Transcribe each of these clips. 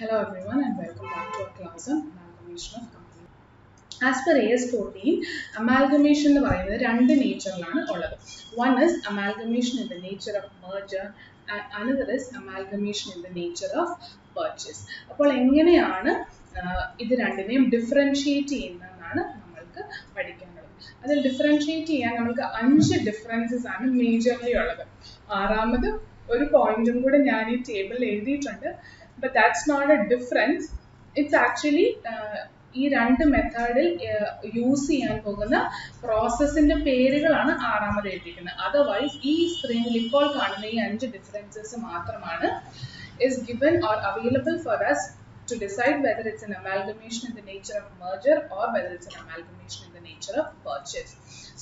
Hello everyone and welcome back to our class on amalgamation of company. As per AS14, amalgamation എന്ന് പറയുന്നത് രണ്ട് നേച്ചറിലാണ് ഉള്ളത്. One is amalgamation in the nature of merger and another is amalgamation in the nature of purchase. അപ്പോൾ എങ്ങനെയാണ് ഇത് രണ്ടിനെയും differentiate ചെയ്യുന്നതെന്നാണ് നമ്മൾക്ക് പഠിക്കേണ്ടത്. അതിൽ ഡിഫറൻഷിയേറ്റ് ചെയ്യാൻ നമുക്ക് 5 ഡിഫറൻസസ് ആണ് മേജർലി ഉള്ളത്. ആറാമത് ഒരു പോയിന്റും കൂടെ ഞാൻ ഈ ടേബിളിൽ എഴുതിയിട്ടുണ്ട്. But that's not a difference. It's actually ഈ രണ്ട് മെത്തേഡിൽ യൂസ് ചെയ്യാൻ പോകുന്ന പ്രോസസ്സിന്റെ പേരുകളാണ് ആറാമത് എഴുതിയിരിക്കുന്നത്. അതർവൈസ് ഈ സ്ക്രീനിൽ ഇപ്പോൾ കാണുന്ന ഈ 5 ഡിഫറൻസസ് മാത്രമാണ് is given or available for us to decide whether it's an amalgamation in the nature of merger or whether it's an amalgamation in the nature of purchase.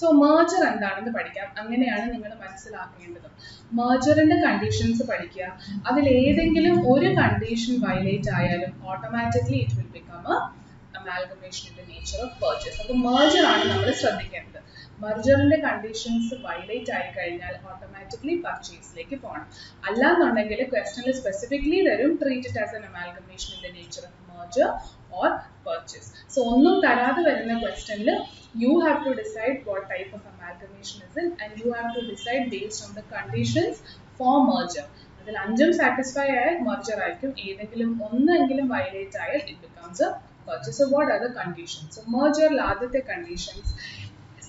So merger എന്താണെന്ന് പഠിക്കാം. അങ്ങനെയാണ് നിങ്ങൾ മനസ്സിലാക്കേണ്ടത്. മെർജറിന്റെ കണ്ടീഷൻസ് പഠിക്കുക. അതിൽ ഏതെങ്കിലും ഒരു കണ്ടീഷൻ വയലേറ്റ് ആയാലും automatically it will become A amalgamation in the nature of purchase. അപ്പോൾ merger ആണ് നമ്മൾ ശ്രദ്ധിക്കേണ്ടത്. മെർജറിന്റെ കണ്ടീഷൻസ് വയലേറ്റ് ആയി കഴിഞ്ഞാൽ ഓട്ടോമാറ്റിക്കലി പർച്ചേസിലേക്ക് പോകണം. അല്ലാന്നുണ്ടെങ്കിൽ ക്വസ്റ്റനിൽ സ്പെസിഫിക്കലി തരും treat it as an amalgamation in the nature of merger or purchase. So ഒന്നും തരാതെ വരുന്ന ക്വസ്റ്റനിൽ you have to decide what type of amalgamation is it and you have to decide based on the conditions for merger. അതിൽ അഞ്ചും satisfy ആയാൽ merger ആയിരിക്കും. ഏതെങ്കിലും ഒന്നെങ്കിലും violate ആയാൽ it becomes a purchase. So what are the conditions? So merger ആദ്യത്തെ conditions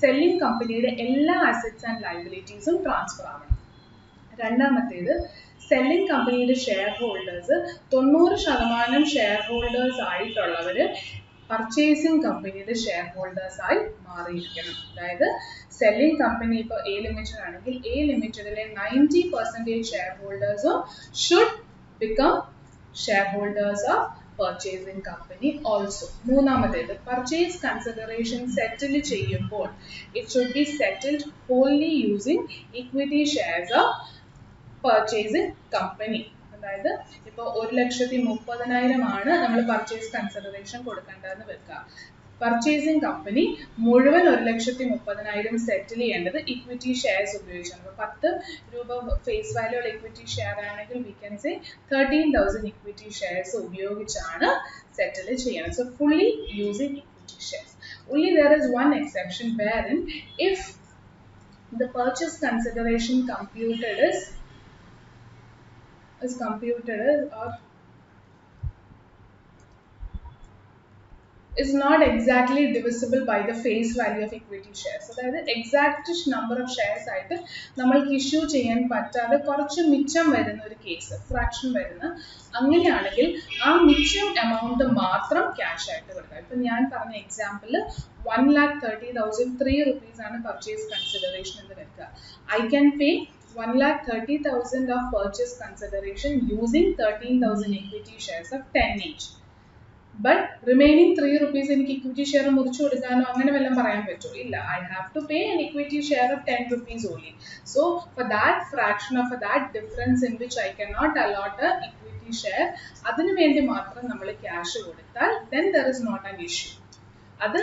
selling കമ്പനിയുടെ എല്ലാ assets and ലയബിലിറ്റീസും transfer ആവണം. രണ്ടാമത്തേത് സെല്ലിംഗ് കമ്പനിയുടെ ഷെയർ ഹോൾഡേഴ്സ് 90% ഷെയർ ഹോൾഡേഴ്സ് ആയിട്ടുള്ളവർ പർച്ചേസിംഗ് കമ്പനിയുടെ ഷെയർ ഹോൾഡേഴ്സ് ആയി മാറിയിരിക്കണം. അതായത് സെല്ലിംഗ് കമ്പനി ഇപ്പോൾ എ ലിമിറ്റഡ് ആണെങ്കിൽ എ ലിമിറ്റഡിലെ 90% ഷെയർ ഹോൾഡേഴ്സും should become share holders of purchasing company also. മൂന്നാമത്തേത് purchase consideration settle ചെയ്യുമ്പോൾ it should be settled wholly using equity shares of purchasing company. അതായത് ഇപ്പോൾ 1,30,000 ആണ് നമ്മൾ പർച്ചേസ് കൺസിഡറേഷൻ കൊടുക്കേണ്ടതെന്ന് വെക്കുക. പർച്ചേസിംഗ് കമ്പനി മുഴുവൻ 1,30,000 സെറ്റിൽ ചെയ്യേണ്ടത് ഇക്വിറ്റി ഷെയർസ് ഉപയോഗിച്ചാണ്. അപ്പോൾ 10 രൂപ ഫേസ് വാല്യൂ ഉള്ള ഇക്വിറ്റി ഷെയർ ആണെങ്കിൽ we can say 13,000 equity shares ഉപയോഗിച്ചാണ് സെറ്റിൽ ചെയ്യുന്നത്. So fully using equity shares. Only there is one exception wherein if the purchase consideration computed is computed or is not exactly divisible by the face value of equity shares. അതായത് exact number of shares ആയിട്ട് നമ്മൾക്ക് issue ചെയ്യാൻ പറ്റാതെ കുറച്ച് മിച്ചം വരുന്ന ഒരു case, fraction വരുന്ന, അങ്ങനെയാണെങ്കിൽ ആ മിച്ചം എമൗണ്ട് മാത്രം ക്യാഷ് ആയിട്ട് കൊടുക്കാം. ഇപ്പം ഞാൻ പറഞ്ഞ എക്സാമ്പിൾ 1,30,000 3 rupees ആണ് പർച്ചേസ് കൺസിഡറേഷൻ എന്ന് വെക്കുക. I can pay 1,30,000 of purchase consideration using 13,000 equity shares of 10 each. But remaining 3 rupees എനിക്ക് ഇക്വിറ്റി ഷെയർ മുറിച്ചു കൊടുക്കാനോ അങ്ങനെ വല്ലതും പറയാൻ പറ്റുമോ? ഇല്ല. I have to pay an equity share of 10 rupees only. So for that fraction or for that difference in which I cannot allot a equity share, അതിനു വേണ്ടി മാത്രം നമ്മൾ ക്യാഷ് കൊടുത്താൽ then there is not an issue. അത്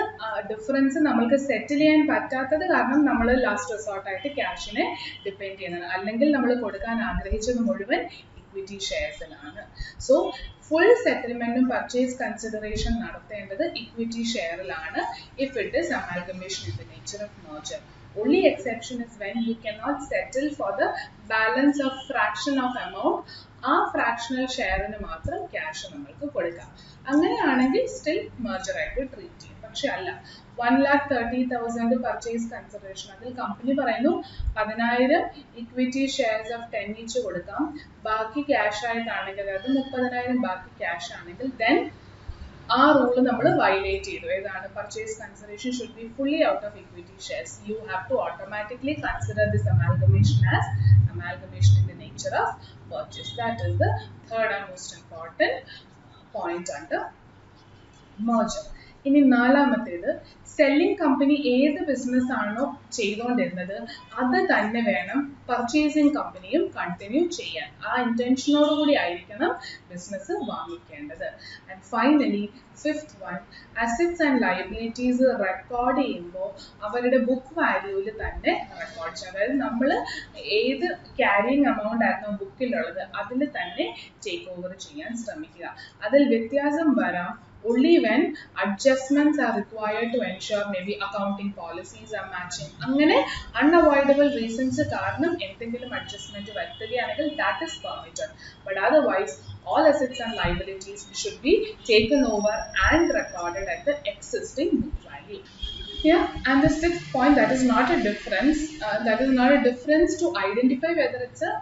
difference നമ്മൾക്ക് സെറ്റിൽ ചെയ്യാൻ പറ്റാത്തത് കാരണം നമ്മൾ ലാസ്റ്റ് റിസോർട്ട് ആയിട്ട് ക്യാഷിനെ ഡിപ്പെൻഡ് ചെയ്യുന്നത്. അല്ലെങ്കിൽ നമ്മൾ കൊടുക്കാൻ ആഗ്രഹിച്ചത് മുഴുവൻ ഇക്വിറ്റി ഷെയർസിലാണ്. സോ ഫുൾ സെറ്റിൽമെന്റും പർച്ചേസ് കൺസിഡറേഷൻ നടത്തേണ്ടത് ഇക്വിറ്റി ഷെയറിലാണ് if it is amalgamation in the nature of merger. Only exception is when you cannot settle for the balance of fraction of amount. ആ ഫ്രാക്ഷണൽ ഷെയറിന് മാത്രം ക്യാഷ് നമ്മൾക്ക് കൊടുക്കാം. അങ്ങനെയാണെങ്കിൽ still merger ആയിട്ട് treat ചെയ്യും. പക്ഷെ അല്ല, 1,30,000 പർച്ചേസ് കൺസിഡറേഷൻ, അതിൽ കമ്പനി പറയുന്നു 10,000 ഇക്വിറ്റി ഷെയർസ് ഓഫ് 10 each കൊടുക്കാം, ബാക്കി ക്യാഷ് ആയിട്ടാണെങ്കിൽ, അതായത് 30,000 ബാക്കി ക്യാഷ് ആണെങ്കിൽ ദെൻ ആ റൂള് നമ്മൾ വയലേറ്റ് ചെയ്തു. ഏതാണ്? Purchase consideration should be fully out of equity shares. You have to automatically consider this amalgamation as amalgamation in the nature of purchase. That is the third and most important point under merger. ഇനി നാലാമത്തേത് selling company ഏത് business ആണോ ചെയ്തുകൊണ്ടിരുന്നത് അത് തന്നെ വേണം purchasing കമ്പനിയും continue ചെയ്യാൻ. ആ ഇന്റൻഷനോടുകൂടി ആയിരിക്കണം ബിസിനസ് വാങ്ങിക്കേണ്ടത്. And finally fifth one, assets and liabilities record ചെയ്യുമ്പോൾ അവരുടെ ബുക്ക് വാല്യൂവിൽ തന്നെ റെക്കോർഡ് ചെയ്യണം. അതായത് നമ്മൾ ഏത് ക്യാരിയിങ് എമൗണ്ട് ആയിരുന്നു ബുക്കിലുള്ളത് അതിൽ തന്നെ ടേക്ക് ഓവർ ചെയ്യാൻ ശ്രമിക്കുക. അതിൽ വ്യത്യാസം വരാം only when adjustments are required to ensure maybe accounting policies are matching. അങ്ങനെ unavoidable reasons കാരണം എന്തെങ്കിലും adjustment വരുത്തുകയാണെങ്കിൽ that is permitted. But otherwise all assets and liabilities should be taken over and recorded at the existing book value. Yeah, and the sixth point, that is not a difference. To identify whether it's a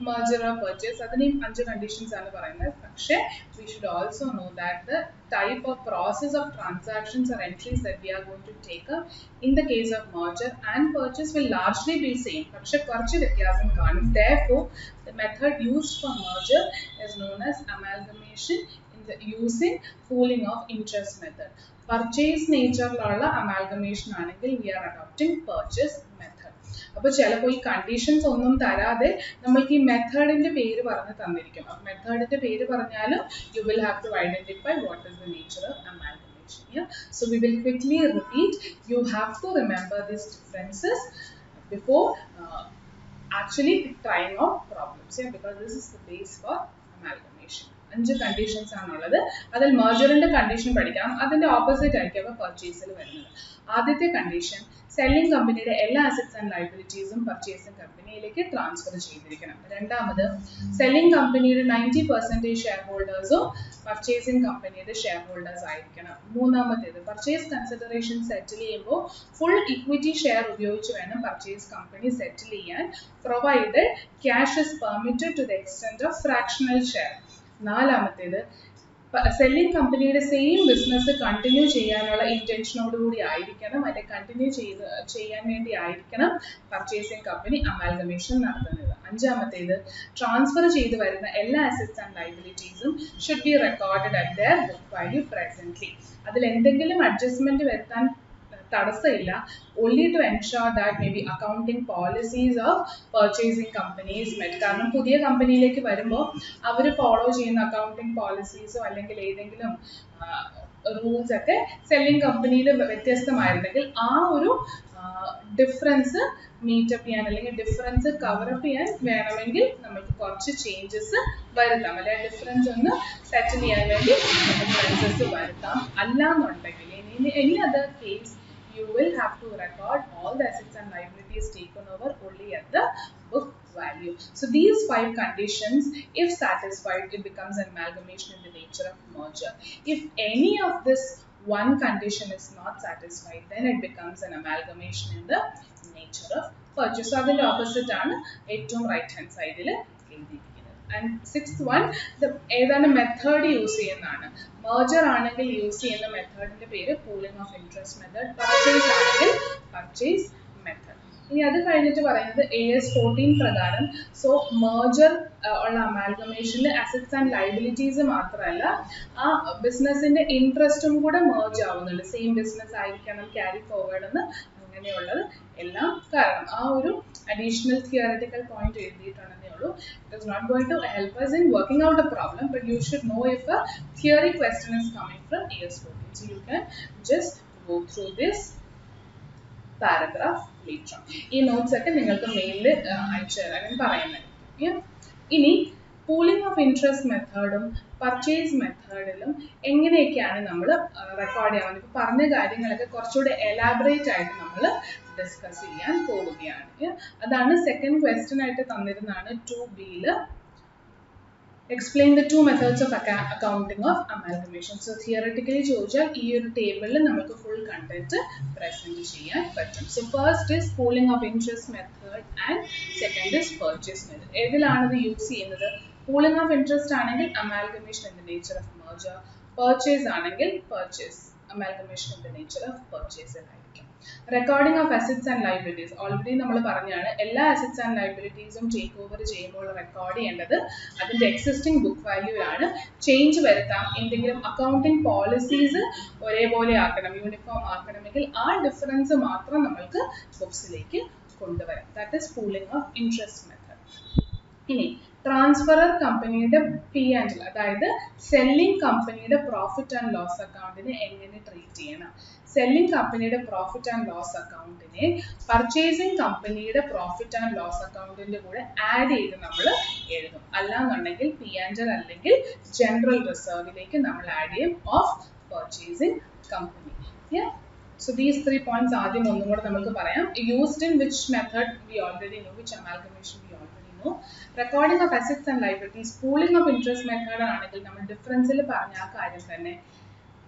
merger or purchase. അതിന് 5 conditions ആണ് പറയുന്നത്. പക്ഷേ we should also know that the type of process of transactions or entries that we are going to take up in the case of merger and purchase will largely be same. പക്ഷേ കുറച്ച് വ്യത്യാസം കാണും. Therefore, the method used for merger is known as amalgamation using pooling of interest method. Purchase nature-ലുള്ള amalgamation ആണെങ്കിൽ we are adopting purchase method. അപ്പോൾ ചിലപ്പോൾ ഈ conditions ഒന്നും തരാതെ നമ്മൾക്ക് ഈ മെത്തേഡിന്റെ പേര് പറഞ്ഞ് തന്നിരിക്കും. അപ്പോൾ മെത്തേഡിന്റെ പേര് പറഞ്ഞാലും you will have to identify what is the nature of amalgamation. Yeah? So we will quickly repeat. You have to remember these differences before actually trying out problems. Yeah? Because this is the base for amalgamation. 5 conditions ആണുള്ളത്. അതിൽ മെർജറിന്റെ condition പഠിക്കാം. അതിന്റെ opposite ആയിരിക്കും പർച്ചേസിൽ വരുന്നത്. ആദ്യത്തെ condition, selling കമ്പനിയുടെ എല്ലാ assets and ലയബിലിറ്റീസും purchasing കമ്പനിയിലേക്ക് ട്രാൻസ്ഫർ ചെയ്തിരിക്കണം. രണ്ടാമത്, സെല്ലിംഗ് കമ്പനിയുടെ 90% ഷെയർ ഹോൾഡേഴ്സും പർച്ചേസിംഗ് കമ്പനിയുടെ ഷെയർ ഹോൾഡേഴ്സ് ആയിരിക്കണം. മൂന്നാമത്തേത്, പർച്ചേസ് കൺസിഡറേഷൻ സെറ്റിൽ ചെയ്യുമ്പോൾ ഫുൾ ഇക്വിറ്റി ഷെയർ ഉപയോഗിച്ച് വേണം പർച്ചേസ് കമ്പനി സെറ്റിൽ ചെയ്യാൻ, provided cash is permitted to the extent of fractional share. നാലാമത്തേത്, സെല്ലിംഗ് കമ്പനിയുടെ സെയിം ബിസിനസ് കണ്ടിന്യൂ ചെയ്യാനുള്ള ഇന്റൻഷനോടുകൂടി ആയിരിക്കണം, അല്ലെങ്കിൽ കണ്ടിന്യൂ ചെയ്യാൻ വേണ്ടി ആയിരിക്കണം പർച്ചേസിംഗ് കമ്പനി അമാൽഗമേഷൻ നടത്തുന്നത്. അഞ്ചാമത്തേത്, ട്രാൻസ്ഫർ ചെയ്തു വരുന്ന എല്ലാ അസറ്റ്സ് ആൻഡ് ലയബിലിറ്റീസും should be recorded at their book value presently. അതിൽ എന്തെങ്കിലും അഡ്ജസ്റ്റ്മെന്റ് വരുത്താൻ തടസ്സമില്ല. only to ensure that maybe accounting policies of purchasing companies met. കാരണം പുതിയ കമ്പനിയിലേക്ക് വരുമ്പോൾ അവർ ഫോളോ ചെയ്യുന്ന അക്കൗണ്ടിങ് പോളിസീസോ അല്ലെങ്കിൽ ഏതെങ്കിലും റൂൾസ് ഒക്കെ സെല്ലിംഗ് കമ്പനിയിൽ വ്യത്യസ്തമായിരുന്നെങ്കിൽ ആ ഒരു ഡിഫറൻസ് മീറ്റപ്പ് ചെയ്യാൻ അല്ലെങ്കിൽ ഡിഫറൻസ് കവറപ്പ് ചെയ്യാൻ വേണമെങ്കിൽ നമുക്ക് കുറച്ച് ചേഞ്ചസ് വരുത്താം, അല്ലെങ്കിൽ ഡിഫറൻസ് ഒന്ന് സെറ്റിൽ ചെയ്യാൻ വേണ്ടി ഡിഫറൻസസ് വരുത്താം. അല്ലാന്നുണ്ടെങ്കിൽ any other case you will have to record all the assets and liabilities taken over only at the book value. So these 5 conditions, if satisfied, it becomes an amalgamation in the nature of merger. If any of this one condition is not satisfied, then it becomes an amalgamation in the nature of purchase. So അതിന്റെ opposite ആണ് ഏറ്റവും right hand side ൽ എഴുതിയിരിക്കുന്നത്. And sixth one, ഏതാണ് method use ചെയ്യുന്നതാണ്. Merger ആണെങ്കിൽ use ചെയ്യുന്ന മെത്തേഡിന്റെ പേര് pooling of interest method, purchase ആണെങ്കിൽ പർച്ചേസ് മെത്തേഡ്. ഇനി അത് കഴിഞ്ഞിട്ട് പറയുന്നത് AS 14 പ്രകാരം, സോ മെർജർ ഉള്ള അമാൽഗമേഷനിൽ അസറ്റ്സ് ആൻഡ് ലയബിലിറ്റീസ് മാത്രമല്ല ആ ബിസിനസിന്റെ ഇൻട്രസ്റ്റും കൂടെ മെർജ് ആവുന്നുണ്ട്. സെയിം ബിസിനസ് ആയിരിക്കണം ക്യാരി ഫോർവേഡ് എന്ന് അങ്ങനെയുള്ളത് എല്ലാം കാരണം ആ ഒരു അഡീഷണൽ തിയററ്റിക്കൽ പോയിന്റ് എഴുതിയിട്ടുണ്ടെന്നേ ഉള്ളൂ. It is not going to help us in working out a problem, but you should know if a theory question is coming from AS 14. So you can just go through this paragraph later on. ഈ notes ഒക്കെ നിങ്ങൾക്ക് മെയിലിൽ അയച്ചു തരാൻ പറയുന്നത്. ഇനി pooling of interest മെത്തേഡും purchase മെത്തേഡിലും എങ്ങനെയൊക്കെയാണ് നമ്മൾ റെക്കോർഡ് ചെയ്യാൻ വേണ്ടി പറഞ്ഞ കാര്യങ്ങളൊക്കെ കുറച്ചുകൂടെ എലാബറേറ്റ് ആയിട്ട് നമ്മൾ ഡിസ്കസ് ചെയ്യാൻ പോവുകയാണ്. അതാണ് സെക്കൻഡ് ക്വസ്റ്റ്യൻ ആയിട്ട് തന്നിരുന്നതാണ് 2B. Explain the 2 methods of accounting of amalgamation. So theoretically ചോദിച്ചാൽ ഈ ഒരു ടേബിളിൽ നമുക്ക് ഫുൾ കണ്ടന്റ് പ്രസന്റ് ചെയ്യാൻ പറ്റും. So first is pooling of interest method and second is purchase method. ഏതിലാണ് ഇത് യൂസ് ചെയ്യുന്നത്? Pooling of interest ആണെങ്കിൽ amalgamation in the nature of merger, purchase ആണെങ്കിൽ purchase, amalgamation in the nature of purchase ആയിരിക്കും. Recording of assets and liabilities already നമ്മൾ പറഞ്ഞാണ് എല്ലാ assets and ലയബിലിറ്റീസും take over ചെയ്യുമ്പോൾ റെക്കോർഡ് ചെയ്യേണ്ടത് അതിൻ്റെ എക്സിസ്റ്റിംഗ് ബുക്ക് വാല്യൂലാണ്. ചേഞ്ച് വരുത്താം, എന്തെങ്കിലും അക്കൗണ്ടിങ് പോളിസീസ് ഒരേപോലെ ആക്കണം, യൂണിഫോം ആക്കണമെങ്കിൽ ആ ഡിഫറൻസ് മാത്രം നമ്മൾക്ക് ബുക്സിലേക്ക് കൊണ്ടുവരാം. That is pooling of interest method. ഇനി ട്രാൻസ്ഫറർ കമ്പനിയുടെ P&L, അതായത് സെല്ലിംഗ് കമ്പനിയുടെ പ്രോഫിറ്റ് ആൻഡ് ലോസ് അക്കൗണ്ടിനെ എങ്ങനെ ട്രീറ്റ് ചെയ്യണം? സെല്ലിംഗ് കമ്പനിയുടെ പ്രോഫിറ്റ് ആൻഡ് ലോസ് അക്കൗണ്ടിനെ പർച്ചേസിംഗ് കമ്പനിയുടെ പ്രോഫിറ്റ് ആൻഡ് ലോസ് അക്കൗണ്ടിന്റെ കൂടെ ആഡ് ചെയ്ത് നമ്മൾ എഴുതും. അല്ലാന്നുണ്ടെങ്കിൽ P&L അല്ലെങ്കിൽ ജനറൽ റിസർവിലേക്ക് നമ്മൾ ആഡ് ചെയ്യും of purchasing company. So these 3 points ആദ്യം ഒന്നും കൂടെ നമുക്ക് പറയാം. Used in which method we already know, which amalgamation we already know. Recording of assets and liabilities, pooling of interest method ആണെങ്കിൽ നമ്മൾ ഡിഫറൻസിൽ പറഞ്ഞ ആ കാര്യം തന്നെ.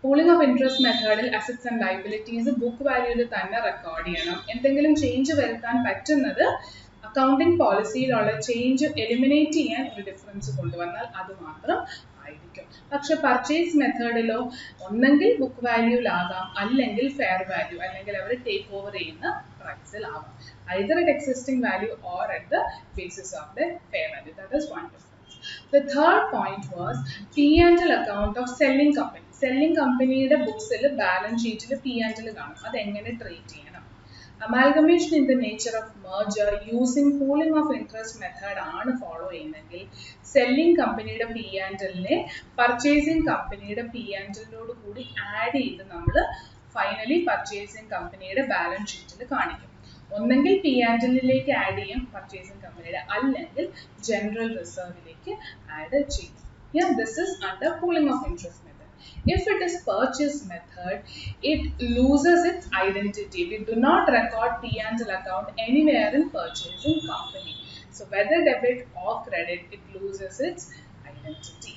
പൂളിംഗ് ഓഫ് ഇൻട്രസ്റ്റ് മെത്തേഡിൽ അസറ്റ്സ് ആൻഡ് ലയബിലിറ്റീസ് ബുക്ക് വാല്യൂവിൽ തന്നെ റെക്കോർഡ് ചെയ്യണം. എന്തെങ്കിലും ചേഞ്ച് വരുത്താൻ പറ്റുന്നത് അക്കൗണ്ടിംഗ് പോളിസിയിലുള്ള ചേഞ്ച് എലിമിനേറ്റ് ചെയ്യാൻ ഒരു ഡിഫറൻസ് കൊണ്ടുവന്നാൽ അത് മാത്രം ആയിരിക്കും. പക്ഷെ പർച്ചേസ് മെത്തേഡിലോ ഒന്നെങ്കിൽ ബുക്ക് വാല്യൂലാകാം, അല്ലെങ്കിൽ ഫെയർ വാല്യൂ, അല്ലെങ്കിൽ അവർ ടേക്ക് ഓവർ ചെയ്യുന്ന പ്രൈസിലാവാം. either at existing value or at the basis of the fair value. That is one difference. The third point was P&L account of selling company. Selling company books balance sheet P&L കാണും. അത് എങ്ങനെ treat ചെയ്യണം? Amalgamation in the nature of merger using pooling of interest method ആണ് follow ചെയ്യുന്നതെങ്കിൽ selling കമ്പനിയുടെ P&L-നെ purchasing കമ്പനിയുടെ P&L-നോട് കൂടി add ചെയ്ത് നമ്മൾ ഫൈനലി പർച്ചേസിംഗ് കമ്പനിയുടെ ബാലൻസ് ഷീറ്റിൽ കാണിക്കും. ഒന്നെങ്കിൽ P&L-ലേക്ക് ആഡ് ചെയ്യും പർച്ചേസിംഗ് കമ്പനിയുടെ, അല്ലെങ്കിൽ ജനറൽ റിസർവിലേക്ക് ആഡ് ചെയ്യും. Here this is under pooling of interest method. If it is purchase method, it loses its identity. We do not record P&L account anywhere in purchasing company. So whether debit or credit, it loses its identity.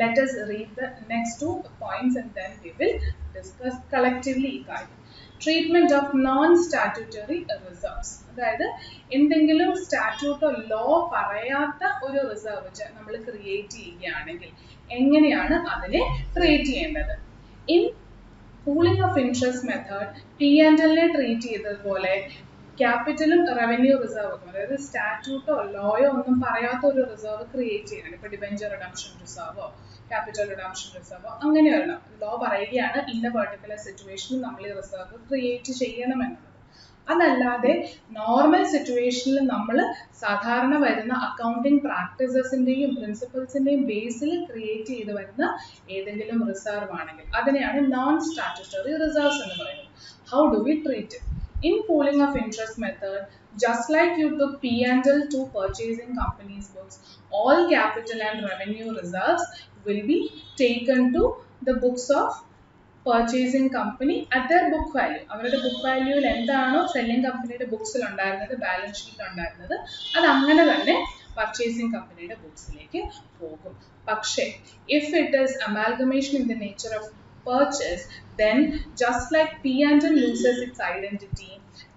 Let us read the next 2 points and then we will discuss collectively. Treatment of non-statutory reserves. അതായത് എന്തെങ്കിലും സ്റ്റാറ്റ്യൂട്ടോ law പറയാത്ത ഒരു reserve നമ്മൾ create ചെയ്യുകയാണെങ്കിൽ എങ്ങനെയാണ് അതിനെ treat ചെയ്യേണ്ടത്? In pooling of interest method P&L-നെ ട്രീറ്റ് ചെയ്തതുപോലെ ക്യാപിറ്റലും റവന്യൂ റിസർവും, അതായത് സ്റ്റാറ്റ്യൂട്ടോ ലോയോ ഒന്നും പറയാത്ത ഒരു റിസർവ് ക്രിയേറ്റ് ചെയ്യണം. ഇപ്പൊ ഡിബെഞ്ചർ റിഡംഷൻ റിസർവോ ക്യാപിറ്റൽ റിഡംഷൻ റിസർവോ അങ്ങനെയുള്ള ലോ പറയുകയാണ് ഇന്ന പെർട്ടിക്കുലർ സിറ്റുവേഷനിൽ നമ്മൾ ഈ റിസർവ് ക്രിയേറ്റ് ചെയ്യണമെന്നുള്ളത്. അതല്ലാതെ നോർമൽ സിറ്റുവേഷനിൽ നമ്മൾ സാധാരണ വരുന്ന അക്കൗണ്ടിങ് പ്രാക്ടീസസിന്റെയും പ്രിൻസിപ്പിൾസിന്റെയും ബേസിൽ ക്രിയേറ്റ് ചെയ്ത് വരുന്ന ഏതെങ്കിലും റിസർവ് ആണെങ്കിൽ അതിനെയാണ് നോൺ സ്റ്റാറ്റ്യൂട്ടറി റിസർവ്സ് എന്ന് പറയുന്നത്. How do we treat it? In pooling of interest method, just like you took P&L to purchasing company's books, all capital and revenue reserves will be taken to the books of purchasing company at their book value. അവരുടെ book value എന്താണോ selling കമ്പനിയുടെ ബുക്സിൽ ഉണ്ടായിരുന്നത്, balance sheet ഉണ്ടായിരുന്നത്, അത് അങ്ങനെ തന്നെ purchasing കമ്പനിയുടെ ബുക്സിലേക്ക് പോകും. പക്ഷേ if it is amalgamation in the nature of purchase, then just like P&L loses its identity,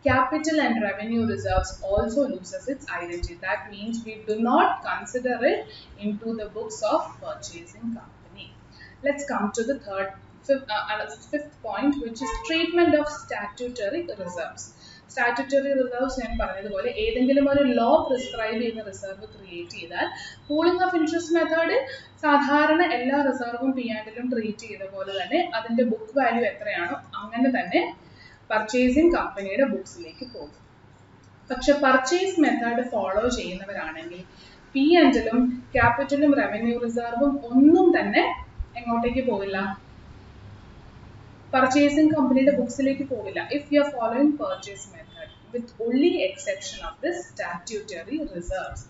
capital and revenue reserves also loses its identity. That means we do not consider it into the books of purchasing company. Let's come to the fifth point, which is treatment of statutory reserves. Statutory reserves ഞാൻ പറഞ്ഞതുപോലെ ഏതെങ്കിലും ഒരു law prescribe ചെയ്യുന്ന reserve create ചെയ്താൽ pooling of interest method സാധാരണ എല്ലാ റിസർവും P&L-ഉം treat ചെയ്ത പോലെ തന്നെ അതിന്റെ ബുക്ക് വാല്യൂ എത്രയാണോ അങ്ങനെ തന്നെ പർച്ചേസിംഗ് കമ്പനിയുടെ ബുക്സിലേക്ക് പോകും. പക്ഷെ പർച്ചേസ് മെത്തേഡ് ഫോളോ ചെയ്യുന്നവരാണെങ്കിൽ P&L-ഉം ക്യാപിറ്റലും റവന്യൂ റിസർവും ഒന്നും തന്നെ എങ്ങോട്ടേക്ക് പോവില്ല, പർച്ചേസിംഗ് കമ്പനിയുടെ ബുക്സിലേക്ക് പോവില്ല. If you are following purchase method, with only exception of the statutory reserves.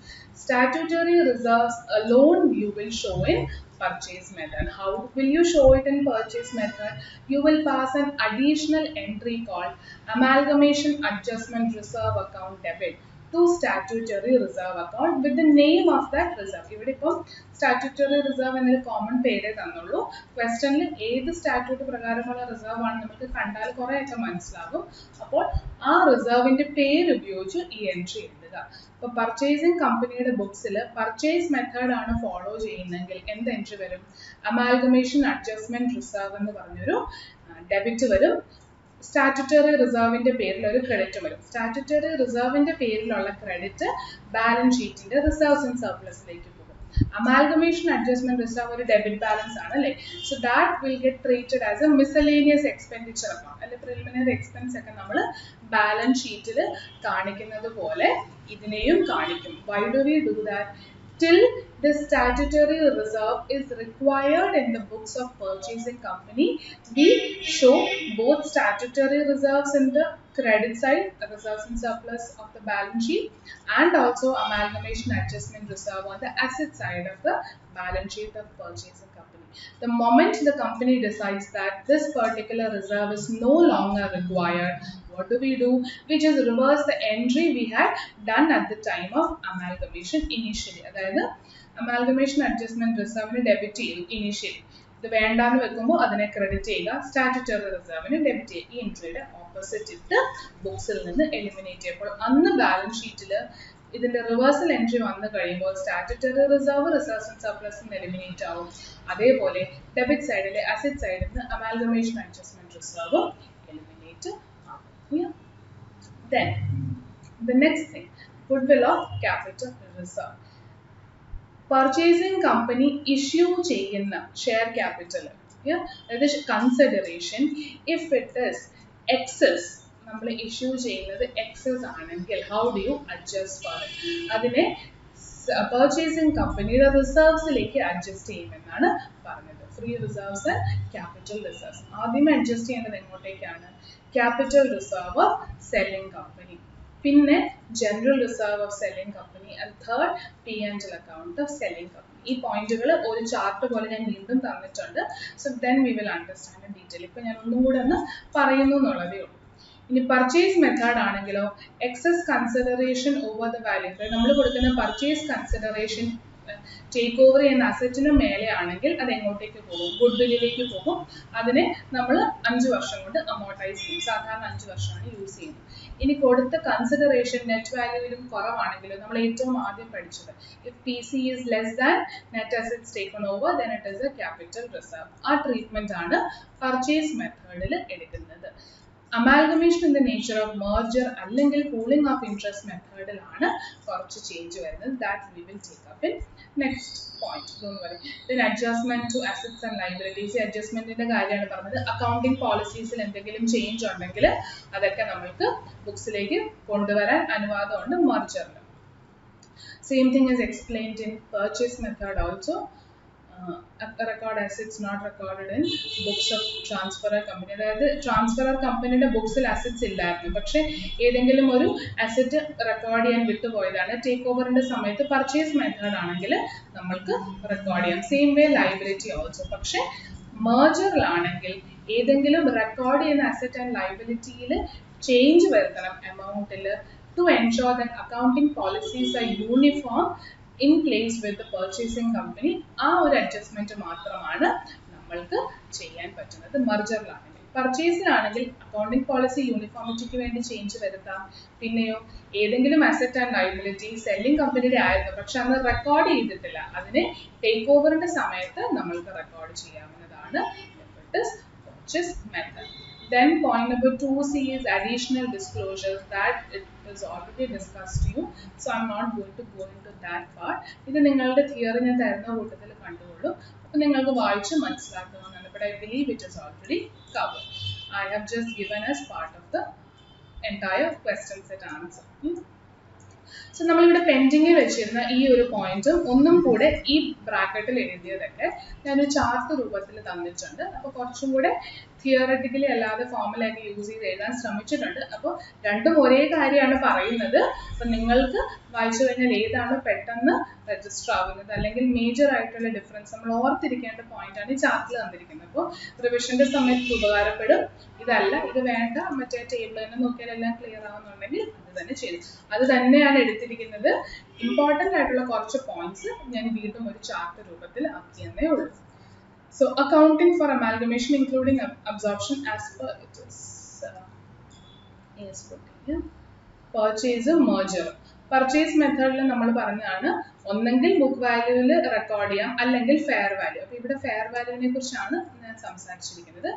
Statutory reserves alone you will show in purchase method. How will you show it in purchase method? You will pass an additional entry called amalgamation adjustment reserve account debit to statutory reserve account with the name of that reserve. ഇവിടെ ഇപ്പോൾ statutory reserve എന്നൊരു common പേര് തന്നുള്ളൂ. ക്വസ്റ്റനിൽ ഏത് statute പ്രകാരമുള്ള reserve ആണ് നമുക്ക് കണ്ടാൽ കുറെയൊക്കെ മനസ്സിലാകും. അപ്പോൾ ആ റിസർവിന്റെ പേര് ഉപയോഗിച്ച് ഈ എൻട്രി എഴുതുക. അപ്പോൾ പർച്ചേസിംഗ് കമ്പനിയുടെ ബുക്സിൽ പർച്ചേസ് മെത്തേഡ് ആണ് ഫോളോ ചെയ്യുന്നതെങ്കിൽ എന്ത് എൻട്രി വരും? അമാൽഗമേഷൻ അഡ്ജസ്റ്റ്മെന്റ് റിസർവ് എന്ന് പറഞ്ഞൊരു ഡെബിറ്റ് വരും. സ്റ്റാറ്റ്യൂട്ടറി റിസർവിന്റെ പേരിൽ ഒരു ക്രെഡിറ്റ് വരും. സ്റ്റാറ്റ്യൂട്ടറി റിസർവിന്റെ പേരിലുള്ള ക്രെഡിറ്റ് ബാലൻസ് ഷീറ്റിന്റെ റിസർവ്സ് ആൻഡ് സർപ്ലസിലേക്ക് പോകും. അമാൽഗമേഷൻ അഡ്ജസ്റ്റ്മെന്റ് റിസർവ് ഒരു ഡെബിറ്റ് ബാലൻസ് ആണ് അല്ലേ. So that will get treated as A miscellaneous expenditure account അല്ലെ. പ്രിലിമിനറി എക്സ്പെൻസ് ഒക്കെ നമ്മൾ ബാലൻസ് ഷീറ്റിൽ കാണിക്കുന്നത് പോലെ ഇതിനെയും കാണിക്കും. Why do we do that? Till the statutory reserve is required in the books of purchasing company, we show both statutory reserves in the credit side, the reserves and surplus of the balance sheet, and also amalgamation adjustment reserve on the asset side of the balance sheet of purchasing company. The moment the company decides that this particular reserve is no longer required, what do? We just reverse the entry we had done at the time of amalgamation initially. അതായത് amalgamation adjustment reserve debit ചെയ്തു initially. ഇത് വേണ്ടാന്ന് വെക്കുമ്പോൾ അതിനെ credit ചെയ്യുക, statutory റിസർവിന് debit ചെയ്യുക. ഈ എൻട്രിയുടെ opposite ഇട്ട് ബുക്സിൽ നിന്ന് എലിമിനേറ്റ് ചെയ്യുമ്പോൾ അന്ന് ബാലൻസ് ഷീറ്റിൽ ഇതിന്റെ റിവേഴ്സൽ എൻട്രി വന്നു കഴിയുമ്പോൾ statutory reserve reserves and surplus eliminate ആവും. അതേപോലെ ഡെബിറ്റ് സൈഡിലെ അസറ്റ് സൈഡിൽ നിന്ന് അമാൽഗമേഷൻ അഡ്ജസ്റ്റ്മെന്റ് റിസർവ് എലിമിനേറ്റ് ആവും. Then the next thing, goodwill of capital reserve. Purchasing company issue ചെയ്യുന്ന share capital, that is consideration, if it is excess, നമ്മൾ issue ചെയ്യുന്നത് excess ആണെങ്കിൽ how do you adjust for it? അതിനെ purchasing കമ്പനിയുടെ റിസർവ്സിലേക്ക് adjust ചെയ്യുമെന്നാണ് പറഞ്ഞത്. Free reserves and capital reserves. ആദ്യമേ അഡ്ജസ്റ്റ് ചെയ്യേണ്ടത് എങ്ങോട്ടേക്കാണ്? Capital reserve of selling company, പിന്നെ general reserve of selling company, and third P&L account of selling company. ഈ പോയിന്റുകൾ ഒരു ചാർട്ട് പോലെ ഞാൻ വീണ്ടും തന്നിട്ടുണ്ട്. So then we will understand in detail. ഇപ്പൊ ഞാൻ ഒന്നും കൂടെ ഒന്ന് പറയുന്നു എന്നുള്ളതേ ഉള്ളൂ. ഇനി പർച്ചേസ് മെത്തേഡ് ആണെങ്കിലോ excess consideration over the value. നമ്മൾ കൊടുക്കുന്ന പർച്ചേസ് കൺസിഡറേഷൻ ടേക്ക് ഓവർ ചെയ്യുന്ന അസറ്റിന് മേലെ ആണെങ്കിൽ അത് എങ്ങോട്ടേക്ക് പോകും? ഗുഡ്വില്ലിലേക്ക് പോകും. അതിനെ നമ്മൾ 5 വർഷം കൊണ്ട് അമോർട്ടൈസ് ചെയ്യും. സാധാരണ 5 വർഷമാണ് യൂസ് ചെയ്യുന്നത്. ഇനി കൊടുത്ത കൺസിഡറേഷൻ നെറ്റ് വാല്യൂവിലും കുറവാണെങ്കിലും നമ്മൾ ഏറ്റവും ആദ്യം പഠിച്ചത് if PC is less than net assets taken over then it is a capital reserve. ആ ട്രീറ്റ്മെന്റ് ആണ് പർച്ചേസ് മെത്തേഡിൽ എടുക്കുന്നത്. Amalgamation in the nature of merger അല്ലെങ്കിൽ പൂളിംഗ് ഓഫ് ഇൻട്രസ്റ്റ് മെത്തേഡിലാണ് കുറച്ച് ചേഞ്ച് വരുന്നത്. That we will take up in next point. Don't worry. Then adjustment to assets and liabilities. അഡ്ജസ്റ്റ്മെന്റിന്റെ കാര്യമാണ് പറഞ്ഞത്. അക്കൗണ്ടിംഗ് പോളിസീസിൽ എന്തെങ്കിലും ചേഞ്ച് ഉണ്ടെങ്കിൽ അതൊക്കെ നമ്മൾക്ക് ബുക്സിലേക്ക് കൊണ്ടുവരാൻ അനുവാദമുണ്ട് മെർജറിൽ. Same thing is explained in purchase method also. Record assets not recorded in books of transferor company. അതായത് ട്രാൻസ്ഫറർ കമ്പനിയുടെ ബുക്സിൽ അസറ്റ്സ് ഇല്ലായിരുന്നു, പക്ഷെ ഏതെങ്കിലും ഒരു അസറ്റ് റെക്കോർഡ് ചെയ്യാൻ വിട്ടുപോയതാണ്. ടേക്ക് ഓവറിന്റെ സമയത്ത് പർച്ചേസ് മെത്തേഡ് ആണെങ്കിൽ നമ്മൾക്ക് റെക്കോർഡ് ചെയ്യാം. Same way liability also. പക്ഷെ മെർജറിലാണെങ്കിൽ ഏതെങ്കിലും റെക്കോർഡ് ചെയ്യുന്ന അസറ്റ് ആൻഡ് ലയബിലിറ്റിയിൽ ചേഞ്ച് വരുത്തണം എമൗണ്ടിൽ to ensure that accounting policies are uniform in place with the purchasing company. ആ ഒരു അഡ്ജസ്റ്റ്മെന്റ് മാത്രമാണ് നമ്മൾക്ക് ചെയ്യാൻ പറ്റുന്നത് മെർജറിലാണെങ്കിൽ. പർച്ചേസിലാണെങ്കിൽ അക്കൗണ്ടിംഗ് പോളിസി യൂണിഫോമിറ്റിക്ക് വേണ്ടി ചേഞ്ച് വരുത്താം. പിന്നെയോ ഏതെങ്കിലും അസറ്റ് ആൻഡ് ലയബിലിറ്റി സെല്ലിംഗ് കമ്പനിയുടെ ആയിരുന്നു, പക്ഷെ അന്ന് റെക്കോർഡ് ചെയ്തിട്ടില്ല, അതിനെ ടേക്ക് ഓവറിന്റെ സമയത്ത് നമ്മൾക്ക് റെക്കോർഡ് ചെയ്യാവുന്നതാണ്. Purchase method. Then point number 2C is additional disclosures that it is already discussed to you. So I'm not going to go into that part. ഇത് നിങ്ങളുടെ തിയറി ഞാൻ തരുന്ന കൂട്ടത്തിൽ കണ്ടുകൊള്ളൂ. അപ്പോൾ നിങ്ങൾക്ക് വായിച്ച് മനസ്സിലാക്കുന്നതാണ്. But I believe it is already covered. I have just given as part of the entire question set answer. So നമ്മളിവിടെ പെൻഡിങ്ങിൽ വെച്ചിരുന്ന ഈ ഒരു പോയിന്റും ഒന്നും കൂടെ ഈ ബ്രാക്കറ്റിൽ എഴുതിയതൊക്കെ ഞാനൊരു ചാർട്ട് രൂപത്തിൽ തന്നിട്ടുണ്ട്. അപ്പോൾ കുറച്ചും കൂടെ തിയററ്റിക്കലി അല്ലാതെ ഫോർമുലയൊക്കെ യൂസ് ചെയ്ത് എഴുതാൻ ശ്രമിച്ചിട്ടുണ്ട്. അപ്പോൾ രണ്ടും ഒരേ കാര്യമാണ് പറയുന്നത്. അപ്പം നിങ്ങൾക്ക് വായിച്ചു കഴിഞ്ഞാൽ ഏതാണ് പെട്ടെന്ന് രജിസ്റ്റർ ആവുന്നത് അല്ലെങ്കിൽ മേജർ ആയിട്ടുള്ള ഡിഫറൻസ് നമ്മൾ ഓർത്തിരിക്കേണ്ട പോയിന്റാണ് ഈ ചാർട്ടിൽ തന്നിരിക്കുന്നത്. അപ്പോൾ റിവിഷന്റെ സമയത്ത് ഉപകാരപ്പെടും. ഇതല്ല ഇത് വേണ്ട മറ്റേ ടേബിൾ തന്നെ നോക്കിയാൽ എല്ലാം ക്ലിയർ ആവുന്നുണ്ടെങ്കിൽ അത് തന്നെ ചെയ്തു. അത് തന്നെയാണ് എടുത്തിരിക്കുന്നത്. ഇമ്പോർട്ടൻ്റ് ആയിട്ടുള്ള കുറച്ച് പോയിന്റ്സ് ഞാൻ വീണ്ടും ഒരു ചാർട്ട് രൂപത്തിൽ ആക്കിയെന്നേ ഉള്ളൂ. So accounting for amalgamation including absorption as per it is purchase merger. Purchase method നമ്മൾ പറഞ്ഞതാണ് ഒന്നെങ്കിൽ ബുക്ക് വാല്യൂവിൽ റെക്കോർഡ് ചെയ്യാം, അല്ലെങ്കിൽ ഫെയർ വാല്യൂ. അപ്പോൾ ഇവിടെ ഫെയർ വാല്യൂവിനെ കുറിച്ചാണ് ഞാൻ സംസാരിച്ചിരിക്കുന്നത്.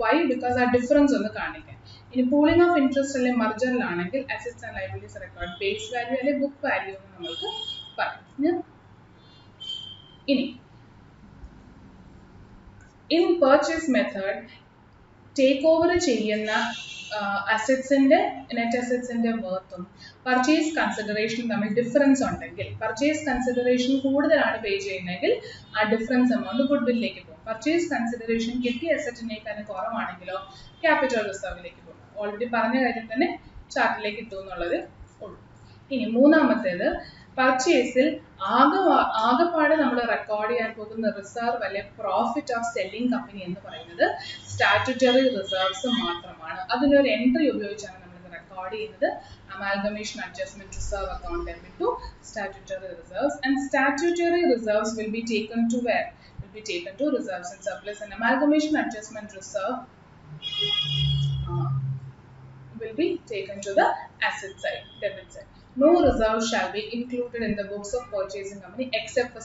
വൈ? ബിക്കോസ് ആ ഡിഫറൻസ് ഒന്ന് കാണിക്കാൻ. ഇനി പൂളിംഗ് ഓഫ് ഇൻട്രസ്റ്റ് അല്ലെങ്കിൽ മർജറിലാണെങ്കിൽ assets and liabilities record base value അല്ലെങ്കിൽ ബുക്ക് വാല്യൂ എന്ന് നമ്മൾക്ക് പറയാം. ഇനി in purchase method take over ചെയ്യുന്ന അസറ്റ്സിന്റെ നെറ്റ് അസറ്റ്സിന്റെ വർത്തും പർച്ചേസ് കൺസിഡറേഷനും തമ്മിൽ ഡിഫറൻസ് ഉണ്ടെങ്കിൽ, പർച്ചേസ് കൺസിഡറേഷൻ കൂടുതലാണ് പേ ചെയ്യുന്നതെങ്കിൽ ആ ഡിഫറൻസ് എമൗണ്ട് ഗുഡ് വില്ലിലേക്ക് പോകും. പർച്ചേസ് കൺസിഡറേഷൻ കിട്ടിയ അസറ്റിനേക്കാൾ കുറവാണെങ്കിലോ ക്യാപിറ്റൽ റിസർവിലേക്ക് പോകും. ഓൾറെഡി പറഞ്ഞ കാര്യം തന്നെ ചാർട്ടിലേക്ക് ഇട്ടു എന്നുള്ളത് ഉള്ളൂ. ഇനി മൂന്നാമത്തേത്, പർച്ചേസിൽ ആകെപ്പാടെ നമ്മൾ റെക്കോർഡ് ചെയ്യാൻ പോകുന്ന റിസർവ് അല്ലെ പ്രോഫിറ്റ് ഓഫ് സെല്ലിംഗ് കമ്പനി എന്ന് പറയുന്നത് സ്റ്റാറ്റ്യൂട്ടറി റിസർവ്സ് മാത്രമാണ്. അതിനൊരു എൻട്രി ഉപയോഗിച്ചാണ് നമ്മൾ റെക്കോർഡ് ചെയ്യുന്നത്. Amalgamation adjustment reserve account debit to statutory reserves, and statutory reserves will be taken to where? Will be taken to reserves and surplus, and amalgamation adjustment reserve will be taken to the asset side, debit side. No reserve shall be included in the books of purchasing company except for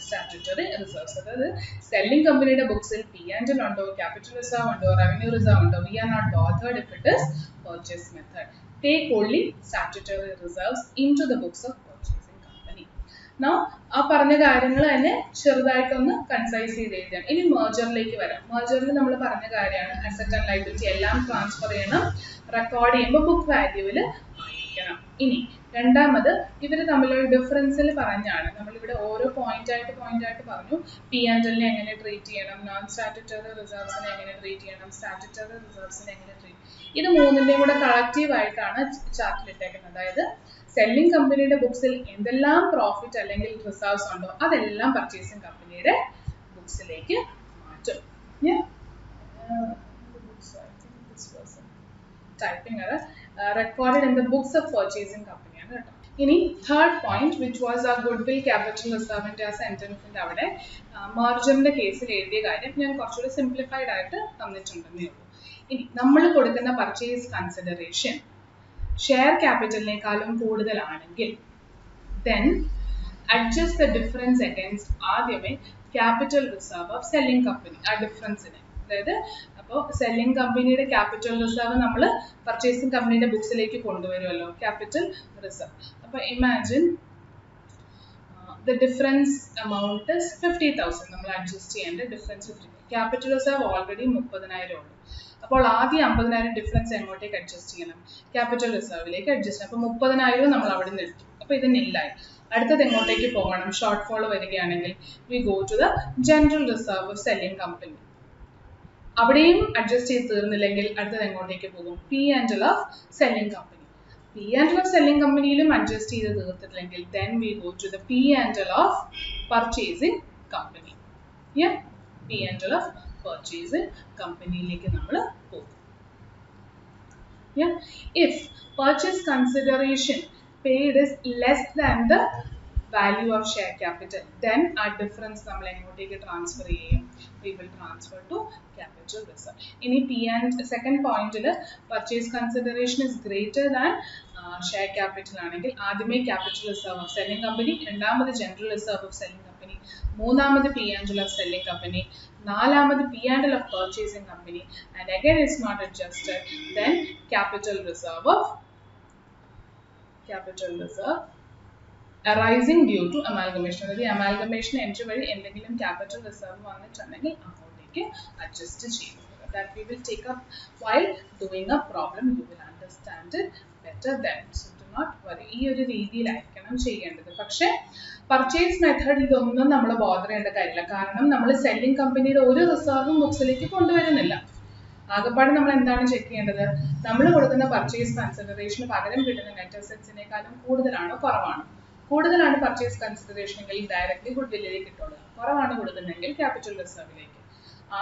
statutory reserves. അതായത് selling കമ്പനിയുടെ ബുക്സിൽ P&L ഉണ്ടോ, capital reserve ഉണ്ടോ, revenue reserve ഉണ്ടോ, we are not bothered if it is purchase method. Take only statutory reserves into the books of purchasing company. Now ആ പറഞ്ഞ കാര്യങ്ങൾ തന്നെ ചെറുതായിട്ടൊന്ന് കൺസൈസ് ചെയ്ത് എഴുതാം. ഇനി മെർജറിലേക്ക് വരാം. മെർജറിൽ നമ്മൾ പറഞ്ഞ കാര്യമാണ് അസറ്റ് ആൻഡ് ലയബിലിറ്റി എല്ലാം ട്രാൻസ്ഫർ ചെയ്യണം, റെക്കോർഡ് ചെയ്യുമ്പോൾ ബുക്ക് വാല്യൂവിൽ ആയിരിക്കണം. ഇനി രണ്ടാമത് ഇവർ തമ്മിലുള്ള ഡിഫറൻസിൽ പറഞ്ഞാണ് നമ്മളിവിടെ ഓരോ പോയിന്റ് ആയിട്ട് പറഞ്ഞു. P&L എങ്ങനെ ട്രീറ്റ് ചെയ്യണം, നോൺ സ്റ്റാറ്റ്യൂട്ടറി റിസർവ്സിനെ എങ്ങനെ ട്രീറ്റ് ചെയ്യണം, സ്റ്റാറ്റ്യൂട്ടറി റിസർവ്സിനെ എങ്ങനെ ട്രീറ്റ്, ഇത് മൂന്നിന്റെയും കൂടെ കളക്റ്റീവ് ആയിട്ടാണ് ചാർട്ടിൽ ഇട്ടേക്കുന്നത്. അതായത് സെല്ലിംഗ് കമ്പനിയുടെ ബുക്സിൽ എന്തെല്ലാം പ്രോഫിറ്റ് അല്ലെങ്കിൽ റിസർവ്സ് ഉണ്ടോ അതെല്ലാം പർച്ചേസിംഗ് കമ്പനിയുടെ ബുക്സിലേക്ക് മാറ്റും. ടൈപ്പിംഗ് അത് recorded in the books of purchasing company ആണ് കേട്ടോ. ഇനി third point, which was a goodwill capital reserve ന്റെ ആ സെന്റൻസിന്റെ അവിടെ മെർജറിന്റെ കേസിൽ എഴുതിയ കാര്യം ഞാൻ കുറച്ചുകൂടി സിംപ്ലിഫൈഡ് ആയിട്ട് തന്നിട്ടുണ്ടെന്നേ ഉള്ളൂ. ഇനി നമ്മൾ കൊടുക്കുന്ന പർച്ചേസ് കൺസിഡറേഷൻ ഷെയർ ക്യാപിറ്റലിനേക്കാളും കൂടുതലാണെങ്കിൽ then adjust the difference against ആദ്യമേ capital reserve of selling company, ആ ഡിഫറൻസിനെ. അതായത് അപ്പോൾ സെല്ലിംഗ് കമ്പനിയുടെ ക്യാപിറ്റൽ റിസർവ് നമ്മൾ പർച്ചേസിംഗ് കമ്പനിയുടെ ബുക്സിലേക്ക് കൊണ്ടുവരുമല്ലോ, ക്യാപിറ്റൽ റിസർവ്. അപ്പോൾ ഇമാജിൻ ദ ഡിഫറൻസ് എമൗണ്ട് 50,000 നമ്മൾ അഡ്ജസ്റ്റ് ചെയ്യേണ്ട ഡിഫറൻസ് 50. ക്യാപിറ്റൽ റിസർവ് ഓൾറെഡി 30,000 ഉള്ളൂ. അപ്പോൾ ആദ്യം 50,000 ഡിഫറൻസ് എങ്ങോട്ടേക്ക് അഡ്ജസ്റ്റ് ചെയ്യണം? ക്യാപിറ്റൽ റിസർവിലേക്ക് അഡ്ജസ്റ്റ് ചെയ്യണം. അപ്പോൾ 30,000 നമ്മൾ അവിടെ നിന്ന് എടുത്തു. അപ്പോൾ ഇത് നില്ലായി. അടുത്തത് എങ്ങോട്ടേക്ക് പോകണം? ഷോർട്ട് ഫോൾ വരികയാണെങ്കിൽ we go to the general reserve of selling company. അവിടെയും അഡ്ജസ്റ്റ് ചെയ്ത് തീർന്നില്ലെങ്കിൽ അടുത്തത് എങ്ങോട്ടേക്ക് പോകും? P&L of selling company. P&L of selling കമ്പനിയിലും അഡ്ജസ്റ്റ് ചെയ്ത് തീർത്തിട്ടില്ലെങ്കിൽ then we go to the P&L of purchasing company. Yeah, P&L of purchasing companyയിലേക്ക് നമ്മൾ പോകും. Yeah, if purchase consideration paid is less than the value of share capital, then our difference നമ്മൾ എങ്ങോട്ടേക്ക് transfer ചെയ്യും? We will transfer to capital reserve. ഇനി second പോയിന്റിൽ purchase consideration is greater than share capital ആണെങ്കിൽ ആദ്യമേ capital reserve of selling company, രണ്ടാമത് general reserve of selling company, മൂന്നാമത് P&L of selling company, നാലാമത് P&L of purchasing company, and again it's not adjusted, then capital reserve arising due to amalgamation. അതായത് amalgamation entry വഴി എന്തെങ്കിലും capital reserve വന്നിട്ടുണ്ടെങ്കിൽ അങ്ങോട്ടേക്ക് adjust ചെയ്യും. That we will take up while doing a problem. You will understand it better then. So do not worry. ഈ ഒരു രീതിയിലായിരിക്കണം ചെയ്യേണ്ടത്. പക്ഷേ പർച്ചേസ് മെത്തേഡ് ഇതൊന്നും നമ്മൾ ബോധർ ചെയ്യേണ്ട കാര്യമില്ല. കാരണം നമ്മൾ സെല്ലിംഗ് കമ്പനിയുടെ ഒരു റിസർവും ബുക്സിലേക്ക് കൊണ്ടുവരുന്നില്ല. ആകെപ്പാട് നമ്മൾ എന്താണ് ചെക്ക് ചെയ്യേണ്ടത്? നമ്മൾ കൊടുക്കുന്ന പർച്ചേസ് കൺസിഡറേഷന് പകരം കിട്ടുന്ന നെറ്റ് അസറ്റ്സിനേക്കാളും കൂടുതലാണോ കുറവാണോ? കൂടുതലാണ് പർച്ചേസ് കൺസിഡറേഷൻ എങ്കിൽ ഡയറക്റ്റ്ലി ഗുഡ് വില്ലിലേക്ക് കിട്ടുള്ളൂ. കുറവാണ് കൊടുക്കുന്നതെങ്കിൽ ക്യാപിറ്റൽ റിസർവിലേക്ക്.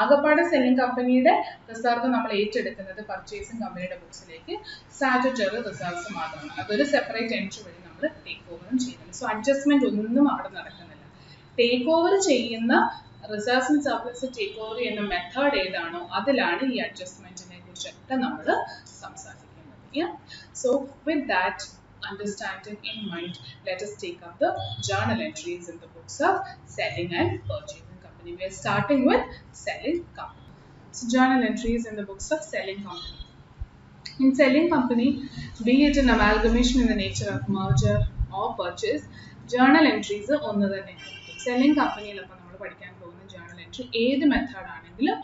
ആകെപ്പാട് സെല്ലിംഗ് കമ്പനിയുടെ റിസർവ് നമ്മൾ ഏറ്റെടുക്കുന്നത് പർച്ചേസിംഗ് കമ്പനിയുടെ ബുക്സിലേക്ക് സ്റ്റാറ്റ്യൂട്ടറി റിസർവ്സ് മാത്രമാണ്. അതൊരു സെപ്പറേറ്റ് എൻട്രി വഴി നമ്മൾ ടേക്ക് ഓവറും ചെയ്യുന്നുണ്ട്. സോ അഡ്ജസ്റ്റ്മെന്റ് ഒന്നും അവിടെ നടക്കുന്നില്ല. ടേക്ക് ഓവർ ചെയ്യുന്ന reserves and surplus take over ചെയ്യുന്ന മെത്തേഡ് ഏതാണോ അതിലാണ് ഈ അഡ്ജസ്റ്റ്മെന്റിനെ കുറിച്ചൊക്കെ നമ്മൾ സംസാരിക്കുന്നത്. So with that understanding in mind, let us take up the journal entries in the books of selling and purchasing company. We are starting with selling company. So journal entries in the books of selling company. In selling company, be it an amalgamation in the nature of merger or purchase, journal entries ഒന്ന് തന്നെയായിരിക്കും. Selling കമ്പനിയിൽ അപ്പോൾ നമ്മൾ പഠിക്കാൻ പോകുന്ന journal entry ഏത് method ആണെങ്കിലും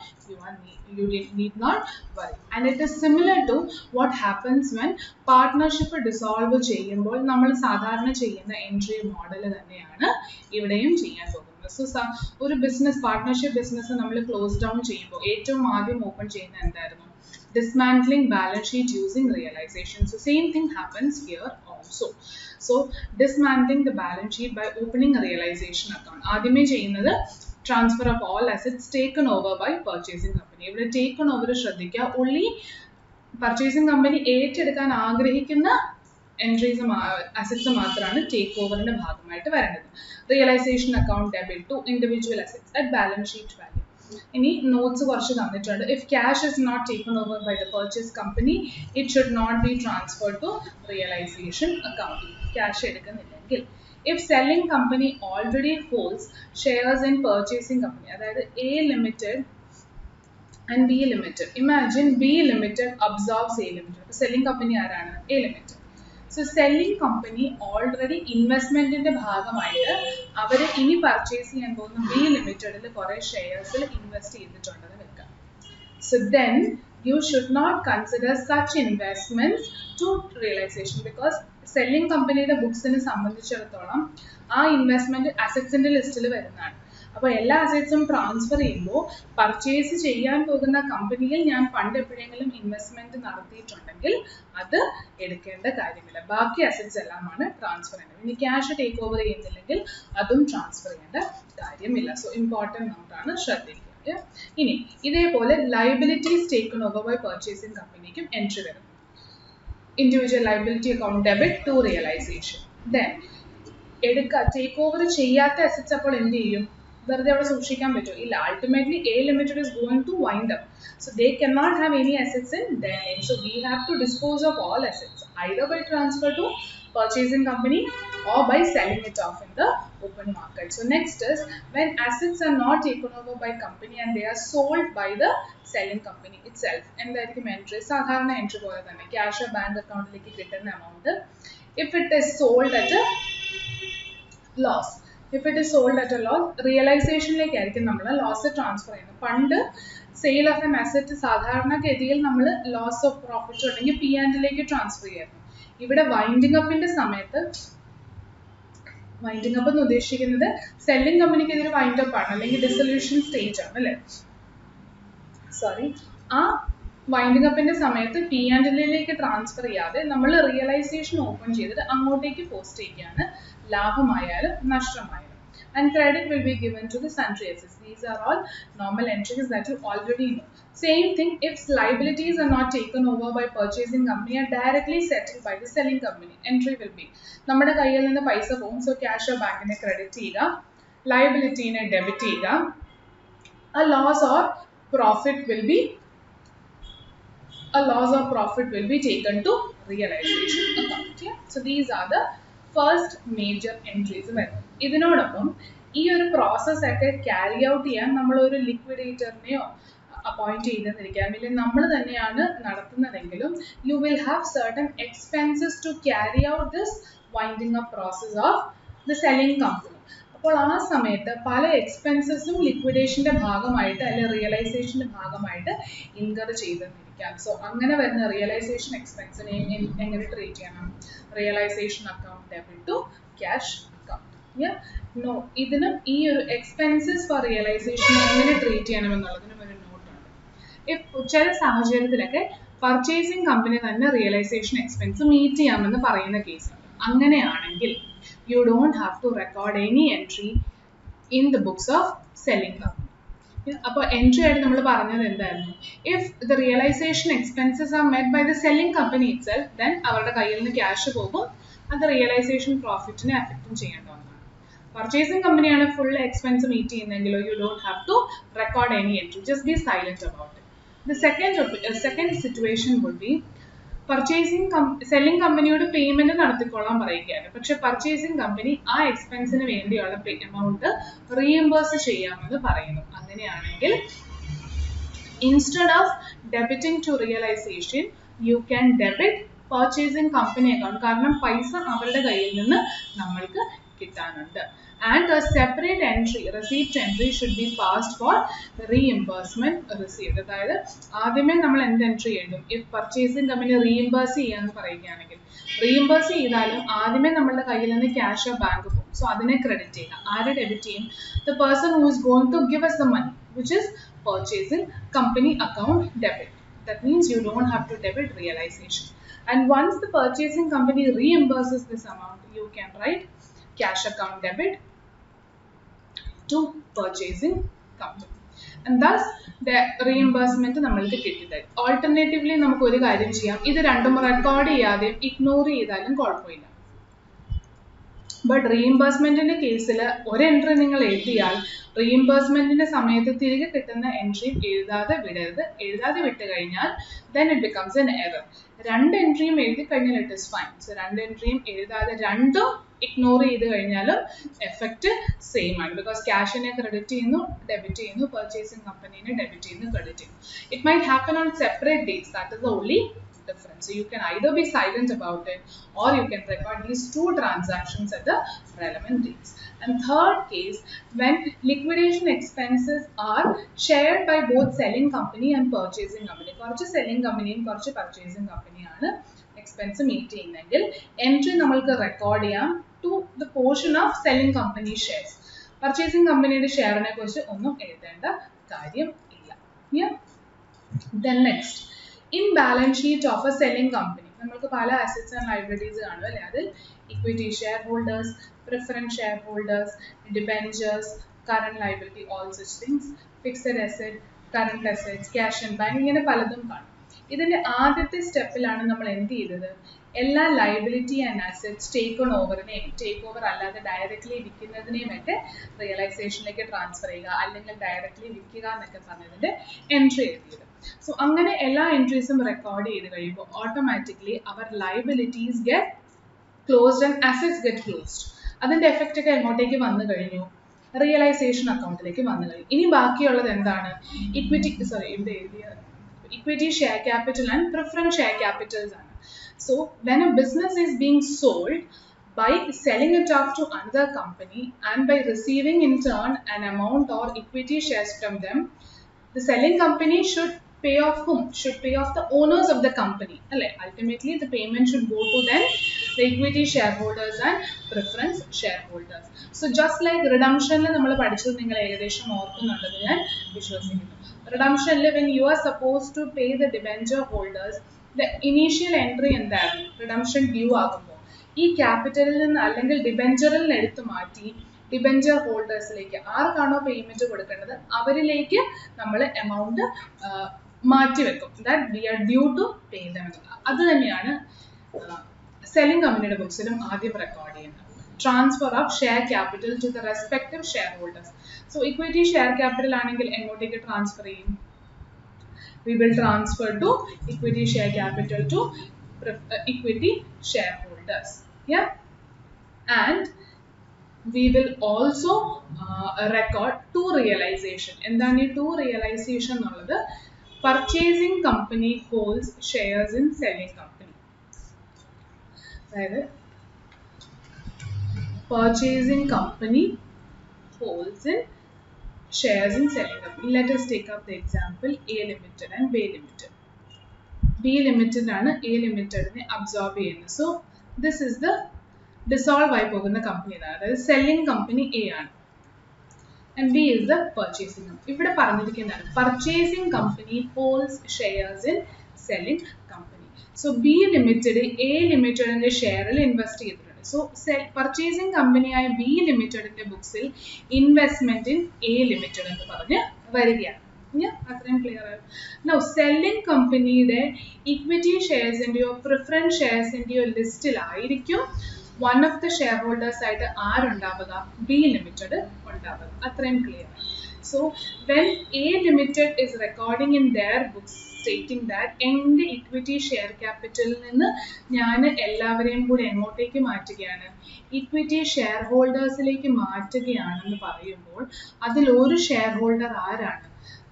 you need not worry. And it is similar to what happens when partnership dissolve ചെയ്യുമ്പോൾ നമ്മൾ സാധാരണ ചെയ്യുന്ന എൻട്രി മോഡൽ തന്നെയാണ് ഇവിടെയും ചെയ്യാൻ പോകുന്നത്. സോ ഒരു ബിസിനസ് പാർട്ട്ണർഷിപ്പ് ബിസിനസ് നമ്മൾ ക്ലോസ് ഡൗൺ ചെയ്യുമ്പോൾ ഏറ്റവും ആദ്യം ഓപ്പൺ ചെയ്യുന്ന എന്തായിരുന്നു? Dismantling balance sheet using realization. So same thing happens here also. So dismantling the balance sheet by opening a realization account. ആദ്യമേ ചെയ്യുന്നത് transfer of all assets taken over by purchasing company. ഇവിടെ taken over ശ്രദ്ധിക്കുക, only purchasing company ഏറ്റെടുക്കാൻ ആഗ്രഹിക്കുന്ന entries assets മാത്രമാണ് take ഓവറിന്റെ ഭാഗമായിട്ട് വരുന്നത്. Realisation account debit to individual assets at balance sheet value. ഇനി നോട്ട്സ് കുറച്ച് തന്നിട്ടുണ്ട്. If cash is not taken over by the purchase company it should not be transfer to realisation account. Cash എടുക്കുന്നില്ലെങ്കിൽ. If selling company already holds shares in purchasing company, അതായത് A Limited and B Limited. Imagine B Limited absorbs A Limited. Selling company ആരാണ്? A limited. So selling company already ഇൻവെസ്റ്റ്മെന്റിന്റെ ഭാഗമായിട്ട് അവർ ഇനി purchase ചെയ്യാൻ പോകുന്ന B ലിമിറ്റഡിൽ കുറെ ഷെയർസിൽ ഇൻവെസ്റ്റ് ചെയ്തിട്ടുണ്ടെന്ന് വെക്കാം. So then you should not consider such investments to realization because selling കമ്പനിയുടെ ബുക്സിനെ സംബന്ധിച്ചിടത്തോളം ആ ഇൻവെസ്റ്റ്മെന്റ് അസറ്റ്സിന്റെ ലിസ്റ്റിൽ വരുന്നതാണ്. അപ്പോൾ എല്ലാ അസറ്റ്സും ട്രാൻസ്ഫർ ചെയ്യുമ്പോൾ പർച്ചേസ് ചെയ്യാൻ പോകുന്ന കമ്പനിയിൽ ഞാൻ ഫണ്ട് എപ്പോഴെങ്കിലും ഇൻവെസ്റ്റ്മെന്റ് നടത്തിയിട്ടുണ്ടെങ്കിൽ അത് എടുക്കേണ്ട കാര്യമില്ല. ബാക്കി അസറ്റ്സ് എല്ലാമാണ് ട്രാൻസ്ഫർ ചെയ്യേണ്ടത്. ഇനി ക്യാഷ് ടേക്ക് ഓവർ ചെയ്യുന്നില്ലെങ്കിൽ അതും ട്രാൻസ്ഫർ ചെയ്യേണ്ട കാര്യമില്ല. സോ ഇമ്പോർട്ടൻറ്റ് നോട്ടാണ്, ശ്രദ്ധിക്കുക. ഇനി ഇതേപോലെ liabilities taken over by purchasing കമ്പനിക്കും എൻട്രി വരും. Individual liability account debit to realization. Then take over ചെയ്യാത്ത അസറ്റ്സ് അപ്പോൾ എന്ത് ചെയ്യും? വെറുതെ അവിടെ സൂക്ഷിക്കാൻ പറ്റുമോ? ഇല്ല. Ultimately A limited is going to wind up. So they cannot have any assets in their name. So we have to dispose of all assets either by transfer to purchasing company or by selling it off in the open market. So next is when assets are not taken over by company and they are sold by the selling company itself. എന്തായിരിക്കും entry? സാധാരണ entry പോലെ തന്നെ cash bank അക്കൗണ്ടിലേക്ക് കിട്ടുന്ന amount. If it is sold at a loss, if it is sold at a loss, റിയലൈസേഷനിലേക്കായിരിക്കും നമ്മൾ loss transfer ചെയ്യുന്നത്. പണ്ട് sale of N asset സാധാരണഗതിയിൽ നമ്മൾ ലോസ് ഓഫ് പ്രോഫിറ്റ് ഉണ്ടെങ്കിൽ പി ആൻഡിലേക്ക് ട്രാൻസ്ഫർ ചെയ്യായിരുന്നു. ഇവിടെ വൈൻഡിങ് അപ്പിന്റെ സമയത്ത്, വൈൻഡിങ് അപ്പ് എന്ന് ഉദ്ദേശിക്കുന്നത് സെല്ലിംഗ് കമ്പനിക്ക് ഇതൊരു വൈൻഡ് അപ്പ് ആണ്, അല്ലെങ്കിൽ ഡിസൊല്യൂഷൻ സ്റ്റേജ് ആണ് അല്ലേ? സോറി, ആ വൈൻഡിങ് അപ്പിന്റെ സമയത്ത് പി ആൻഡ് എല്ലിലേക്ക് ട്രാൻസ്ഫർ ചെയ്യാതെ നമ്മൾ റിയലൈസേഷൻ ഓപ്പൺ ചെയ്തിട്ട് അങ്ങോട്ടേക്ക് പോസ്റ്റ് ചെയ്യുകയാണ്, ലാഭമായാലും നഷ്ടമായാലും. And credit will be given to the sundry assets. These are all normal entries that you already know. Same thing if liabilities are not taken over by purchasing company are directly settled by the selling company. Entry will be നമ്മുടെ കയ്യിൽ നിന്ന് പൈസ പോകും. So cash ബാങ്കിനെ credit ചെയ്യുക, ലയബിലിറ്റിനെ debit ചെയ്യുക. A loss or profit will be taken to realization account. Yeah? So these are the first major entries. ഇതിനോടൊപ്പം ഈ ഒരു പ്രോസസ് ഒക്കെ ക്യാരി ഔട്ട് ചെയ്യാൻ നമ്മൾ ഒരു ലിക്വിഡേറ്ററിനെയോ അപ്പോയിന്റ് ചെയ്തെന്നിരിക്കാം, അല്ലെങ്കിൽ നമ്മൾ തന്നെയാണ് നടത്തുന്നതെങ്കിലും you will have certain expenses to carry out this winding up process of the selling company. അപ്പോൾ ആ സമയത്ത് പല എക്സ്പെൻസസും ലിക്വിഡേഷന്റെ ഭാഗമായിട്ട് അല്ലെങ്കിൽ റിയലൈസേഷന്റെ ഭാഗമായിട്ട് ഇൻകർ ചെയ്തെന്നിരിക്കാം. സോ അങ്ങനെ വരുന്ന റിയലൈസേഷൻ എക്സ്പെൻസിനെ എങ്ങനെ ട്രീറ്റ് ചെയ്യണം? Realization account debit to cash account. ഇതിനും ഈ ഒരു എക്സ്പെൻസസ് ഫോർ റിയലൈസേഷൻ എങ്ങനെ ട്രീറ്റ് ചെയ്യണമെന്നുള്ളതിനും ഒരു നോട്ടുണ്ട്. ചില സാഹചര്യത്തിലൊക്കെ പർച്ചേസിംഗ് കമ്പനി തന്നെ റിയലൈസേഷൻ എക്സ്പെൻസ് മീറ്റ് ചെയ്യാമെന്ന് പറയുന്ന കേസുണ്ട്. അങ്ങനെയാണെങ്കിൽ you don't have to record any entry in the books of selling company. അപ്പോൾ എൻട്രി ആയിട്ട് നമ്മൾ പറഞ്ഞത് എന്തായിരുന്നു? If the realization expenses are met by the selling company itself, then അവരുടെ കയ്യിൽ നിന്ന് ക്യാഷ് പോകും, അത് റിയലൈസേഷൻ പ്രോഫിറ്റിനെ അഫക്റ്റും ചെയ്യേണ്ട ഒന്നാണ്. പർച്ചേസിംഗ് കമ്പനിയാണ് ഫുൾ എക്സ്പെൻസ് മീറ്റ് ചെയ്യുന്നതെങ്കിലോ you don't have to record any entry, just be silent about it. The second situation would be selling കമ്പനിയോട് പേയ്മെന്റ് നടത്തിക്കൊള്ളാൻ പറയുകയാണ്. പക്ഷെ പർച്ചേസിംഗ് കമ്പനി ആ എക്സ്പെൻസിന് വേണ്ടിയുള്ള എമൗണ്ട് റീഇംബേഴ്സ് ചെയ്യാമെന്ന് പറയുന്നു. അങ്ങനെയാണെങ്കിൽ instead of debiting to realization, you can debit purchasing company account. കാരണം പൈസ അവരുടെ കയ്യിൽ നിന്ന് നമ്മൾക്ക് കിട്ടാനുണ്ട്. And a separate entry, receipt entry should be passed for reimbursement received. അതായത് ആദ്യമേ നമ്മൾ എന്ത് എൻട്രി ചെയ്യും? If purchasing company reimburse ചെയ്യാന്ന് പറയുകയാണെങ്കിൽ റീഇംബേഴ്സ് ചെയ്താലും ആദ്യമേ നമ്മളുടെ കയ്യിൽ നിന്ന് ക്യാഷ് ബാങ്ക് പോകും. സോ അതിനെ ക്രെഡിറ്റ് ചെയ്യുക. ആരെ ഡെബിറ്റ് ചെയ്യും? The person who is going to give us the money, which is purchasing company account debit. That means you don't have to debit realization. And once the purchasing company reimburses this amount, you can write cash account debit to purchasing company. And thus the reimbursement നമ്മൾക്ക് കിട്ടിയത്. Alternatively നമുക്ക് ഒരു കാര്യം ചെയ്യാം. ഇത് രണ്ടും record ചെയ്യാതെ ignore ചെയ്താലും കുഴപ്പമില്ല. ബട്ട് റീഇംബേഴ്സ്മെന്റിന്റെ കേസിൽ ഒരു എൻട്രി നിങ്ങൾ എഴുതിയാൽ റീഇംബേഴ്സ്മെന്റിന്റെ സമയത്ത് തിരികെ കിട്ടുന്ന എൻട്രിയും എഴുതാതെ വിടരുത്. എഴുതാതെ വിട്ട് കഴിഞ്ഞാൽ then it becomes an error. രണ്ട് എൻട്രിയും എഴുതി കഴിഞ്ഞാൽ ഇറ്റ് ഇസ് ഫൈൻ. സോ രണ്ട് എൻട്രിയും എഴുതാതെ രണ്ടും ഇഗ്നോർ ചെയ്ത് കഴിഞ്ഞാലും എഫക്റ്റ് സെയിം ആണ്. ബിക്കോസ് ക്യാഷിനെ ക്രെഡിറ്റ് ചെയ്യുന്നു, ഡെബിറ്റ് ചെയ്യുന്നു, പർച്ചേസിംഗ് കമ്പനീനെ ഡെബിറ്റ് ചെയ്യുന്നു, ക്രെഡിറ്റ് ചെയ്യുന്നു. It might happen on separate dates. That is the only difference. So you can either be silent about it or you can record these two transactions at the relevant dates. And third case, when liquidation expenses are shared by both selling company and purchasing company. കുറച്ച് selling company കുറച്ച് purchasing company ആണ് expense meet ചെയ്യുന്നതെങ്കിൽ entry നമ്മൾക്ക് record ചെയ്യാം to the portion of selling company shares. Purchasing കമ്പനിയുടെ ഷെയറിനെ കുറിച്ച് ഒന്നും എഴുതേണ്ട കാര്യം ഇല്ല. Then next, in balance sheet of a selling company നമ്മൾക്ക് പല അസറ്റ്സ് ആൻഡ് ലയബിലിറ്റീസ് കാണും അല്ലേ? അതിൽ equity share holders, preference share holders, debentures, current liability, all such things, fixed asset, current assets, cash and bank, ഇങ്ങനെ പലതും കാണും. ഇതിന്റെ ആദ്യത്തെ സ്റ്റെപ്പിലാണ് നമ്മൾ എന്ത് ചെയ്തത്? എല്ലാ ലയബിലിറ്റി ആൻഡ് അസറ്റ്സ് ടേക്ക് ഓവറിനെയും ടേക്ക് ഓവർ അല്ലാതെ ഡയറക്റ്റ്ലി വിൽക്കുന്നതിനെയും ഒക്കെ റിയലൈസേഷനിലേക്ക് ട്രാൻസ്ഫർ ചെയ്യുക, അല്ലെങ്കിൽ ഡയറക്റ്റ്ലി വിൽക്കുക എന്നൊക്കെ പറഞ്ഞതിന്റെ എൻട്രി എഴുതിയത്. സോ അങ്ങനെ എല്ലാ എൻട്രീസും റെക്കോർഡ് ചെയ്ത് കഴിയുമ്പോൾ ഓട്ടോമാറ്റിക്കലി അവർ liabilities get closed and assets get closed. അതിന്റെ എഫക്റ്റ് ഒക്കെ എങ്ങോട്ടേക്ക് വന്നു കഴിഞ്ഞു? റിയലൈസേഷൻ അക്കൗണ്ടിലേക്ക് വന്നു കഴിഞ്ഞു. ഇനി ബാക്കിയുള്ളത് എന്താണ്? Equity share capital and preference share Capitals ആണ്. So when a business is being sold, by selling it off to another company and by receiving in turn an amount or equity shares from them, the selling company should pay off whom? Should pay off the owners of the company. Ultimately the payment should go to them, the equity shareholders and preference shareholders. So just like redemption la nammal padichadu ningal ekadesham orkunundu njan vishwasikkunnu. Redemption la when you are supposed to pay the debenture holders, the initial entry എന്തായിരുന്നു? Redemption due ആകുമ്പോൾ ഈ ക്യാപിറ്റലിൽ നിന്ന് അല്ലെങ്കിൽ ഡിബെഞ്ചറിൽ നിന്ന് എടുത്തു മാറ്റി debenture ഹോൾഡേഴ്സിലേക്ക് ആർക്കാണോ payment കൊടുക്കേണ്ടത് അവരിലേക്ക് നമ്മൾ എമൗണ്ട് മാറ്റിവെക്കും. That we are due to pay them. അത് തന്നെയാണ് സെല്ലിംഗ് കമ്പനിയുടെ ബുക്സിലും ആദ്യം റെക്കോർഡ് ചെയ്യുന്നത്. Transfer of share capital to the respective share holders. So equity share capital ആണെങ്കിൽ എങ്ങോട്ടേക്ക് ട്രാൻസ്ഫർ ചെയ്യും? We will transfer to equity share capital to equity shareholders. Yeah, and we will also record two realization. Endani two realization nallathu purchasing company holds shares in selling company. Right? Purchasing company holds in shares in selling company. Let us take up the example A Limited and B Limited. B Limited ആണ് A Limitedനെ absorb ചെയ്യുന്നത്. So this is the dissolve ആയി പോകുന്ന company. അതായത് selling company A ആണ് and B is the purchasing company. ഇവിടെ പറഞ്ഞിരിക്കുന്നതാണ് purchasing company holds shares in selling company. So B Limited A Limitedന്റെ ഷെയറിൽ invest ചെയ്തിട്ടുണ്ട്. So purchasing company ആയ B Limitedന്റെ ബുക്സിൽ ഇൻവെസ്റ്റ്മെന്റ് ഇൻ A Limited എന്ന് പറഞ്ഞ് വരികയാണ്. അത്രയും ക്ലിയർ ആണ്. Now selling companyയുടെ ഇക്വിറ്റി ഷെയർസിന്റെയോ പ്രിഫറൻസ് ഷെയർസിന്റെയോ ലിസ്റ്റിലായിരിക്കും one of the shareholders ആയിട്ട് ആരുണ്ടാവുക? B Limited ഉണ്ടാവുക. അത്രയും ക്ലിയർ ആണ്. So when A Limited is recording in their books stating that എൻ്റെ ഇക്വിറ്റി ഷെയർ ക്യാപിറ്റലിൽ നിന്ന് ഞാൻ എല്ലാവരെയും കൂടി എങ്ങോട്ടേക്ക് മാറ്റുകയാണ്, ഇക്വിറ്റി ഷെയർ ഹോൾഡേഴ്സിലേക്ക് മാറ്റുകയാണെന്ന് പറയുമ്പോൾ അതിൽ ഒരു ഷെയർ ഹോൾഡർ ആരാണ്?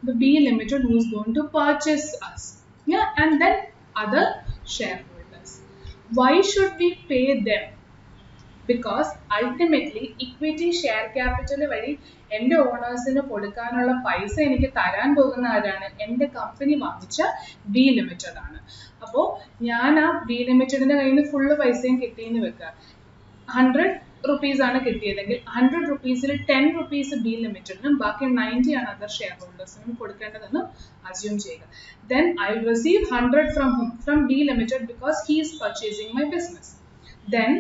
The B Limited, who is going to purchase us. Yeah, and then other shareholders. Why should we pay them? Because ultimately equity share capital വഴി എൻ്റെ ഓണേഴ്സിന് കൊടുക്കാനുള്ള പൈസ എനിക്ക് തരാൻ പോകുന്ന ആരാണ്? എൻ്റെ കമ്പനി വാങ്ങിച്ച ബി ലിമിറ്റഡ് ആണ്. അപ്പോൾ ഞാൻ ആ ബി ലിമിറ്റഡിന്റെ കയ്യിൽ നിന്ന് ഫുള്ള് പൈസയും കിട്ടിയെന്ന് വെക്കുക. 100 rupees ആണ് കിട്ടിയതെങ്കിൽ 100 rupeesൽ 10 rupees ബി ലിമിറ്റഡിനും ബാക്കി 90 ആണ് അതർ ഷെയർ ഹോൾഡേഴ്സിനും കൊടുക്കേണ്ടതെന്ന് അസ്യൂം ചെയ്യുക. Then I will receive 100 from whom? From B Limited, because he is purchasing my business. Then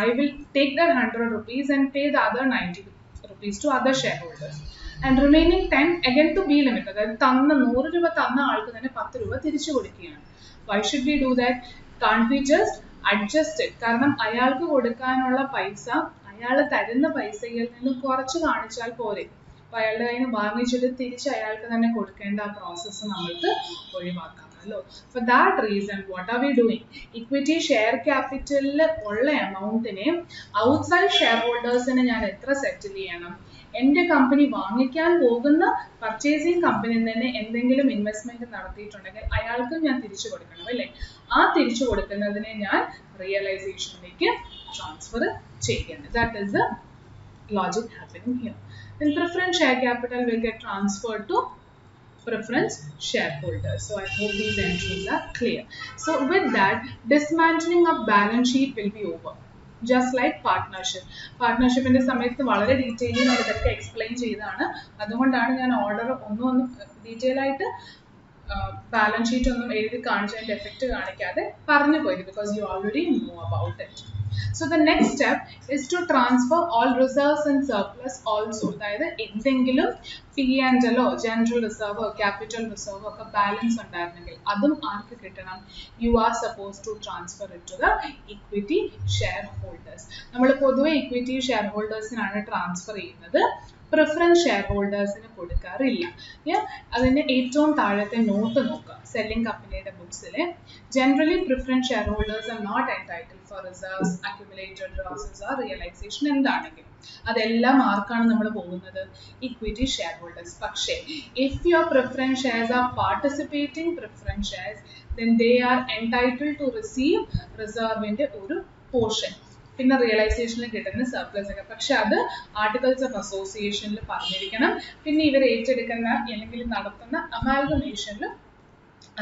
I will take that 100 rupees and pay the other 90 rupees to other shareholders. And remaining 10 again to B Limited. അതായത് തന്ന 100 രൂപ തന്ന ആൾക്ക് തന്നെ 10 രൂപ തിരിച്ചു കൊടുക്കുകയാണ്. Why should we do that? Can't we just adjust it? കാരണം അയാൾക്ക് കൊടുക്കാനുള്ള പൈസ അയാൾ തരുന്ന പൈസയിൽ നിന്ന് കുറച്ച് കാണിച്ചാൽ പോരെ. അപ്പോൾ അയാളുടെ കയ്യിൽ നിന്ന് വാങ്ങിച്ചിട്ട് തിരിച്ച് അയാൾക്ക് തന്നെ കൊടുക്കേണ്ട ആ പ്രോസസ്സ് നമ്മൾക്ക് ഒഴിവാക്കാം. For that reason, what are we doing? Equity share capital ഉള്ള എമൗണ്ടിനെ ഔട്ട്സൈഡ് ഷെയർ ഹോൾഡേഴ്സിനെ ഞാൻ എത്ര സെറ്റിൽ ചെയ്യണം? എൻ്റെ കമ്പനി വാങ്ങിക്കാൻ പോകുന്ന പർച്ചേസിങ് കമ്പനിയിൽ തന്നെ എന്തെങ്കിലും ഇൻവെസ്റ്റ്മെന്റ് നടത്തിയിട്ടുണ്ടെങ്കിൽ അയാൾക്കും ഞാൻ തിരിച്ചു കൊടുക്കണം അല്ലേ? ആ തിരിച്ചു കൊടുക്കുന്നതിനെ ഞാൻ റിയലൈസേഷനിലേക്ക് ട്രാൻസ്ഫർ ചെയ്യണം. That is the logic happening here. Then preference share capital will get transferred to preference shareholders. So I hope these entries are clear. So with that, dismantling of balance sheet will be over. Just like partnership. Partnership in the സമയത്ത് വളരെ ഡീറ്റെയിലിൽ ഇതൊക്കെ explain ചെയ്തതാണ്. അതുകൊണ്ടാണ് ഞാൻ order ഒന്നും detail ആയിട്ട് balance sheet ഒന്നും എഴുതി കാണിച്ചതിന്റെ എഫക്റ്റ് കാണിക്കാതെ പറഞ്ഞു പോയത്, because you already know about it. So the next step is to transfer all reserves and surplus also. അതായത് എന്തെങ്കിലും P&L ഓ ജനറൽ റിസർവോ ക്യാപിറ്റൽ റിസർവോ ഒക്കെ ബാലൻസ് ഉണ്ടായിരുന്നെങ്കിൽ അതും ആർക്ക് കിട്ടണം? You are supposed to transfer it to the equity shareholders. നമ്മൾ പൊതുവെ equity share ഹോൾഡേഴ്സിനാണ് transfer ചെയ്യുന്നത്, പ്രിഫറൻസ് ഷെയർ ഹോൾഡേഴ്സിന് കൊടുക്കാറില്ല. അതിന്റെ ഏറ്റവും താഴത്തെ നോട്ട് നോക്കുക സെല്ലിംഗ് കമ്പനിയുടെ ബുക്സിലെ. Generally preference share holders are not entitled for reserves, accumulated losses or realisation എന്താണെങ്കിലും അതെല്ലാം ആർക്കാണ് നമ്മൾ പോകുന്നത്? Equity share holders. പക്ഷേ if your preference shares are participating preference shares, then they are entitled to receive റിസർവിന്റെ ഒരു പോർഷൻ, പിന്നെ റിയലൈസേഷനിൽ കിട്ടുന്ന സർപ്ലസ് ഒക്കെ. പക്ഷെ അത് ആർട്ടിക്കിൾസ് ഓഫ് അസോസിയേഷനിൽ പറഞ്ഞിരിക്കണം. പിന്നെ ഇവർ ഏറ്റെടുക്കുന്ന അല്ലെങ്കിൽ നടത്തുന്ന അമാൽഗമേഷനിൽ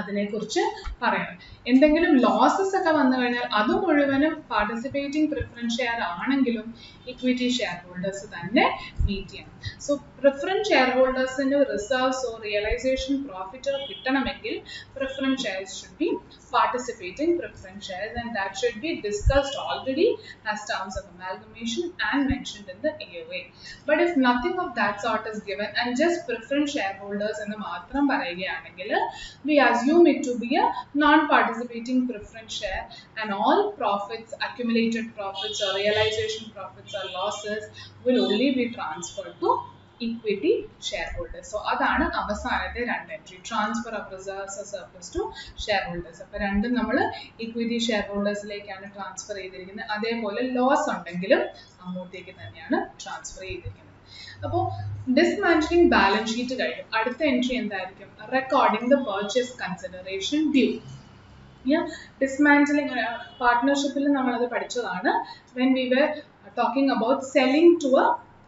അതിനെക്കുറിച്ച് പറയണം. എന്തെങ്കിലും ലോസസ് ഒക്കെ വന്നു കഴിഞ്ഞാൽ അത് മുഴുവനും പാർട്ടിസിപ്പേറ്റിംഗ് പ്രിഫറൻസ് ഷെയർ ആണെങ്കിലും ഇക്വിറ്റി ഷെയർ ഹോൾഡേഴ്സ് തന്നെ മീറ്റ് ചെയ്യണം. സോ പ്രിഫറൻസ് ഷെയർ ഹോൾഡേഴ്സിന് റിസർവ്സോ റിയലൈസേഷൻ പ്രോഫിറ്റോ കിട്ടണമെങ്കിൽ preference shares should be participating preference shares, and that should be discussed already as terms of amalgamation and mentioned in the AOA. But if nothing of that sort is given and just preference shareholders in the matram parayukayanengil, we assume it to be a non-participating preference share, and all profits, accumulated profits or realization profits or losses will only be transferred to equity shareholders. So അതാണ് അവസാനത്തെ രണ്ട് entry, transfer of reserves or surplus to shareholders. അപ്പോൾ രണ്ടും നമ്മൾ equity share ഹോൾഡേഴ്സിലേക്കാണ് transfer ചെയ്തിരിക്കുന്നത്. അതേപോലെ loss ഉണ്ടെങ്കിലും അങ്ങോട്ടേക്ക് തന്നെയാണ് ട്രാൻസ്ഫർ ചെയ്തിരിക്കുന്നത്. അപ്പോൾ ഡിസ്മാന്റ്ലിംഗ് ബാലൻസ് ഷീറ്റ് കഴിഞ്ഞു. അടുത്ത എൻട്രി എന്തായിരിക്കും? Recording the purchase consideration due. Dismantling പാർട്ട്ണർഷിപ്പിൽ നമ്മളത് പഠിച്ചതാണ്. When we were talking about selling to a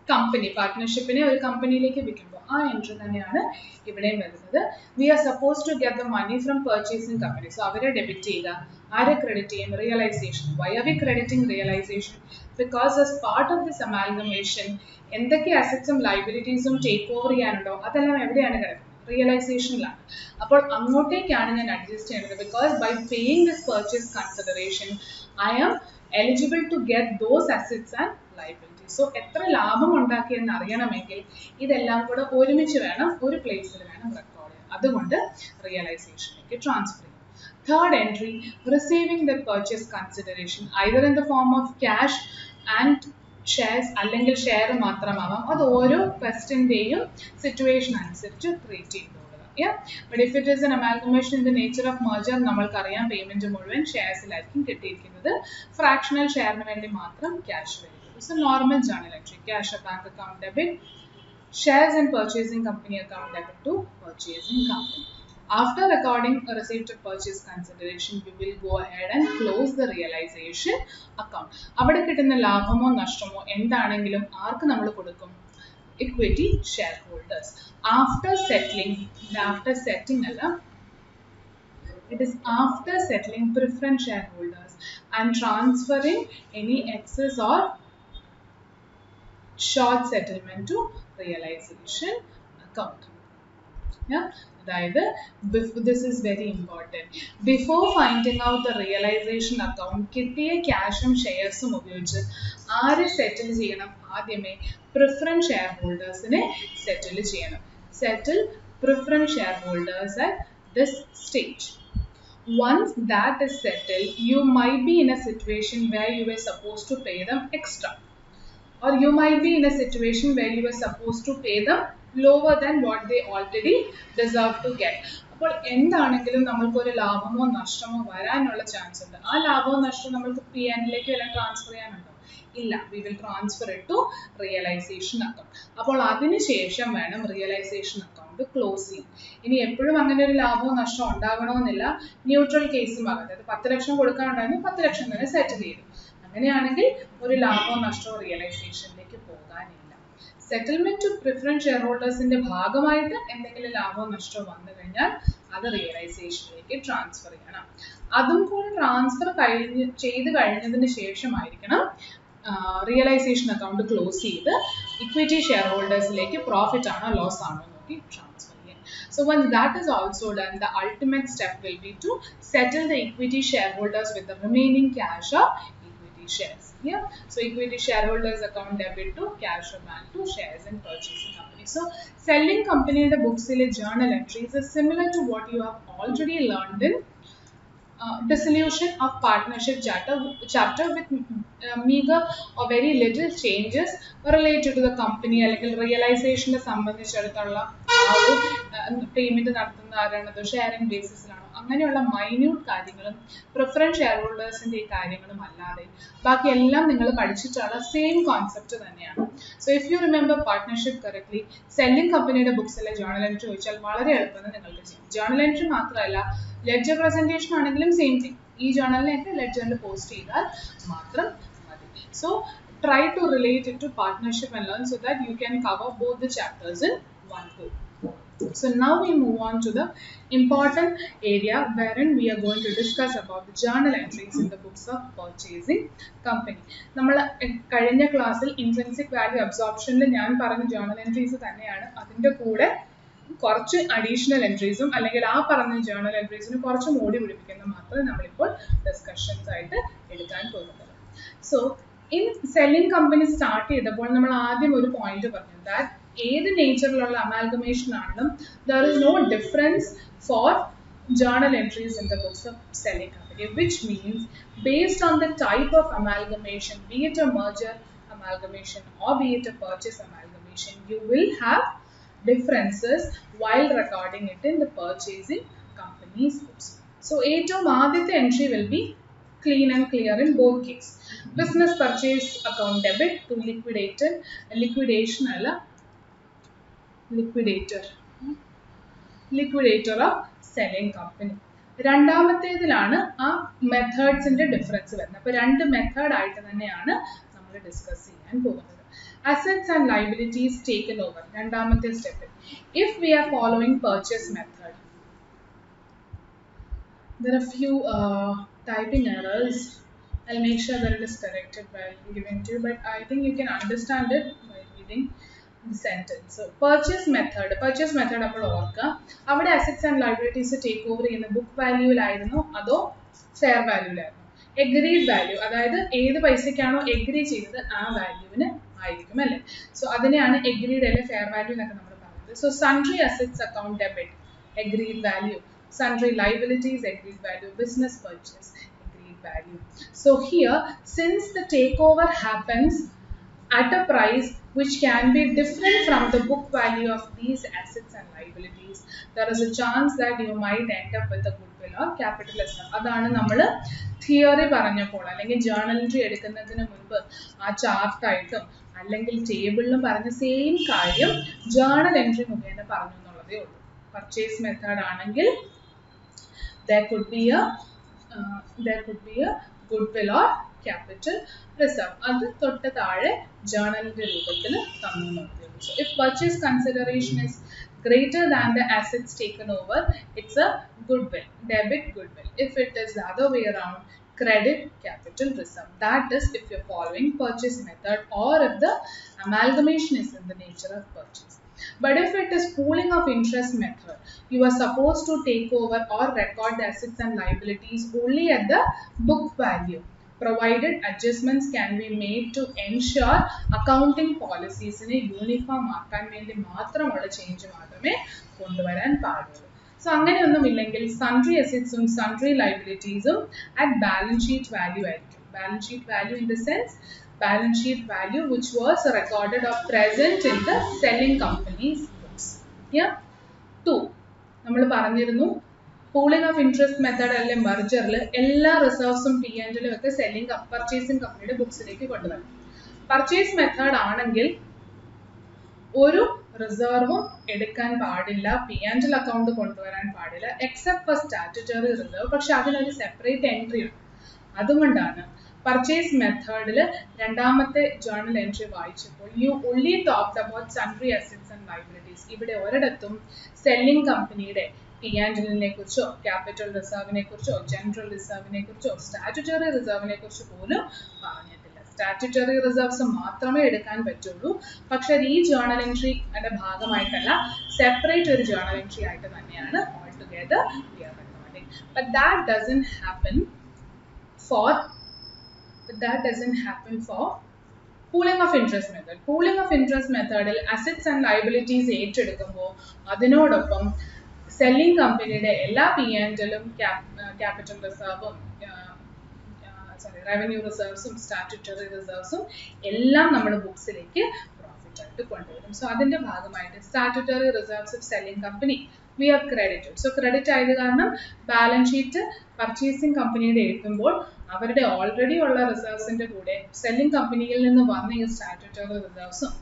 company, പാർട്ട്ണർഷിപ്പിനെ ഒരു കമ്പനിയിലേക്ക് വിൽക്കുമ്പോൾ ആ എൻട്രി തന്നെയാണ് ഇവിടെയും വരുന്നത്. We are suppose to get the money from purchasing company. So അവരെ ഡെബിറ്റ് ചെയ്യുക, ആരെ ക്രെഡിറ്റ് ചെയ്യും? Realisation. Why are we crediting realisation? Because as part of this amalgamation എന്തൊക്കെ അസറ്റ്സും ലൈബിലിറ്റീസും ടേക്ക് ഓവർ ചെയ്യാനുണ്ടോ അതെല്ലാം എവിടെയാണ് കിടക്കുന്നത്? റിയലൈസേഷനിലാണ്. അപ്പോൾ അങ്ങോട്ടേക്കാണ് ഞാൻ അഡ്ജസ്റ്റ് ചെയ്യുന്നത്. Because by paying this purchase consideration I am eligible to get those assets and liabilities. So എത്ര ലാഭം ഉണ്ടാക്കിയെന്ന് അറിയണമെങ്കിൽ ഇതെല്ലാം കൂടെ ഒരുമിച്ച് വേണം, ഒരു പ്ലേസിൽ വേണം റെക്കോർഡ് ചെയ്യാൻ. അതുകൊണ്ട് റിയലൈസേഷനിലേക്ക് ട്രാൻസ്ഫർ ചെയ്യും. Third entry, receiving the purchase consideration either in the form of cash and shares, അല്ലെങ്കിൽ ഷെയർ മാത്രമാവാം. അത് ഓരോ ക്വസ്റ്റിൻ്റെയും സിറ്റുവേഷൻ അനുസരിച്ച് ട്രീറ്റ് ചെയ്തു കൊടുക്കുക. Yeah, but if it is an amalgamation in the nature of merger, നമ്മൾക്കറിയാം പേയ്മെന്റ് മുഴുവൻ ഷെയർസിലായിരിക്കും കിട്ടിയിരിക്കുന്നത്. ഫ്രാക്ഷണൽ ഷെയറിന് വേണ്ടി മാത്രം ക്യാഷ് വരും. So normal journal entry, cash or bank account debit, shares and purchasing company account debit to purchasing company. After recording a receipt of purchase consideration, you will go ahead and close the realization account. അവിടെ കിട്ടുന്ന ലാഭമോ നഷ്ടമോ എന്താണെങ്കിലും ആർക്ക് നമ്മൾ കൊടുക്കും? Equity shareholders. After settling Allah, it is after settling preference shareholders and transferring any excess or short settlement to realization account. Yeah, this is very important. Before finding out the realization account, കിട്ടിയ ക്യാഷും ഷെയർസും ഉപയോഗിച്ച് ആരെ സെറ്റിൽ ചെയ്യണം? ആദ്യമേ preference share ഹോൾഡേഴ്സിനെ സെറ്റിൽ ചെയ്യണം. Settle preference shareholders at this stage. Once that is settled, you might be in a situation where you were supposed to pay them extra, or you might be in a situation where you were supposed to pay them lower than what they already deserve to get. അപ്പോൾ എന്താണെങ്കിലും നമ്മൾക്കൊരു ലാഭമോ നഷ്ടമോ വരാനുള്ള chance ഉണ്ട്. ആ ലാഭമോ നഷ്ടമോ നമ്മൾക്ക് PNലേക്ക് വല്ല transfer ചെയ്യാനുണ്ടോ? ഇല്ല. We will transfer it to realization account. അപ്പോൾ അതിനുശേഷം വേണം റിയലൈസേഷൻ അക്കൗണ്ട് ക്ലോസ് ചെയ്യാൻ. ഇനി എപ്പോഴും അങ്ങനെ ഒരു ലാഭമോ നഷ്ടമോ ഉണ്ടാകണമെന്നില്ല. ന്യൂട്രൽ കേസും ആകാം. അതായത് 10 ലക്ഷം കൊടുക്കാനുണ്ടായിരുന്നു, 10 ലക്ഷം തന്നെ സെറ്റിൽ ചെയ്തു. അങ്ങനെയാണെങ്കിൽ ഒരു ലാഭമോ നഷ്ടമോ റിയലൈസേഷനിലേക്ക് പോകാനില്ല. സെറ്റിൽമെന്റ് ടു പ്രിഫറൻസ് ഷെയർ ഹോൾഡേഴ്സിന്റെ ഭാഗമായിട്ട് എന്തെങ്കിലും ലാഭമോ നഷ്ടമോ വന്നു കഴിഞ്ഞാൽ അത് റിയലൈസേഷനിലേക്ക് ട്രാൻസ്ഫർ ചെയ്യണം. അതും കൂടി ട്രാൻസ്ഫർ ചെയ്ത് കഴിഞ്ഞതിന് ശേഷമായിരിക്കണം റിയലൈസേഷൻ അക്കൗണ്ട് ക്ലോസ് ചെയ്ത് ഇക്വിറ്റി ഷെയർ ഹോൾഡേഴ്സിലേക്ക് പ്രോഫിറ്റ് ആണോ ലോസ് ആണോ നോക്കി ട്രാൻസ്ഫർ ചെയ്യാൻ. So once that is also done, the ultimate step will be to settle the equity shareholders with the remaining cash or equity shares. Yeah, so equity shareholders account debit to cash or bank to shares and purchasing company. So selling company in the books journal entries is similar to what you have already learned in dissolution of partnership chapter with meager or very little changes related to the company അല്ലെങ്കിൽ റിയലൈസേഷനെ സംബന്ധിച്ചിടത്തുള്ള ആ ഒരു payment നടത്തുന്ന ആരാണത് sharing ബേസിസിലാണോ അങ്ങനെയുള്ള minute കാര്യങ്ങളും preference share ഹോൾഡേഴ്സിന്റെ ഈ കാര്യങ്ങളും അല്ലാതെ ബാക്കി എല്ലാം നിങ്ങൾ പഠിച്ചിട്ടുള്ള സെയിം കോൺസെപ്റ്റ് തന്നെയാണ്. So if you remember partnership correctly selling കമ്പനിയുടെ ബുക്സിലെ ജേർണൽ എൻട്രി ചോദിച്ചാൽ വളരെ എളുപ്പത്തിൽ നിങ്ങൾക്ക് ചെയ്യും. ജേർണൽ എൻട്രി മാത്രമല്ല ലെഡ്ജർ പ്രസന്റേഷൻ ആണെങ്കിലും സെയിം തിങ്. ഈ ജേർണലിനെയൊക്കെ ലെഡ്ജറിൽ പോസ്റ്റ് ചെയ്താൽ മാത്രം മതി. So try to relate it to partnership and learn so that you can cover both the chapters in one go. So now we move on to the important area wherein we are going to discuss about the journal entries in the books of purchasing company. നമ്മൾ കഴിഞ്ഞ ക്ലാസ്സിൽ intrinsic value absorptionൽ ഞാൻ പറഞ്ഞ journal entries തന്നെയാണ്. അതിന്റെ കൂടെ കുറച്ച് additional എൻട്രീസും അല്ലെങ്കിൽ ആ പറഞ്ഞ ജേർണൽ എൻട്രീസിന് കുറച്ച് മോടി പിടിപ്പിക്കുന്നത് മാത്രമേ നമ്മളിപ്പോൾ ഡിസ്കഷൻസ് ആയിട്ട് എടുക്കാൻ പോകുന്നത്. So in selling company start ചെയ്തപ്പോൾ നമ്മൾ ആദ്യം ഒരു പോയിന്റ് പറഞ്ഞു ദാറ്റ് ഏത് നേച്ചറിലുള്ള അമാൽഗമേഷൻ ആണെന്നും there is no difference for journal entries in the books of selling company, which means based on the type of amalgamation, be it a merger amalgamation or be it a purchase amalgamation, you will have differences while recording it in the purchasing company's books. So ഏറ്റവും ആദ്യത്തെ entry will be clean and clear in both cases. Business purchase account debit to liquidation അല്ല liquidator of selling company. രണ്ടാമത്തേതിലാണ് ആ മെത്തേഡ്സിന്റെ difference വരുന്നത്. അപ്പോൾ രണ്ട് method ആയിട്ട് തന്നെയാണ് നമ്മൾ ഡിസ്കസ് ചെയ്യാൻ പോകുന്നത്. Assets and liabilities taken over. രണ്ടാമത്തെ step. If we are following purchase method, there are few typing errors. I'll make sure that it is corrected while giving to you, but I think you can understand it by reading the sentence. So purchase method അപ്പോൾ ഓർക്കുക അവിടെ assets and liabilities take over ചെയ്യുന്ന book വാല്യൂവിലായിരുന്നോ അതോ fair വാല്യൂവിലായിരുന്നോ? Agreed value, അതായത് ഏത് പൈസക്കാണോ agree ചെയ്തത് ആ വാല്യൂവിന് ആയിരിക്കും അല്ലേ. സോ അതിനെയാണ് എഗ്രീഡ് അല്ലെ ഫെയർ വാല്യൂ എന്നൊക്കെ നമ്മൾ പറയുന്നത്. So sundry assets account debit agreed value, sundry liabilities agreed value, business purchase agreed value. So here since the takeover happens at a price which can be different from the book value of these assets and liabilities, there is a chance that you might end up with a goodwill or capital asset. അതാണ് നമ്മൾ theory പറഞ്ഞപ്പോൾ അല്ലെങ്കിൽ journal entry എടുക്കുന്നതിന് മുൻപ് ആ ചാർട്ടായിട്ടും അല്ലെങ്കിൽ ടേബിളിലും പറഞ്ഞ same കാര്യം ജേർണൽ എൻട്രി മുഖേന പറഞ്ഞു എന്നുള്ളതേ ഉള്ളൂ. പർച്ചേസ് മെത്തേഡ് ആണെങ്കിൽ there could be a goodwill or capital reserve. അത് തൊട്ട് താഴെ ജേർണലിന്റെ രൂപത്തിൽ തന്നു. So if purchase consideration is greater than the assets taken over, it's a goodwill, debit goodwill. If it is the other way around, credit capital reserve. That is if you're following purchase method or if the amalgamation is in the nature of purchase. But if it is pooling of interest method, you are supposed to take over or record the assets and liabilities only at the book value, provided adjustments can be made to ensure accounting policies in a uniform ആക്കാൻ വേണ്ടി മാത്രമുള്ള change മാത്രമേ കൊണ്ടുവരാൻ പാടുള്ളൂ. So അങ്ങനെയൊന്നുമില്ലെങ്കിൽ sundry അസറ്റ്സും sundry ലൈബിലിറ്റീസും at balance sheet value ആയിരിക്കും. Balance sheet value in the sense balance sheet value which was recorded or present in the selling company's books. Yeah. 2. നമ്മൾ പറഞ്ഞിരുന്നു പൂളിംഗ് ഓഫ് ഇൻട്രസ്റ്റ് മെത്തേഡ് അല്ലെ മെർജറിൽ എല്ലാ റിസർവ്സും P and എല്ലും ഒക്കെ purchasing കമ്പനിയുടെ ബുക്സിലേക്ക് കൊണ്ടുവരണം. Purchase method ആണെങ്കിൽ ഒരു റിസർവും എടുക്കാൻ പാടില്ല, പി ആൻഡ് എൽ അക്കൗണ്ട് കൊണ്ടുവരാൻ പാടില്ല എക്സെപ്റ്റ് ഫോർ സ്റ്റാറ്റ്യൂട്ടറി റിസർവ്. പക്ഷെ അതിനൊരു സെപ്പറേറ്റ് എൻട്രി ഉണ്ട്. അതുകൊണ്ടാണ് പർച്ചേസ് മെത്തേഡിൽ രണ്ടാമത്തെ ജേർണൽ എൻട്രി വായിച്ചപ്പോൾ you only talked about sundry assets and liabilities. ഇവിടെ ഒരിടത്തും സെല്ലിംഗ് കമ്പനിയുടെ പി ആൻഡ് എല്ലിനെ കുറിച്ചോ ക്യാപിറ്റൽ റിസർവിനെ കുറിച്ചോ ജനറൽ റിസർവിനെ കുറിച്ചോ സ്റ്റാറ്റ്യൂട്ടറി റിസർവിനെ കുറിച്ച് പോലും പറഞ്ഞിട്ടില്ല. സ്റ്റാറ്റ്യൂട്ടറി റിസർവ്സ് മാത്രമേ എടുക്കാൻ പറ്റുള്ളൂ. പക്ഷെ ഈ ജേർണൽ എൻട്രിയുടെ ഭാഗമായിട്ടല്ല, സെപ്പറേറ്റ് ഒരു ജേർണൽ എൻട്രി ആയിട്ട് തന്നെയാണ് all together we are recording. But that doesn't happen for pooling of interest method. Pooling of interest method assets and liabilities ഏറ്റെടുക്കുമ്പോൾ അതിനോടൊപ്പം സെല്ലിംഗ് കമ്പനിയുടെ എല്ലാ പി ആൻഡ് എല്ലും ക്യാപിറ്റൽ റിസർവും റവന്യൂ റിസർവ്സും സ്റ്റാറ്റ്യൂട്ടറി റിസർവ്സും എല്ലാം നമ്മുടെ ബുക്സിലേക്ക് പ്രോഫിറ്റ് ആയിട്ട് കൊണ്ടുവരും. സോ അതിന്റെ ഭാഗമായിട്ട് statutory reserves of selling company we are credited. So credit ആയത് കാരണം ബാലൻസ് ഷീറ്റ് പർച്ചേസിംഗ് കമ്പനിയുടെ എഴുതുമ്പോൾ അവരുടെ ഓൾറെഡി ഉള്ള റിസർവ്സിന്റെ കൂടെ സെല്ലിംഗ് കമ്പനിയിൽ നിന്ന് വന്ന ഈ സ്റ്റാറ്റ്യൂട്ടറി റിസർവ്സും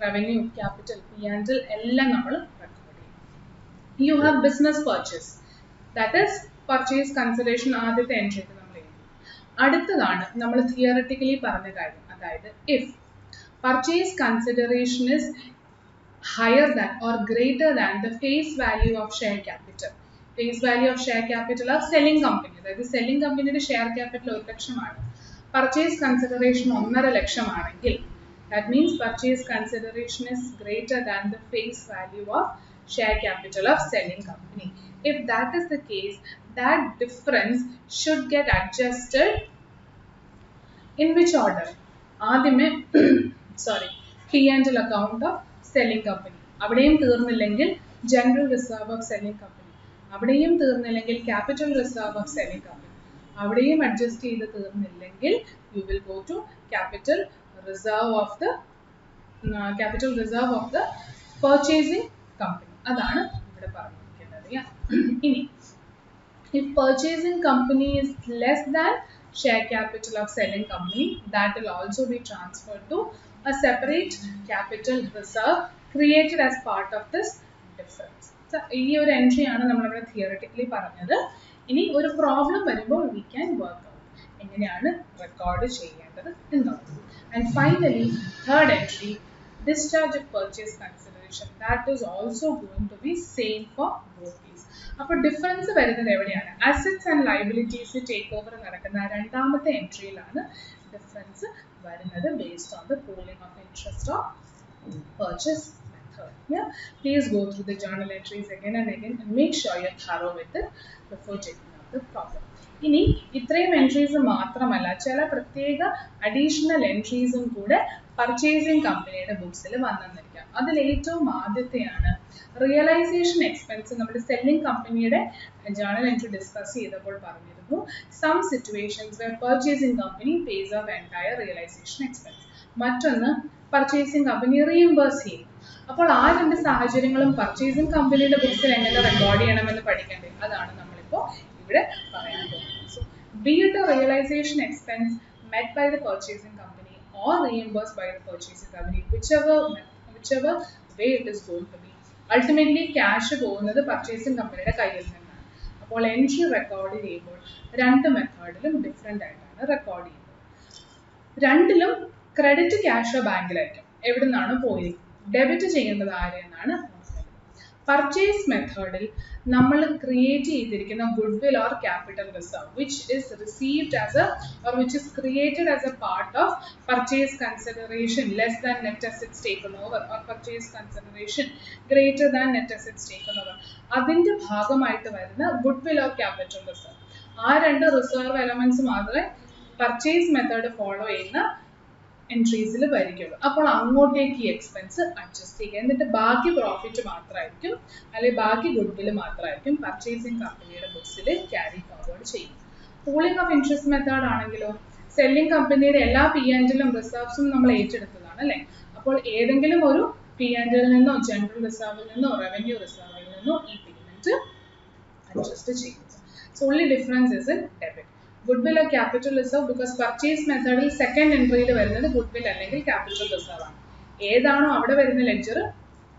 revenue capital P and L എല്ലാം നമ്മൾ റെക്കോർഡ് ചെയ്യും. You have business purchase, that is purchase consideration ആദ്യത്തെ എൻട്രിക്ക് നമ്മൾ എഴുതും. അടുത്തതാണ് നമ്മൾ തിയററ്റിക്കലി പറഞ്ഞ കാര്യം, അതായത് if purchase consideration is higher than or greater than the face value of share capital. Face value of share capital of selling company. അതായത് സെല്ലിംഗ് കമ്പനിയുടെ ഷെയർ ക്യാപിറ്റൽ 1 ലക്ഷമാണ്, purchase consideration 1.5 ലക്ഷമാണെങ്കിൽ that means purchase consideration is greater than the face value of share capital of selling company. If that is the case, that difference should get adjusted in which order? ആദ്യമേ P&L account of selling company, അവിടെയും തീർന്നില്ലെങ്കിൽ general reserve of selling company, അവിടെയും തീർന്നില്ലെങ്കിൽ capital reserve of selling company, അവിടെയും adjust ചെയ്ത് തീർന്നില്ലെങ്കിൽ you will go to capital reserve of the purchasing company. അതാണ് ഇവിടെ പറഞ്ഞിരിക്കുന്നത്. ഇനി if purchasing company is less than share capital of selling company, that will also be transferred to a separate capital reserve created as part of this difference. So ഈ ഒരു entry ആണ് നമ്മൾ ഇവിടെ theoretically പറഞ്ഞത്. ഇനി ഒരു പ്രോബ്ലം വരുമ്പോൾ we can work out എങ്ങനെയാണ് റെക്കോർഡ് ചെയ്യേണ്ടത് എന്നുള്ളത്. And finally, third entry, discharge of purchase consideration, that is also going to be same for both these. അപ്പോൾ ഡിഫറൻസ് വരുന്നത് എവിടെയാണ്? Assets and liabilities take over നടക്കുന്ന രണ്ടാമത്തെ എൻട്രിയിലാണ് ഡിഫറൻസ് വരുന്നത് based on the pooling of interest of purchase method. Yeah, please go through the journal entries again and again and make sure you're thorough with it before taking up the problem. ഇനി ഇത്രയും entries മാത്രമല്ല, ചില പ്രത്യേക additional എൻട്രീസും കൂടെ purchasing കമ്പനിയുടെ ബുക്സിൽ വന്നെന്നിരിക്കാം. അതിൽ ഏറ്റവും ആദ്യത്തെയാണ് റിയലൈസേഷൻ എക്സ്പെൻസ്. നമ്മുടെ സെല്ലിംഗ് കമ്പനിയുടെ ജേർണൽ എൻട്രി ഡിസ്കസ് ചെയ്തപ്പോൾ പറഞ്ഞിരുന്നു some situations where purchasing company pays off entire realization expense. മറ്റൊന്ന് പർച്ചേസിംഗ് കമ്പനി റീഇംബേഴ്സ് ചെയ്യും. അപ്പോൾ ആ രണ്ട് സാഹചര്യങ്ങളും പർച്ചേസിംഗ് കമ്പനിയുടെ ബുക്സിൽ എങ്ങനെ റെക്കോർഡ് ചെയ്യണമെന്ന് പഠിക്കേണ്ടത്, അതാണ് നമ്മളിപ്പോൾ ഇവിടെ പറയാൻ പോകുന്നത്. So be it a realization expense met by the purchasing company or reimbursed by the purchasing company, whichever way it is going to be, ultimately cash പോകുന്നത് പർച്ചേസിംഗ് കമ്പനിയുടെ കയ്യിൽ നിന്നാണ്. അപ്പോൾ എൻട്രി റെക്കോർഡ് ചെയ്യുമ്പോൾ രണ്ട് മെത്തേഡിലും ഡിഫറെൻ്റ് ആയിട്ടാണ് റെക്കോർഡ് ചെയ്യുന്നത്. രണ്ടിലും ക്രെഡിറ്റ് ക്യാഷോ ബാങ്കിലായിരിക്കും. എവിടെ നിന്നാണ് പോയി ഡെബിറ്റ് ചെയ്യുന്നത് ആരെന്നാണ് നോക്കുന്നത്. പർച്ചേസ് മെത്തേഡിൽ നമ്മൾ ക്രിയേറ്റ് ചെയ്തിരിക്കുന്ന goodwill or capital reserve which is received as A or which is created as A part of purchase consideration less than net assets taken over or purchase consideration greater than net assets taken over, അതിൻ്റെ ഭാഗമായിട്ട് വരുന്ന goodwill or capital reserve, ആ രണ്ട് reserve elements മാത്രമേ purchase method follow ചെയ്യുന്ന എൻട്രീസിൽ വരികയുള്ളൂ. അപ്പോൾ അങ്ങോട്ടേക്ക് ഈ എക്സ്പെൻസ് അഡ്ജസ്റ്റ് ചെയ്യുക. എന്നിട്ട് ബാക്കി പ്രോഫിറ്റ് മാത്രമായിരിക്കും അല്ലെങ്കിൽ ബാക്കി ഗുഡ്വിൽ മാത്രമായിരിക്കും പർച്ചേസിംഗ് കമ്പനിയുടെ ബുക്സിൽ ക്യാരി ഫോർവേഡ് ചെയ്യും. പൂളിംഗ് ഓഫ് ഇൻട്രസ്റ്റ് മെത്തേഡ് ആണെങ്കിലോ സെല്ലിംഗ് കമ്പനിയുടെ എല്ലാ P&L റിസർവ്സും നമ്മൾ ഏറ്റെടുത്തതാണ് അല്ലേ. അപ്പോൾ ഏതെങ്കിലും ഒരു P&L നിന്നോ ജനറൽ റിസർവിൽ നിന്നോ റവന്യൂ റിസർവിൽ നിന്നോ ഈ പേയ്മെന്റ് അഡ്ജസ്റ്റ് ചെയ്യും. So only difference is in debit. Goodwill or capital reserve because purchase മെത്തേഡിൽ സെക്കൻഡ് എൻട്രിയിൽ വരുന്നത് ഗുഡ്വിൽ അല്ലെങ്കിൽ ക്യാപിറ്റൽ റിസർവ് ആണ്. ഏതാണോ അവിടെ വരുന്ന ലെഡ്ജർ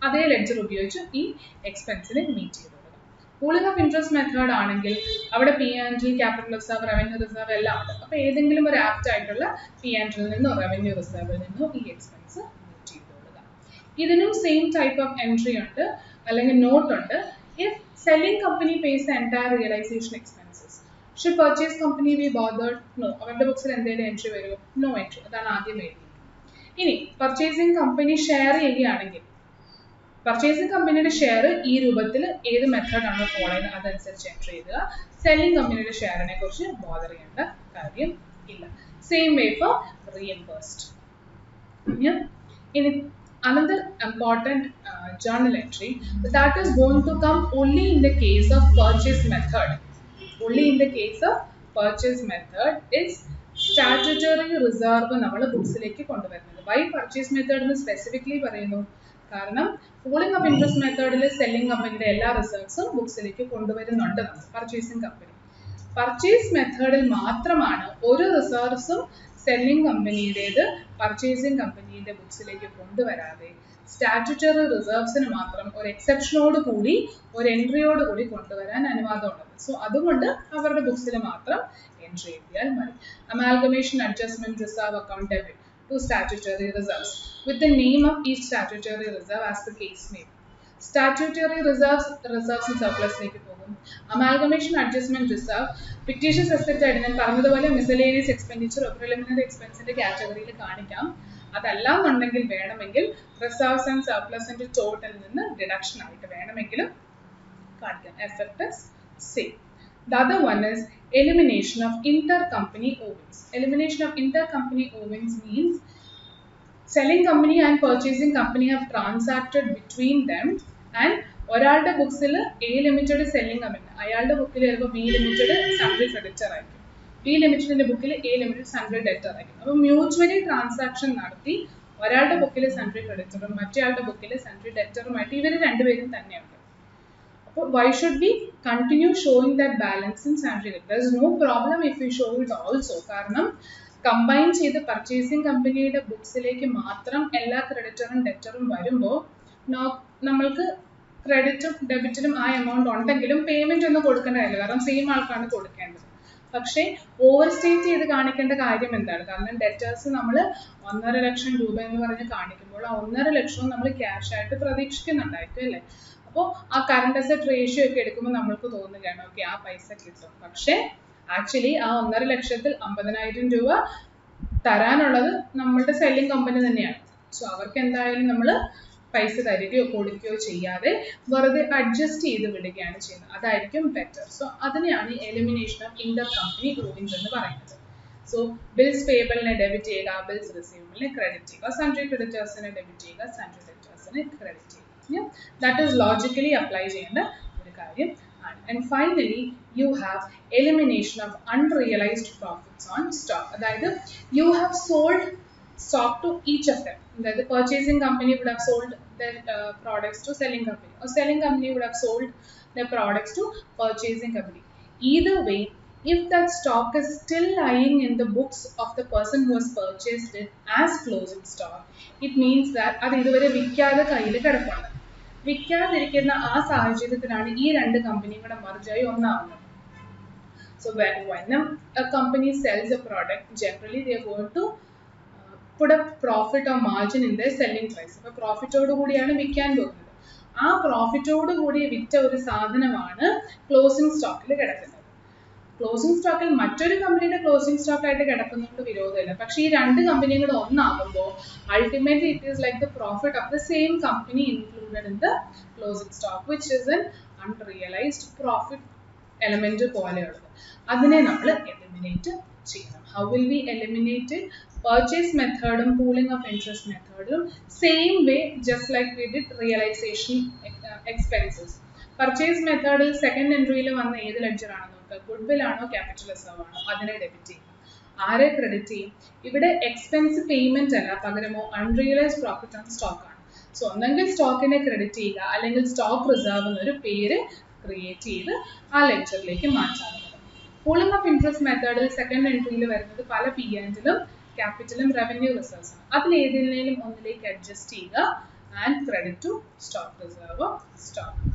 അതേ ലെഡ്ജർ ഉപയോഗിച്ച് ഈ എക്സ്പെൻസിനെ മീറ്റ് ചെയ്ത് കൊടുക്കുക. പൂളിംഗ് ഓഫ് ഇൻട്രസ്റ്റ് മെത്തേഡ് ആണെങ്കിൽ അവിടെ P&L, capital reserve, revenue reserve എല്ലാം ഉണ്ട്. അപ്പോൾ ഏതെങ്കിലും ഒരു ആപ്റ്റ് ആയിട്ടുള്ള P&L നിന്നോ റവന്യൂ റിസർവിൽ നിന്നോ ഈ എക്സ്പെൻസ് മീറ്റ് ചെയ്ത് കൊടുക്കുക. ഇതിനും സെയിം ടൈപ്പ് ഓഫ് എൻട്രി ഉണ്ട് അല്ലെങ്കിൽ നോട്ട് ഉണ്ട്. If selling company pays the entire realization expenses, should purchase company be bothered? No. അവരുടെ ബുക്സിൽ എന്തെങ്കിലും എൻട്രി വരുമോ? No entry. അതാണ് ആദ്യം എഴുതിയിരിക്കുന്നത്. ഇനി പർച്ചേസിംഗ് കമ്പനി ഷെയർ ചെയ്യുകയാണെങ്കിൽ പർച്ചേസിംഗ് കമ്പനിയുടെ ഷെയർ ഈ രൂപത്തിൽ ഏത് മെത്തേഡാണോ ഫോളോ ചെയ്യുന്നത് അതനുസരിച്ച് എൻട്രി ചെയ്യുക. സെല്ലിംഗ് കമ്പനിയുടെ ഷെയറിനെ കുറിച്ച് ബോദർ ചെയ്യേണ്ട കാര്യം ഇല്ല. Same way for reimbursed. ഇനി another important journal entry that is going to come only in the case of purchase method. Only in the case of purchase method is statutory reserve നമ്മൾ ബുക്സിലേക്ക് കൊണ്ടുവരുന്നത്. Y purchase method എന്ന് specifically പറയുന്നു? കാരണം pooling of interest മെത്തേഡിൽ selling കമ്പനിയുടെ എല്ലാ റിസർവ്സും ബുക്സിലേക്ക് കൊണ്ടുവരുന്നുണ്ട് നമ്മൾ പർച്ചേസിംഗ് കമ്പനി. പർച്ചേസ് മെത്തേഡിൽ മാത്രമാണ് ഒരു റിസർവ്സും സെല്ലിംഗ് കമ്പനിയുടേത് പർച്ചേസിംഗ് കമ്പനിയുടെ ബുക്സിലേക്ക് കൊണ്ടുവരാതെ സ്റ്റാറ്റ്യൂട്ടറി റിസർവ്സിന് മാത്രം ഒരു എക്സെപ്ഷനോട് കൂടി ഒരു എൻട്രിയോട് കൂടി കൊണ്ടുവരാൻ അനുവാദമുള്ളത്. സോ അതുകൊണ്ട് അവരുടെ ബുക്സിൽ മാത്രം എൻട്രി എഴുതിയാൽ മതി. Amalgamation adjustment reserve account debit to statutory reserves with the name of each statutory reserve as the case may be. Statutory reserves സർപ്ലസിലേക്ക് പോകും. Amalgamation adjustment reserve fictitious asset ആയിട്ട് ഞാൻ പറഞ്ഞതുപോലെ മിസലേനിയസ് എക്സ്പെൻഡിച്ചർ പ്രിലിമിനറി എക്സ്പെൻസിന്റെ കാറ്റഗറിയിൽ കാണിക്കാം. അതല്ല എന്നുണ്ടെങ്കിൽ വേണമെങ്കിൽ റിസർവ്സ് ആൻഡ് സർപ്ലസിന്റെ ടോട്ടലിൽ നിന്ന് ഡിഡക്ഷൻ ആയിട്ട് വേണമെങ്കിലും കാണിക്കാം. Effect is same. The other one is elimination of intercompany owings. Elimination of intercompany owings means selling company and purchasing company have transacted between them and ഒരാളുടെ ബുക്സിൽ A ലിമിറ്റഡ് സെല്ലിംഗ് കമ്പനി, അയാളുടെ ബുക്കിൽ ചിലപ്പോൾ B limited sundry creditor ആയിരിക്കും, B ലിമിറ്റഡിന്റെ ബുക്കിൽ A limited sundry debtor ആയിരിക്കും. അപ്പോൾ mutually transaction നടത്തി ഒരാളുടെ ബുക്കിൽ സൺട്രി ക്രെഡിറ്ററും മറ്റേയാളുടെ ബുക്കിൽ സൺട്രി ഡെറ്ററുമായിട്ട് ഇവർ രണ്ടുപേരും തന്നെയുണ്ട്. അപ്പോൾ why should we continue showing that balance in sundry debtors? There is no problem if we show it also. കാരണം കമ്പൈൻ ചെയ്ത് പർച്ചേസിംഗ് കമ്പനിയുടെ ബുക്സിലേക്ക് മാത്രം എല്ലാ ക്രെഡിറ്ററും ഡെറ്ററും വരുമ്പോൾ നമ്മൾക്ക് ക്രെഡിറ്റും ഡെബിറ്റിനും ആ എമൗണ്ട് ഉണ്ടെങ്കിലും പേയ്മെന്റ് ഒന്നും കൊടുക്കേണ്ട കാര്യമില്ല, കാരണം സെയിം ആൾക്കാണ് കൊടുക്കേണ്ടത്. പക്ഷേ ഓവർ സ്റ്റേറ്റ് ചെയ്ത് കാണിക്കേണ്ട കാര്യം എന്താണ്? കാരണം ഡെറ്റേഴ്സ് നമ്മൾ 1.5 ലക്ഷം രൂപ എന്ന് പറഞ്ഞ് കാണിക്കുമ്പോൾ ആ 1.5 ലക്ഷവും നമ്മൾ ക്യാഷ് ആയിട്ട് പ്രതീക്ഷിക്കുന്നുണ്ടായിരിക്കും അല്ലേ. അപ്പോൾ ആ കറണ്ട് അസറ്റ് റേഷ്യോ ഒക്കെ എടുക്കുമ്പോൾ നമ്മൾക്ക് തോന്നുകയാണ് ഓക്കെ ആ പൈസ കിട്ടും. പക്ഷേ ആക്ച്വലി ആ 1.5 ലക്ഷത്തിൽ 50,000 രൂപ തരാനുള്ളത് നമ്മളുടെ സെല്ലിംഗ് കമ്പനി തന്നെയാണ്. സോ അവർക്ക് എന്തായാലും നമ്മൾ പൈസ തരികയോ കൊടുക്കുകയോ ചെയ്യാതെ വെറുതെ അഡ്ജസ്റ്റ് ചെയ്ത് വിടുകയാണ് ചെയ്യുന്നത്. അതായിരിക്കും ബെറ്റർ. സോ അതിനെയാണ് എലിമിനേഷൻ ഓഫ് ഇന്റർ കമ്പനി ഓവിങ്സ് എന്ന് പറയുന്നത്. സോ ബിൽസ് പേബിളിനെ ഡെബിറ്റ് ചെയ്യുക, ബിൽസ് റിസീവബിളിനെ ക്രെഡിറ്റ് ചെയ്യുക, സൺട്രി ക്രെഡിറ്റേഴ്സിനെ ഡെബിറ്റ് ചെയ്യുക, സൺട്രി ഡെറ്റേഴ്സിനെ ക്രെഡിറ്റ് ചെയ്യുക. That is logically apply ചെയ്യേണ്ട ഒരു കാര്യം ആണ്. And finally you have elimination of unrealized profits on stock. അതായത് you have sold stock to each of them. The purchasing company would have sold their products to selling company, or selling company would have sold their products to purchasing company. Either way, if that stock is still lying in the books of the person who has purchased it as closing stock, it means that അത് ഇതുവരെ വിൽക്കാതെ കയ്യിൽ കിടപ്പുണ്ട്. വിൽക്കാതിരിക്കുന്ന ആ സാഹചര്യത്തിലാണ് ഈ രണ്ട് കമ്പനിയും കൂടെ മർജായി ഒന്നാവുന്നത്. So when a company sells a product, generally they are going to put a profit or margin in their selling price. അപ്പോൾ പ്രോഫിറ്റോട് കൂടിയാണ് വിൽക്കാൻ പോകുന്നത്. ആ പ്രോഫിറ്റോട് കൂടി വിറ്റ ഒരു സാധനമാണ് ക്ലോസിംഗ് സ്റ്റോക്കിൽ കിടക്കുന്നത്. ക്ലോസിംഗ് സ്റ്റോക്കിൽ മറ്റൊരു കമ്പനിയുടെ ക്ലോസിംഗ് സ്റ്റോക്ക് ആയിട്ട് കിടക്കുന്നതുകൊണ്ട് വിരോധമില്ല. പക്ഷേ ഈ രണ്ട് കമ്പനിയും കൂടെ ഒന്നാകുമ്പോൾ ultimately it is like the profit of the same company included in the closing stock, which is an unrealised profit element പോലെയുള്ളത്. അതിനെ നമ്മൾ എലിമിനേറ്റ് ചെയ്യണം. How will we eliminate? Purchase method and pooling of interest method, same way just like we did realization expenses. Purchase method second entry il vanna edu ledger aanu nokka, goodwill aano capital reserve aano adine debit cheyum, aare credit cheyum. Ivide expense payment alla pagaramo unrealized profit on stock aanu. So onnengil stock ine credit cheyyuka allengil stock reserve ennoru pere create ചെയ്ത് ആ ലെഡ്ജറിലേക്ക് മാറ്റാവുന്നതാണ്. Pooling of interest method second entry il varunathu pala P&L ക്യാപിറ്റലും revenue reserves ആണ്. അതിൽ ഏതെങ്കിലും ഒന്നിലേക്ക് adjust ചെയ്യുക and credit to stock reserve stock.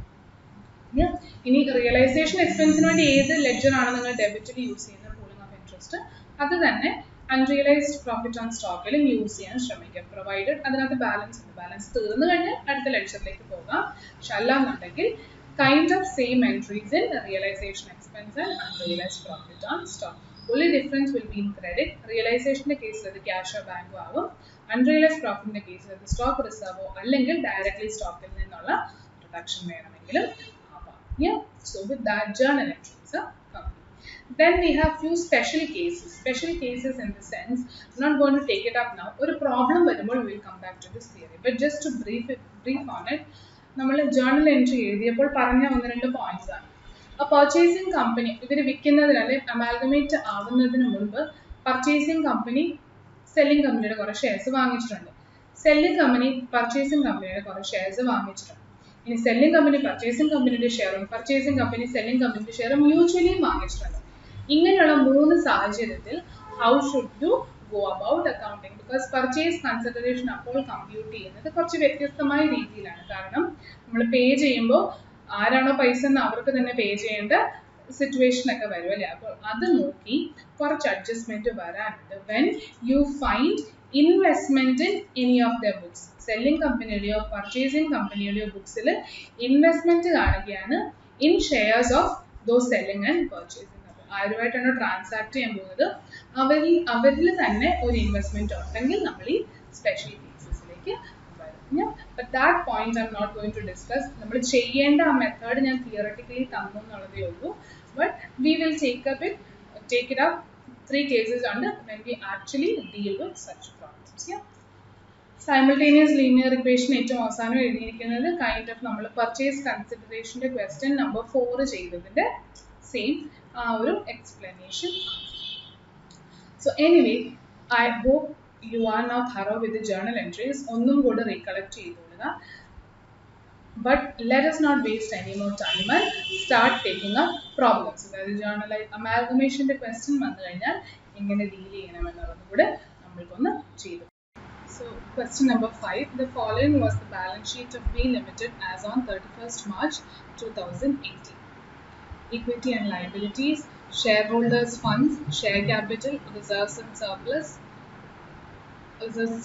ഇനി റിയലൈസേഷൻ എക്സ്പെൻസിന് വേണ്ടി ഏത് ലെഡ്ജർ ആണ് നിങ്ങൾ ഡെബിറ്റിൽ യൂസ് ചെയ്യുന്ന പൂളിംഗ് ഓഫ് ഇൻട്രസ്റ്റ്, അത് തന്നെ അൺറിയലൈസ്ഡ് പ്രോഫിറ്റ് ഓൺ സ്റ്റോക്കിലും യൂസ് ചെയ്യാൻ ശ്രമിക്കുക. പ്രൊവൈഡഡ് അതിനകത്ത് ബാലൻസ് ഉണ്ട്. ബാലൻസ് തീർന്നു കഴിഞ്ഞാൽ അടുത്ത ലെഡ്ജറിലേക്ക് പോകാം. പക്ഷെ അല്ലാന്നുണ്ടെങ്കിൽ kind of same entries in realization expense and unrealized profit on stock. Only difference will be in credit. Realization case the cash or bank ആവും. Unrealized profit case the stock reserve അല്ലെങ്കിൽ directly stock ൽ നിന്നുള്ള reduction വേണമെങ്കിലും ആവാം. Yeah. So with that journal entries are complete. Then we have few special cases. Special cases in the sense, I'm not going to take it up now. ഒരു problem വരുമ്പോൾ we will come back to this theory. But just to brief on it, നമ്മൾ journal entry എഴുതിയപ്പോൾ പറഞ്ഞ ഒന്ന് രണ്ട് points ആണ്. A purchasing company, ഇവർ വിൽക്കുന്നതിനാല് amalgamate ആവുന്നതിന് മുൻപ് പർച്ചേസിംഗ് കമ്പനി സെല്ലിംഗ് കമ്പനിയുടെ കുറേ ഷെയർസ് വാങ്ങിച്ചിട്ടുണ്ട്. സെല്ലിംഗ് കമ്പനി പർച്ചേസിംഗ് കമ്പനിയുടെ കുറേ ഷെയർസ് വാങ്ങിച്ചിട്ടുണ്ട്. ഇനി സെല്ലിംഗ് കമ്പനി പർച്ചേസിംഗ് കമ്പനിയുടെ ഷെയറും പർച്ചേസിംഗ് കമ്പനി സെല്ലിംഗ് കമ്പനിയുടെ ഷെയറും മ്യൂച്വലിയും വാങ്ങിച്ചിട്ടുണ്ട്. ഇങ്ങനെയുള്ള മൂന്ന് സാഹചര്യത്തിൽ how should you go about accounting? Because purchase consideration അപ്പോൾ കമ്പ്യൂട്ട് ചെയ്യുന്നത് കുറച്ച് വ്യത്യസ്തമായ രീതിയിലാണ്. കാരണം നമ്മൾ പേ ചെയ്യുമ്പോൾ ആരാണോ പൈസ എന്ന് അവർക്ക് തന്നെ പേ ചെയ്യേണ്ട സിറ്റുവേഷൻ ഒക്കെ വരും അല്ലേ. അപ്പോൾ അത് നോക്കി കുറച്ച് അഡ്ജസ്റ്റ്മെന്റ് വരാനുണ്ട്. When you find investment in any of the books, selling കമ്പനിയുടെയോ പർച്ചേസിംഗ് കമ്പനിയുടെയോ ബുക്സിൽ ഇൻവെസ്റ്റ്മെന്റ് കാണുകയാണ് in shares of those selling and purchasing. ആരുമായിട്ടാണോ ട്രാൻസാക്ട് ചെയ്യാൻ പോകുന്നത് അവരിൽ തന്നെ ഒരു ഇൻവെസ്റ്റ്മെന്റ് ഉണ്ടെങ്കിൽ നമ്മൾ ഈ സ്പെഷ്യൽ കേസസിലേക്ക് വരും. But that point I'm not going to discuss. നമ്മൾ ചെയ്യേണ്ട ആ മെത്തേഡ് ഞാൻ തിയററ്റിക്കലി തന്നു എന്നുള്ളതേ ഉള്ളൂ. But we will take it up 3 cases under when we actually deal with such problems. Yeah. Simultaneous linear equation ഏറ്റവും അവസാനം എഴുതിയിരിക്കുന്നത് കൈൻഡ് ഓഫ് നമ്മൾ പർച്ചേസ് കൺസിഡറേഷൻ്റെ ക്വസ്റ്റ്യൻ നമ്പർ 4 ചെയ്തതിൻ്റെ സെയിം ആ ഒരു explanation. So anyway, I hope you are now thorough with the journal entries. ഒന്നും കൂടെ recollect ചെയ്തോളുക. But let us not waste any more time and start taking up problems. അതായത് journal amalgamation question വന്നു കഴിഞ്ഞാൽ എങ്ങനെ deal ചെയ്യണമെന്നുള്ളത് കൂടെ നമ്മൾക്കൊന്ന് ചെയ്തു. So question number 5. The following was the balance sheet of B Limited as on 31st March 2018. Equity and liabilities, shareholders funds, share capital, reserves and surplus.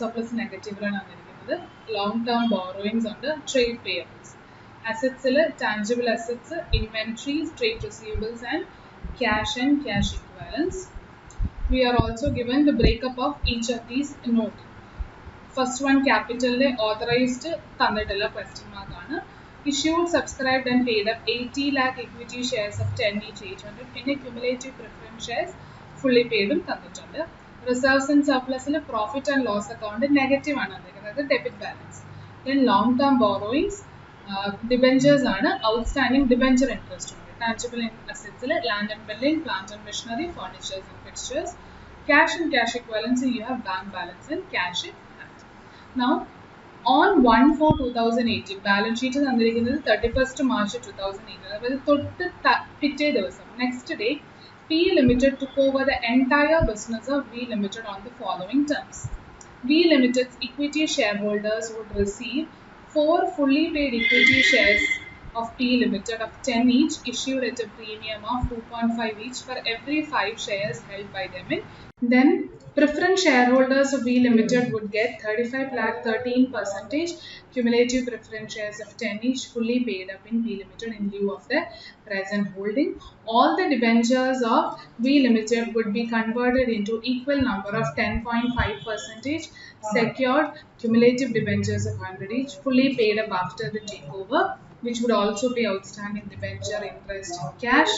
Surplus negative ആണ് വന്നിരിക്കുന്നത്. Long term borrowings under trade payables. Assets tangible assets, inventories, trade receivables and cash equivalents. We are also given the breakup of each of these note. First one capital authorized തന്നിട്ടുള്ള question mark ആണ്. Issued, subscribed and paid up 80 lakh equity shares of 10 each 800. പിന്നെ cumulative preference shares fully paid തന്നിട്ടുണ്ട്. Reserves and surplus profit and loss account negative ആണ് വന്നിരിക്കുന്നത്, debit balance. Then long term borrowings, debentures ആണ്, outstanding debenture interest ഉണ്ട്. Tangible assets land and building, plant and machinery, furniture and fixtures. cash and cash equivalents, you have bank balance and cash in hand. Now, on 1/4/2018, balance sheet is 31st March 2018. Next day, P Limited took over the entire business of V Limited on the following terms. V Limited's equity shareholders would receive 4 fully paid equity shares of P Limited of 10 each, issued at a premium of 2.5 each for every 5 shares held by them in. Then preference shareholders of V Limited would get 35 lakh 13% cumulative preference shares of 10 each, fully paid up in V Limited in lieu of their present holding. All the debentures of V Limited would be converted into equal number of 10.5% secured cumulative debentures of 100 each, fully paid up after the takeover, which would also be outstanding debenture interest in cash.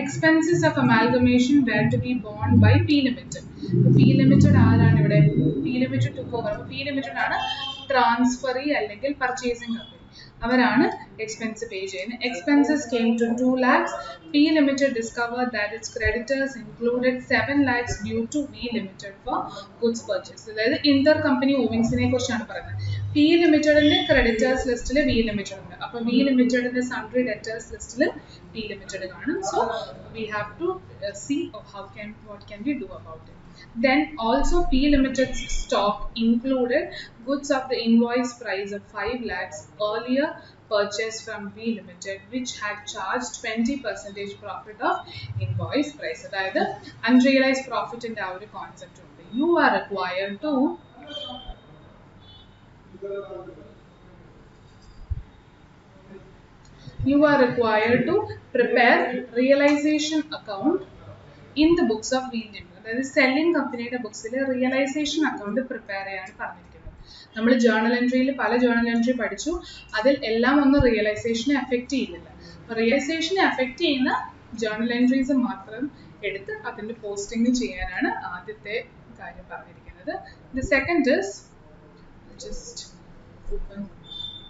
Expenses of amalgamation were to be borne by P Limited. P Limited ആരാണ് ഇവിടെ? P Limited took over. P Limited ആണ് transferee അല്ലെങ്കിൽ purchasing company. അവരാണ് expense pay ചെയ്യുന്നത്. Expenses came to 2 lakhs. P Limited discovered that its creditors included 7 lakhs due to V Limited for goods purchase. അതായത് Inter company ഓവിങ്സിനെ കുറിച്ചാണ് പറയുന്നത്. P Limitedന്റെ creditors ലിസ്റ്റിൽ V Limited ഉണ്ട്. അപ്പോൾ V Limitedന്റെ sundry debtors ലിസ്റ്റിൽ P Limited കാണും. So we have to see what can we do about it. Then also P Limited's stock included goods of the invoice price of 5 lakhs earlier purchased from V Limited, which had charged 20% profit of invoice price. അതായത് unrealized profit in our concept ഉണ്ട്. You are required to prepare realization account in the books of V Limited. അതായത് selling കമ്പനിയുടെ ബുക്സിൽ realisation account prepare ചെയ്യാൻ പറഞ്ഞിരിക്കുന്നത്. നമ്മൾ journal എൻട്രിയിൽ പല journal entry പഠിച്ചു, അതിൽ എല്ലാം ഒന്നും റിയലൈസേഷനെ അഫക്റ്റ് ചെയ്യുന്നില്ല. അപ്പോൾ റിയലൈസേഷനെ അഫക്റ്റ് ചെയ്യുന്ന ജേർണൽ എൻട്രീസ് മാത്രം എടുത്ത് അതിൻ്റെ പോസ്റ്റിംഗ് ചെയ്യാനാണ് ആദ്യത്തെ കാര്യം പറഞ്ഞിരിക്കുന്നത്. The second is just open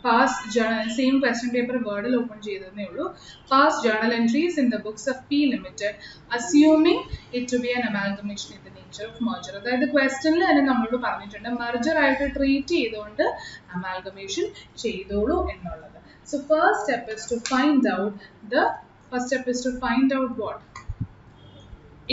past journal, same question paper word open ചെയ്തതേ ഉള്ളൂ. Past journal entries in the books of P Limited, assuming it to be an amalgamation in the nature of merger. അതായത് ക്വസ്റ്റനിൽ തന്നെ നമ്മളോട് പറഞ്ഞിട്ടുണ്ട് merger ആയിട്ട് treat ചെയ്തുകൊണ്ട് amalgamation ചെയ്തോളൂ എന്നുള്ളത്. So first step is to find out what?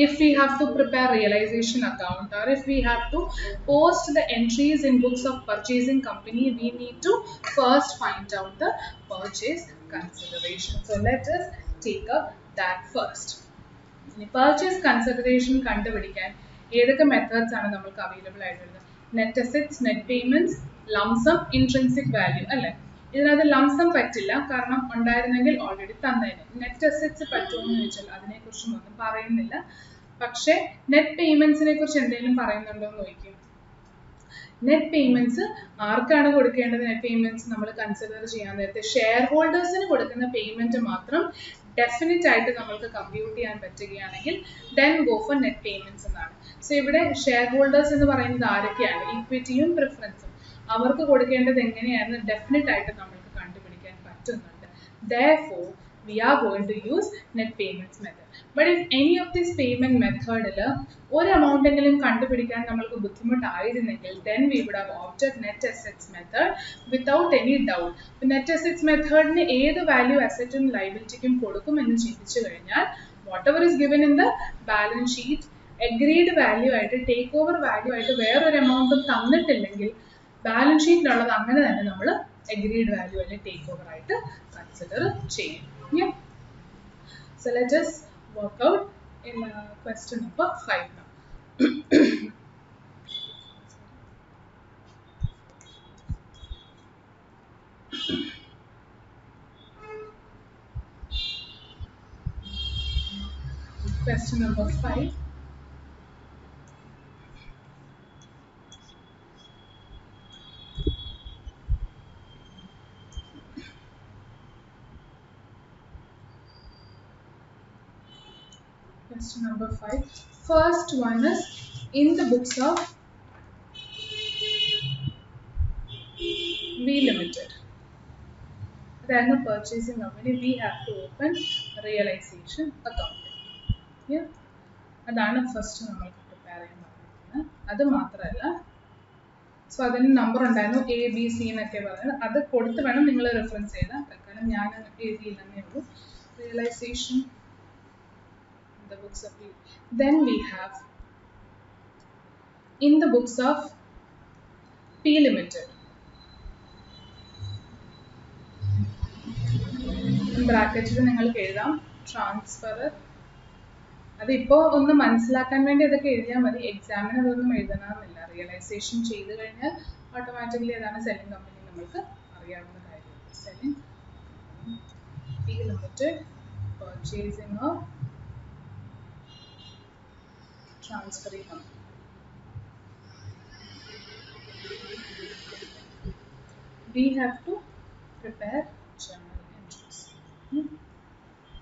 If we have to prepare realization account, or if we have to post the entries in books of purchasing company, we need to first find out the purchase consideration. So let us take up that first. In purchase consideration കണ്ടുപിടിക്കാൻ ഏതൊക്കെ methods ആണ് നമുക്ക് available ആയിട്ടുള്ളത്? Net assets, net payments, lump sum, intrinsic value അല്ലേ? ഇതിനകത്ത് lump sum പറ്റില്ല, കാരണം ഉണ്ടായിരുന്നെങ്കിൽ ഓൾറെഡി തന്നേനെ. നെറ്റ് അസെറ്റ്സ് പറ്റുമെന്ന് ചോദിച്ചാൽ അതിനെക്കുറിച്ചും ഒന്നും പറയുന്നില്ല. പക്ഷേ നെറ്റ് പേയ്മെന്റ്സിനെ കുറിച്ച് എന്തെങ്കിലും പറയുന്നുണ്ടോ എന്ന് നോക്കിയും. നെറ്റ് പേയ്മെന്റ്സ് ആർക്കാണ് കൊടുക്കേണ്ടത്? നെറ്റ് പേയ്മെന്റ്സ് നമ്മൾ കൺസിഡർ ചെയ്യാൻ നേരത്തെ ഷെയർ ഹോൾഡേഴ്സിന് കൊടുക്കുന്ന പേയ്മെന്റ് മാത്രം ഡെഫിനറ്റ് ആയിട്ട് നമ്മൾക്ക് കമ്പ്യൂട്ട് ചെയ്യാൻ പറ്റുകയാണെങ്കിൽ then go for net payments എന്നാണ്. സോ ഇവിടെ ഷെയർ ഹോൾഡേഴ്സ് എന്ന് പറയുന്നത് ആരൊക്കെയാണ്? ഇക്വിറ്റിയും പ്രിഫറൻസും. അവർക്ക് കൊടുക്കേണ്ടത് എങ്ങനെയാണെന്ന് ഡെഫിനറ്റ് ആയിട്ട് നമ്മൾക്ക് കണ്ടുപിടിക്കാൻ പറ്റുന്നുണ്ട്. Therefore, we are going to use net payments method. But if any of this payment method ഒരു amount എങ്കിലും കണ്ടുപിടിക്കാൻ നമ്മൾക്ക് ബുദ്ധിമുട്ടായിരുന്നെങ്കിൽ then we would have opted net assets method without any doubt. net assets methodന് ഏത് value അസറ്റും ലയബിലിറ്റിക്കും കൊടുക്കുമെന്ന് ചിന്തിച്ചു കഴിഞ്ഞാൽ whatever is given in the balance sheet agreed value ആയിട്ട് take over value ആയിട്ട് വേറൊരു എമൗണ്ടും തന്നിട്ടില്ലെങ്കിൽ ബാലൻസ് ഷീറ്റിലുള്ളത് അങ്ങനെ തന്നെ നമ്മൾ agreed value അല്ലെങ്കിൽ ടേക്ക് ഓവർ ആയിട്ട് കൺസിഡർ ചെയ്യും. Yeah. So let us work out in question number 5 now. Question number 5. Question number 5. First one is in the books of V Limited. Then the purchasing company, we have to open realization account. Yeah, that's the first number. ആണ്. അത് മാത്രമല്ല, so അതിന് number ഉണ്ടായിരുന്നു ABC എന്നൊക്കെ പറയുന്നത്. അത് കൊടുത്ത് വേണം നിങ്ങൾ റെഫറൻസ് ചെയ്താൽ. തൽക്കാലം ഞാൻ എഴുതിയില്ലെന്നേ ഉള്ളൂ. Realization in the books of P. Then we have in the books of P Limited. ബ്രാക്കറ്റിൽ നിങ്ങൾക്ക് എഴുതാം ട്രാൻസ്ഫർ. അതിപ്പോൾ ഒന്ന് മനസ്സിലാക്കാൻ വേണ്ടി അതൊക്കെ എഴുതിയാൽ മതി. എക്സാമിന് അതൊന്നും എഴുതണമെന്നില്ല. റിയലൈസേഷൻ ചെയ്ത് കഴിഞ്ഞാൽ ഓട്ടോമാറ്റിക്കലി അതാണ് സെല്ലിംഗ് കമ്പനി നമ്മൾക്ക് അറിയാവുന്ന കാര്യം. Selling P Limited purchasing of transferring company. We have to prepare journal entries.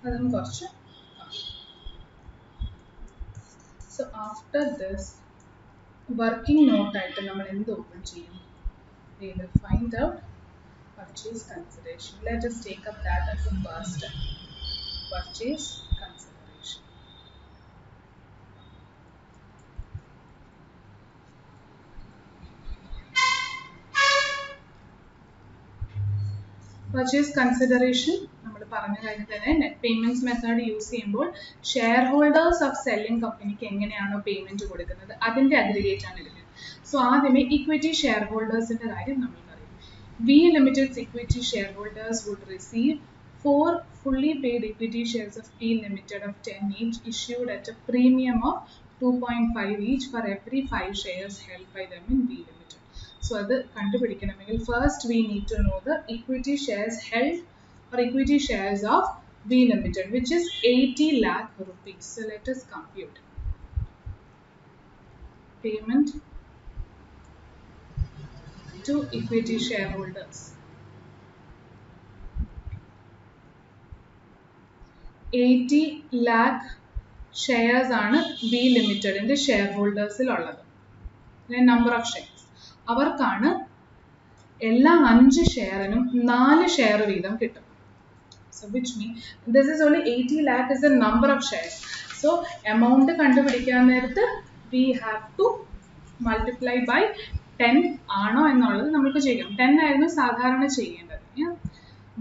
അതും കുറച്ച്. So after this working note ആയിട്ട് നമ്മൾ എന്ത് ഓപ്പൺ ചെയ്യും? We will find out purchase consideration. Let us take up that as a first step. Purchase consideration. Purchase consideration നമ്മൾ പറഞ്ഞ കാര്യം തന്നെ. നെറ്റ് പേയ്മെന്റ്സ് മെത്തേഡ് യൂസ് ചെയ്യുമ്പോൾ ഷെയർ ഹോൾഡേഴ്സ് ഓഫ് സെല്ലിംഗ് കമ്പനിക്ക് എങ്ങനെയാണോ പേയ്മെന്റ് കൊടുക്കുന്നത് അതിന്റെ അഗ്രിഗേറ്റ് ആണ് എടുക്കുന്നത്. സോ ആദ്യമേ ഇക്വിറ്റി ഷെയർ ഹോൾഡേഴ്സിന്റെ കാര്യം നമ്മൾക്കറിയാം. V limited's equity share holders would receive 4 fully paid equity shares of P Limited of 10 each issued at a premium of 2.5 each for every 5 shares held by them in V Limited. So അത് കണ്ടുപിടിക്കണമെങ്കിൽ first we need to know the equity shares held or equity shares of V Limited, which is 80 lakh rupees. So let us compute. Payment to equity shareholders. 80 lakh shares ആണ് V Limitedന്റെ share ഹോൾഡേഴ്സിൽ ഉള്ളത്. Number of shares അവർക്കാണ് എല്ലാ 5 ഷെയറിനും 4 share വീതം കിട്ടും. So which means this is only 80 lakh is the number of shares. So amount കണ്ടുപിടിക്കാൻ നേരത്ത് we have to multiply by 10 ആണോ എന്നുള്ളത് നമുക്ക് ചെയ്യാം. 10 ആയിരുന്നു സാധാരണ ചെയ്യേണ്ടത്.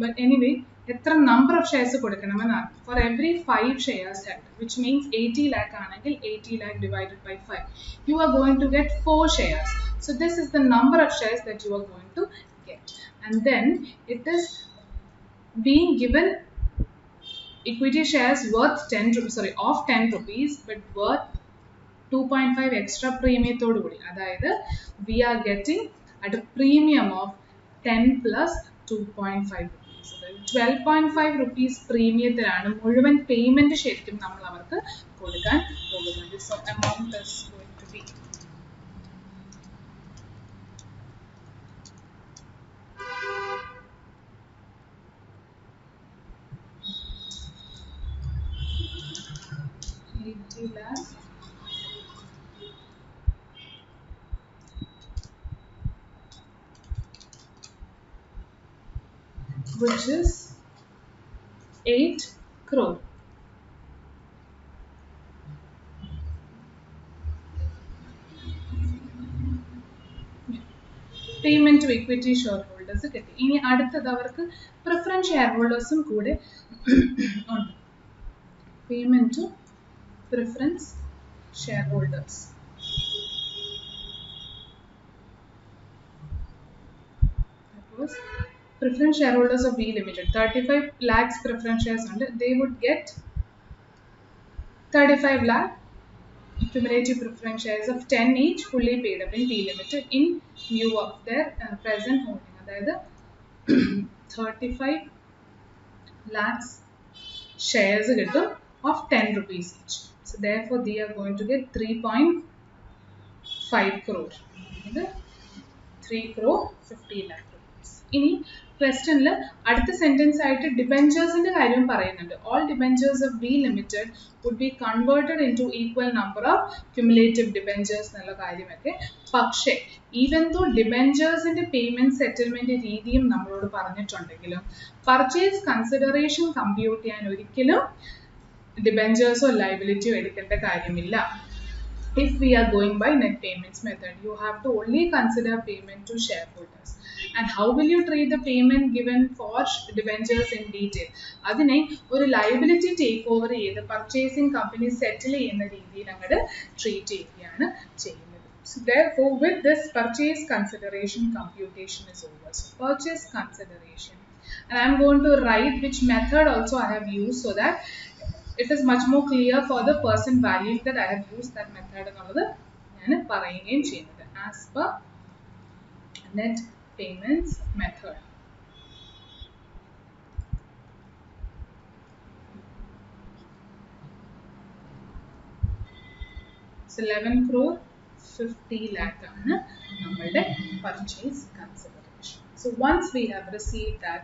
But anyway എത്ര number of shares കൊടുക്കണമെന്നാണ്. For every 5 shares held, which means 80 lakh ആണെങ്കിൽ 80 lakh divided by 5, you are going to get 4 shares. So this is the number of shares that you are going to get. And then it is being given equity shares worth 10 rupees, but worth 2.5 extra premium thodu kudi. Adayithu we are getting at a premium of 10 plus 2.5 rupees. So 12.5 rupees premiumത്തിലാണ് മുഴുവൻ payment ശരിക്കും നമ്മൾ അവർക്ക് കൊടുക്കാൻ പോകുന്നത്. So amount is going to be $80 lakh which is 8 crore. Payment to equity shareholders കിട്ടി. ഇനി അടുത്തത് അവർക്ക് പ്രിഫറൻസ് ഷെയർ ഹോൾഡേഴ്സും കൂടെ ഉണ്ട്. Payment to preference shareholders. That was preference shareholders of V Limited. 35 lakhs preference shares under. They would get 35 lakh cumulative preference shares of 10 each fully paid up in V Limited in view of their present holding. അതായത് 35 lakhs shares കിട്ടും of 10 rupees each. So therefore they are going to get 3.5 crore. ഇത് 3 crore 50 lakh rupees. ഇനി ക്വസ്റ്റ്യനിൽ അടുത്ത sentence ആയിട്ട് ഡിബെഞ്ചേഴ്സിന്റെ കാര്യം പറയുന്നുണ്ട്. All debentures of V Limited would be converted into equal number of cumulative debentures എന്നുള്ള കാര്യമൊക്കെ. പക്ഷേ ഈവൻ ദോ ഡിബെഞ്ചേഴ്സിന്റെ പേയ്മെന്റ് സെറ്റിൽമെന്റ് രീതിയും നമ്മളോട് പറഞ്ഞിട്ടുണ്ടെങ്കിലും പർച്ചേസ് കൺസിഡറേഷൻ കമ്പ്യൂട്ട് ചെയ്യാൻ ഒരിക്കലും ഡിബെഞ്ചേഴ്സോ ലയബിലിറ്റിയോ എടുക്കേണ്ട കാര്യമില്ല. if we are going by net payments method. You have to only consider payment to shareholders. And how will you treat the payment given for debentures in detail? അതിനെ ഒരു liability take over ചെയ്ത് purchasing company settle ചെയ്യുന്ന രീതിയിൽ അങ്ങോട്ട് treat ചെയ്യുകയാണ് ചെയ്യുന്നത്. So therefore, with this purchase consideration computation is over. So purchase consideration. And I am going to write which method also I have used so that it is much more clear for the person valuing that I have used that method എന്നുള്ളത് ഞാൻ പറയുകയും ചെയ്യുന്നത്. As per net payments method. So 11 crore 50 lakh ആണ് നമ്മളുടെ purchase consideration. So once we have received that,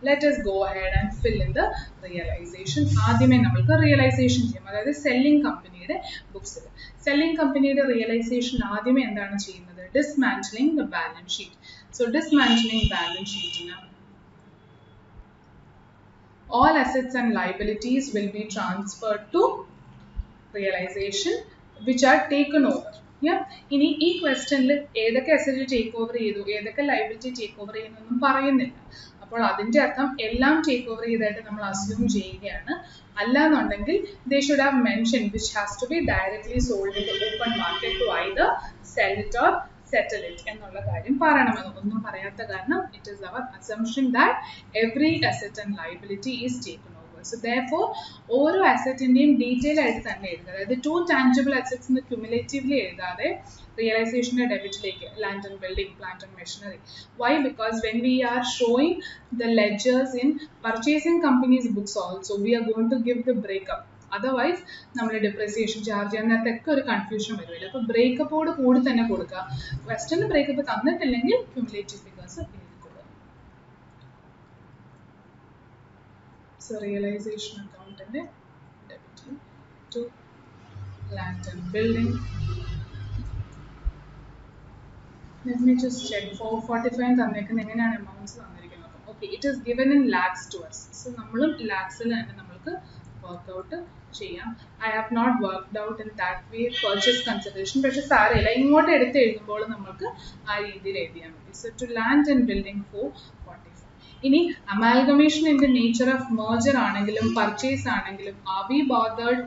let us go ahead and fill in the realization. ആദ്യമേ നമ്മൾക്ക് realization ചെയ്യും, അതായത് selling companyയുടെ ബുക്സിൽ. selling companyയുടെ realization ആദ്യമേ എന്താണ് ചെയ്യുന്നത്? dismantling the balance sheet. So dismantling balance sheet ന് all assets and liabilities will be transferred to realization which are taken over. Yeah. ഇനി ഈ ക്വസ്റ്റ്യനിൽ ഏതൊക്കെ അസറ്റ് ടേക്ക് ഓവർ ചെയ്തു, ഏതൊക്കെ ലയബിലിറ്റി ടേക്ക് ഓവർ ചെയ്യുന്നൊന്നും പറയുന്നില്ല. അപ്പോൾ അതിന്റെ അർത്ഥം എല്ലാം ടേക്ക് ഓവർ ചെയ്തായിട്ട് നമ്മൾ അസ്യൂം ചെയ്യുകയാണ്. അല്ലാന്നുണ്ടെങ്കിൽ they should have mentioned which has to be directly sold in the open market to either sell it or settle it എന്നുള്ള കാര്യം പറയണമെന്ന് ഒന്നും പറയാത്ത കാരണം it is our assumption that every asset and liability is taken over. So therefore ഓരോ അസറ്റിന്റെയും detail ആയിട്ട് തന്നെ എഴുതുക, അതായത് ടു ടാഞ്ചിബിൾ അസറ്റ്സ് എന്ന് ക്യുമുലേറ്റീവ്ലി എഴുതാതെ റിയലൈസേഷന്റെ ഡെബിറ്റിലേക്ക് land and building, plant and machinery. Why? Because when we are showing the ledgers in purchasing companies books also we are going to give the breakup. Otherwise നമ്മൾ depreciation charge ചെയ്യുന്നതൊക്കെ ഒരു confusion വരുമല്ലോ. അപ്പോൾ ബ്രേക്കപ്പോട് കൂടി തന്നെ കൊടുക്കുക. ക്വസ്റ്റ്യന് ബ്രേക്കപ്പ് തന്നിട്ടില്ലെങ്കിൽ ക്യുമുലേറ്റീവ് ഫിഗേഴ്സ് എഴുതിക്കൊള്ളുക. So realization account and debit to land and building. Let me just check. 445 തന്നേക്കുന്ന എങ്ങനെയാണ് amounts തന്നിരിക്കുന്നത്. Okay, it is given in lakhs to us. So നമ്മളും lakhsൽ തന്നെ നമ്മൾക്ക് work out ചെയ്യാം. I have not worked out in that way purchase consideration. പക്ഷെ സാരമില്ല, ഇങ്ങോട്ട് എടുത്ത് എഴുതുമ്പോൾ നമ്മൾക്ക് ആ രീതിയിൽ എഴുതിയാൽ മതി. So to land and building 445. ഇനി amalgamation in the nature of merger ആണെങ്കിലും purchase ആണെങ്കിലും are we bothered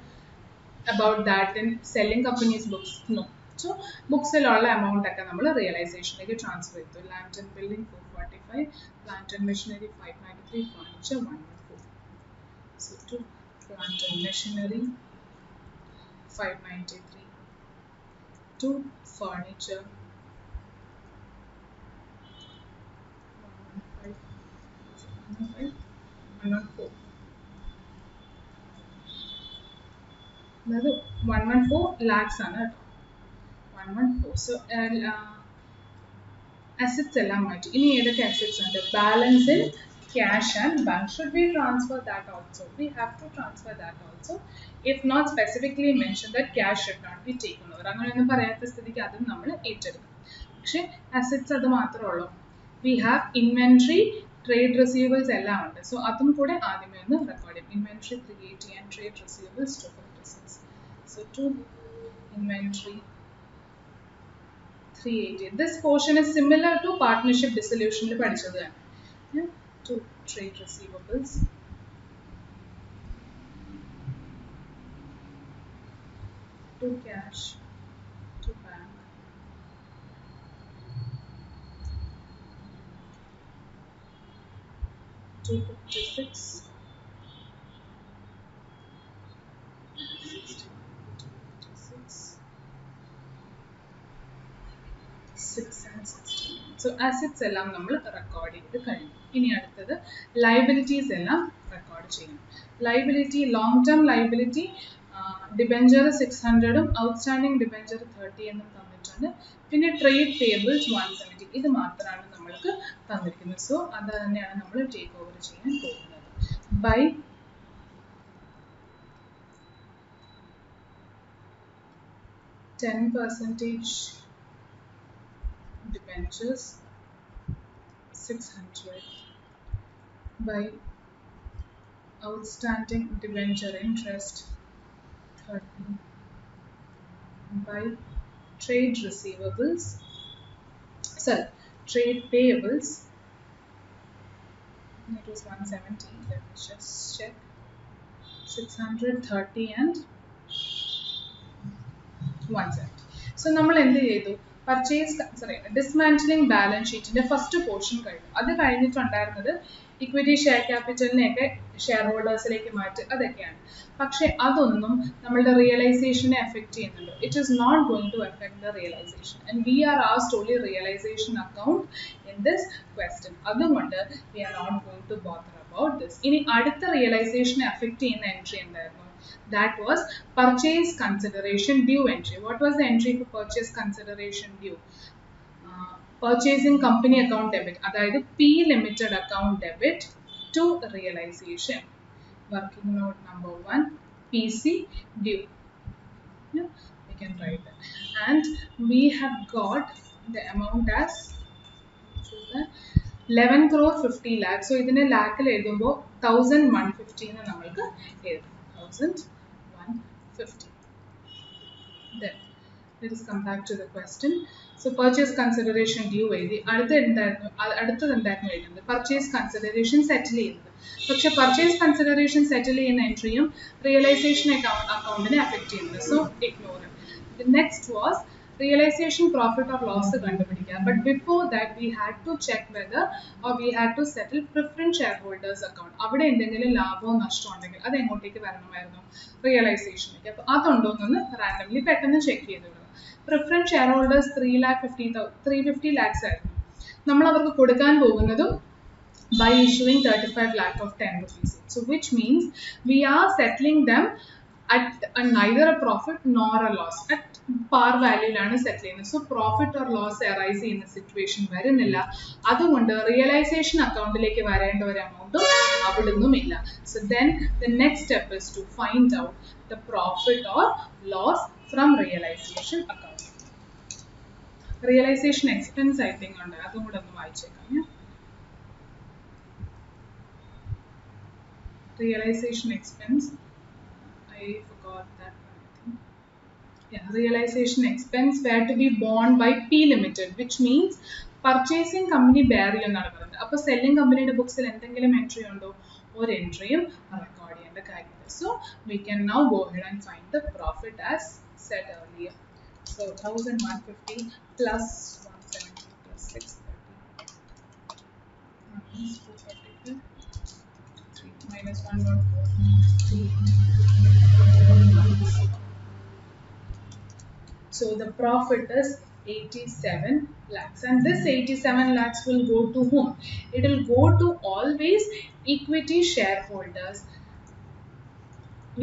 about that in selling companies books? No. So ബുക്സിലുള്ള എമൗണ്ട് ഒക്കെ നമ്മൾ റിയലൈസേഷനിലേക്ക് ട്രാൻസ്ഫർ ചെയ്തു. Land and building 445, plant and machinery 593, furniture 114. So to plant and machinery 593, to furniture 114. അതായത് 114 lakhs ആണ് കേട്ടോ. 114. So assets എല്ലാം മാറ്റി. ഇനി ഏതൊക്കെ assets ഉണ്ട്? Balance in cash and bank. Should we transfer that also? We have to transfer that also. If not specifically mentioned that cash should not be taken over. അങ്ങനെയൊന്നും പറയാത്ത സ്ഥിതിക്ക് അതും നമ്മൾ ഏറ്റെടുക്കും. പക്ഷേ assets അത് മാത്രമേ ഉള്ളൂ. We have inventory, trade receivables എല്ലാം ഉണ്ട്. So അതും കൂടെ ആദ്യമേ ഒന്ന് റെക്കോർഡ് ചെയ്യും. Inventory 380 and trade receivables 256. So to inventory 380. This portion is similar to partnership dissolution ൽ പഠിച്ചത് തന്നെ. Yeah. To trade receivables. To cash. To bank. To 56. 6 and 16. So assets എല്ലാം നമ്മൾ റെക്കോർഡ് ചെയ്ത് കഴിഞ്ഞു. ഇനി അടുത്തത് liabilities എല്ലാം റെക്കോർഡ് ചെയ്യണം. Liability, long term liability, debenture 600 outstanding debenture 30 എന്നും തന്നിട്ടുണ്ട്. പിന്നെ ട്രേഡ് പേയബിൾസ് 170. ഇത് മാത്രമാണ് നമ്മൾക്ക് തന്നിരിക്കുന്നത്. സോ അത് തന്നെയാണ് നമ്മൾ ടേക്ക് ഓവർ ചെയ്യാൻ പോകുന്നത്. By %, debentures 600 by outstanding debenture interest 30 by trade receivables, sorry, trade payables. It was 170. Let me just check. 630 and 170. So നമ്മൾ എന്ത് ചെയ്തു? പർച്ചേസ് ഡിസ്മാന്റിലിംഗ് ബാലൻസ് ഷീറ്റിന്റെ ഫസ്റ്റ് പോർഷൻ കഴിഞ്ഞു. അത് കഴിഞ്ഞിട്ടുണ്ടായിരുന്നത് ഇക്വിറ്റി ഷെയർ ക്യാപിറ്റലിനെയൊക്കെ ഷെയർ ഹോൾഡേഴ്സിലേക്ക് മാറ്റി അതൊക്കെയാണ്. പക്ഷെ അതൊന്നും നമ്മളുടെ റിയലൈസേഷനെ എഫക്ട് ചെയ്യുന്നുണ്ടോ? It is not going to effect the realisation and we are asked only realisation account in this question. അതുകൊണ്ട് we are not going to bother about this. ഇനി അടുത്ത റിയലൈസേഷനെ എഫക്ട് ചെയ്യുന്ന എൻട്രി എന്തായിരുന്നു? That was purchase consideration due entry. What was the entry for purchase consideration due? Purchasing company account debit. അതായത് P limited account debit to realization. Working note number 1, PC due. Yeah, we can write that. And we have got the amount as 11 crore 50 lakhs. So ഇതിനെ ലാക്കിൽ എഴുതുമ്പോൾ 1150 എന്ന് നമ്മൾക്ക് എഴുതാം. 1150. Then let us come back to the question. So purchase consideration due എഴുതി. അടുത്തത് എന്തായിരുന്നു എഴുതുന്നത്? Purchase consideration സെറ്റിൽ ചെയ്യുന്നത്. പക്ഷെ പർച്ചേസ് കൺസിഡറേഷൻ സെറ്റിൽ ചെയ്യുന്ന എൻട്രിയും റിയലൈസേഷൻ അക്കൗണ്ടിനെ അഫക്ട് ചെയ്യുന്നത്. So ignore it. The next was realization profit or loss കണ്ടുപിടിക്കുക. But before that we had to check whether or we had to settle preference shareholders account. അവിടെ എന്തെങ്കിലും ലാഭമോ നഷ്ടമോ ഉണ്ടെങ്കിൽ അത് എങ്ങോട്ടേക്ക് വരണമായിരുന്നു? റിയലൈസേഷനിലേക്ക്. അപ്പോൾ അതുണ്ടോയെന്ന് റാൻഡംലി പെട്ടെന്ന് ചെക്ക് ചെയ്ത് വിടുക. പ്രിഫറൻസ് ഷെയർ ഹോൾഡേഴ്സ് 350 lakhs ആയിരുന്നു. നമ്മൾ അവർക്ക് കൊടുക്കാൻ പോകുന്നതും by issuing 35 lakh of 10 rupees. So which means we are settling them at neither a profit nor a loss. At par value ലാണ് സെറ്റിൽ ചെയ്യുന്നത്. So profit or loss arise ചെയ്യുന്ന situation വരുന്നില്ല. അതുകൊണ്ട് റിയലൈസേഷൻ അക്കൗണ്ടിലേക്ക് വരേണ്ട ഒരു എമൗണ്ടും അവിടുന്നും ഇല്ല. So then the next step is to find out the profit or loss from realization account. Realization expense I think ഉണ്ട്, അതും കൂടെ ഒന്ന് വായിച്ചേക്കാം. Realization expense, I forgot that one, I think. Yeah, realization expense were to be borne by P Limited, which means purchasing company bear ചെയ്യുന്നതാണ് പറയുന്നത്. അപ്പോൾ selling കമ്പനിയുടെ ബുക്സിൽ എന്തെങ്കിലും entry ഉണ്ടോ? ഒരു എൻട്രിയും റെക്കോർഡ് ചെയ്യേണ്ട കാര്യമില്ല. So we can now go ahead and find the profit as said earlier. So 1150 plus 170 plus 630 minus 232 minus 114. So the profit is 87 lakhs, and this 87 lakhs will go to whom? It will go to always equity shareholders,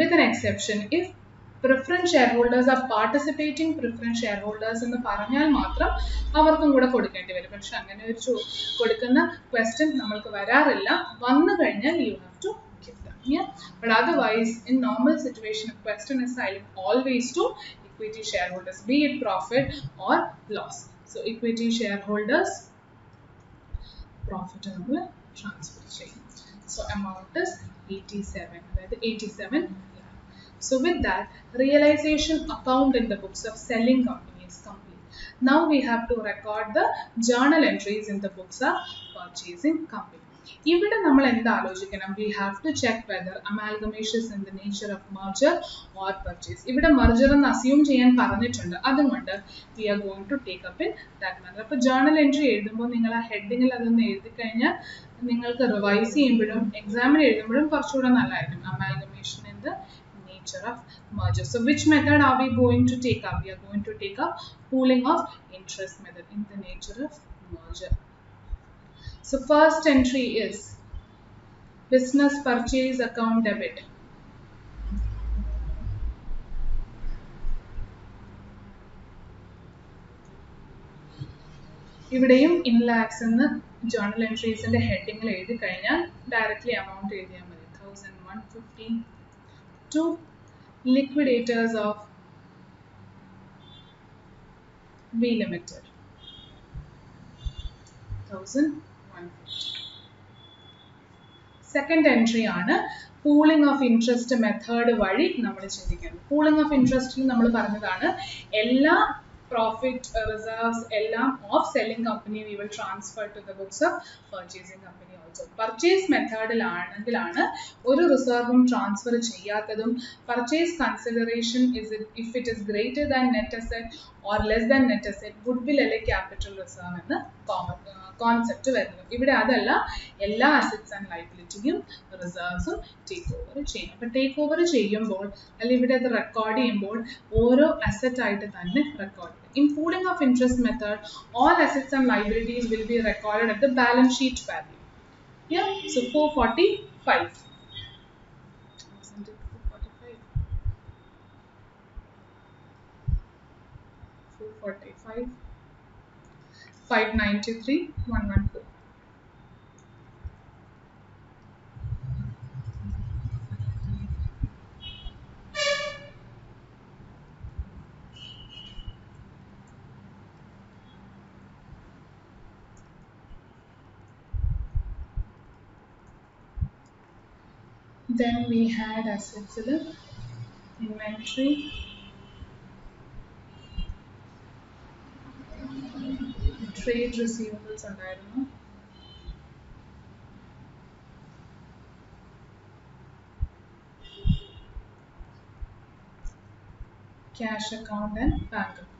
with an exception if preference shareholders are participating preference shareholders എന്ന് പറഞ്ഞാൽ മാത്രം അവർക്കും കൂടെ കൊടുക്കേണ്ടി വരും. പക്ഷെ അങ്ങനെ ഒരു കൊടുക്കുന്ന ക്വസ്റ്റ്യൻ നമ്മൾക്ക് വരാറില്ല. വന്നു കഴിഞ്ഞാൽ you have to give them. Yeah? But otherwise in normal situation a question is silent always to equity shareholders, be it profit or loss. So equity shareholders profit നമ്മൾ transfer ചെയ്യും. So amount is 87, അതായത് 87. So with that, realization account in the books of selling company is complete. Now we have to record the journal entries in the books of purchasing company. ഇവിടെ നമ്മൾ എന്താ ആലോചിക്കണം? We have to check whether amalgamation is in the nature of merger or purchase. ഇവിടെ merger എന്ന് assume ചെയ്യാൻ പറഞ്ഞിട്ടുണ്ട്. അതുകൊണ്ട് we are going to take up in that manner. അപ്പോൾ journal entry എഴുതുമ്പോൾ നിങ്ങൾ ആ ഹെഡിങ്ങിൽ അതൊന്ന് എഴുതി കഴിഞ്ഞാൽ നിങ്ങൾക്ക് റിവൈസ് ചെയ്യുമ്പോഴും എക്സാമിന് എഴുതുമ്പോഴും കുറച്ചുകൂടെ നല്ലതായിരിക്കും. Amalgamation in the nature of merger. So which method are we going to take up? We are going to take up pooling of interest method in the nature of merger. So first entry is business purchase account debit. ഇവിടെയും in lakhs എന്ന് journal entries ന്റെ ഹെഡിങ്ങിൽ എഴുതി കഴിഞ്ഞാൽ directly amount എഴുതിയാൽ മതി. 1150 to liquidators of V Limited, 1150. Second entry ആണ് pooling of interest method വഴി നമ്മൾ ചിന്തിക്കുന്നത്. പൂളിംഗ് ഓഫ് ഇൻട്രസ്റ്റിൽ നമ്മൾ പറഞ്ഞതാണ് എല്ലാ പ്രോഫിറ്റ് റിസർവ്സ് എല്ലാം of selling company we will transfer to the books of purchasing company also. Purchase മെത്തേഡിലാണെങ്കിലാണ് ഒരു റിസർവും ട്രാൻസ്ഫർ ചെയ്യാത്തതും purchase consideration if it is greater than net asset or less than net asset goodwill അല്ലെ capital reserve എന്ന് concept വരുന്നത്. ഇവിടെ അതല്ല, എല്ലാ അസറ്റ്സ് ആൻഡ് ലയബിലിറ്റിയും റിസർവ്സും ടേക്ക് ഓവർ ചെയ്യും. അപ്പോൾ ടേക്ക് ഓവർ ചെയ്യുമ്പോൾ അല്ലെങ്കിൽ ഇവിടെ അത് റെക്കോർഡ് ചെയ്യുമ്പോൾ ഓരോ അസറ്റ് ആയിട്ട് തന്നെ റെക്കോർഡ് ചെയ്യും. In pooling of interest method all assets and liabilities will be recorded at the balance sheet value. Yeah, so 445. Isn't it 445? 445. 593, 114. Then we had assets, inventory, trade receivables ഉണ്ടായിരുന്നു, cash account and bank account.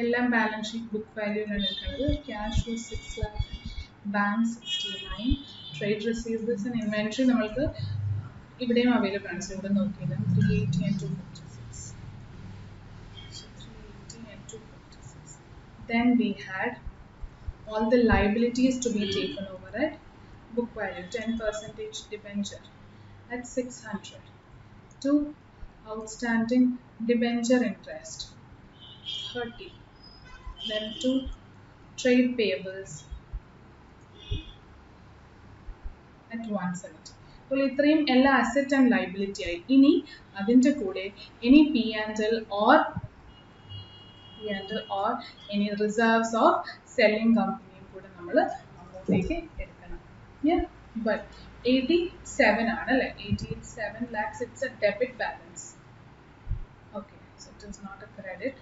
എല്ലാം balance sheet book വാല്യൂലാണ് എടുക്കുന്നത്. Cash was 6 lakh, bank 69, trade receivables and inventory നമ്മൾക്ക് ഇവിടെയും available ആണ്. So ഇവിടെ നോക്കിയത് 380 and 256. So 380 and 256. Then we had all the liabilities to be taken over at book value, 10% debenture at 600. 2 outstanding debenture interest 30. Then 2 trade payables at 170. അപ്പോൾ ഇത്രയും എല്ലാ asset and liability ആയി. ഇനി അതിൻ്റെ കൂടെ any P&L or any reserves of selling കമ്പനിയും കൂടെ നമ്മൾ അങ്ങോട്ടേക്ക് എടുക്കണം. But 87 ആണ് അല്ലേ, 87 lakhs, it's a debit balance. Okay, so it is not a credit.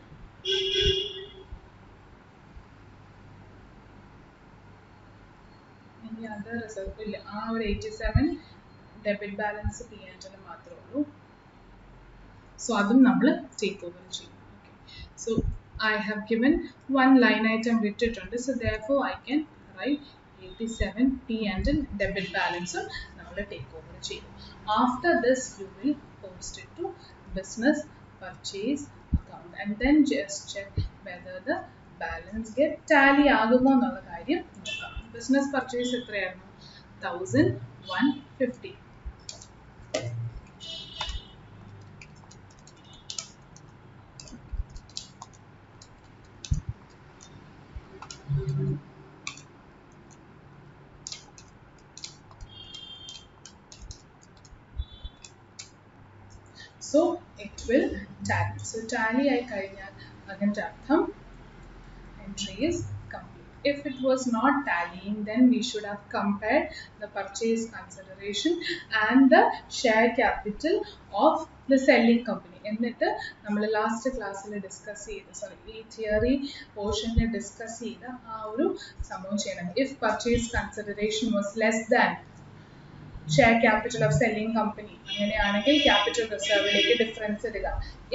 Any other reserve ഇല്ല. ആ ഒരു 87 ഡെബിറ്റ് ബാലൻസ് P&L മാത്രമേ ഉള്ളൂ. സോ അതും നമ്മൾ ടേക്ക് ഓവർ ചെയ്യും. Okay, so I have given one line item വിട്ടിട്ടുണ്ട്. So therefore I can write 87 P&L debit balance നമ്മൾ ടേക്ക് ഓവർ ചെയ്യും. After this you will post it to business purchase account and then just check whether the balance get tally ആകുമോ എന്നുള്ള കാര്യം നോക്കാം. Business purchase എത്രയായിരുന്നു? 1150. So it will tally. So tally ആയി കഴിഞ്ഞാൽ അതിൻ്റെ അർത്ഥം entry is complete. If it was not tallying, then we should have compared the purchase consideration and the share capital of the selling company. എന്നിട്ട് നമ്മൾ last ക്ലാസ്സിൽ discuss ചെയ്ത് ഈ theory പോർഷനിൽ ഡിസ്കസ് ചെയ്ത ആ ഒരു സംഭവം ചെയ്യണം. If purchase consideration was less than share capital of selling company, അങ്ങനെയാണെങ്കിൽ ക്യാപിറ്റൽ റിസർവിലേക്ക് ഡിഫറൻസ് ഇടുക.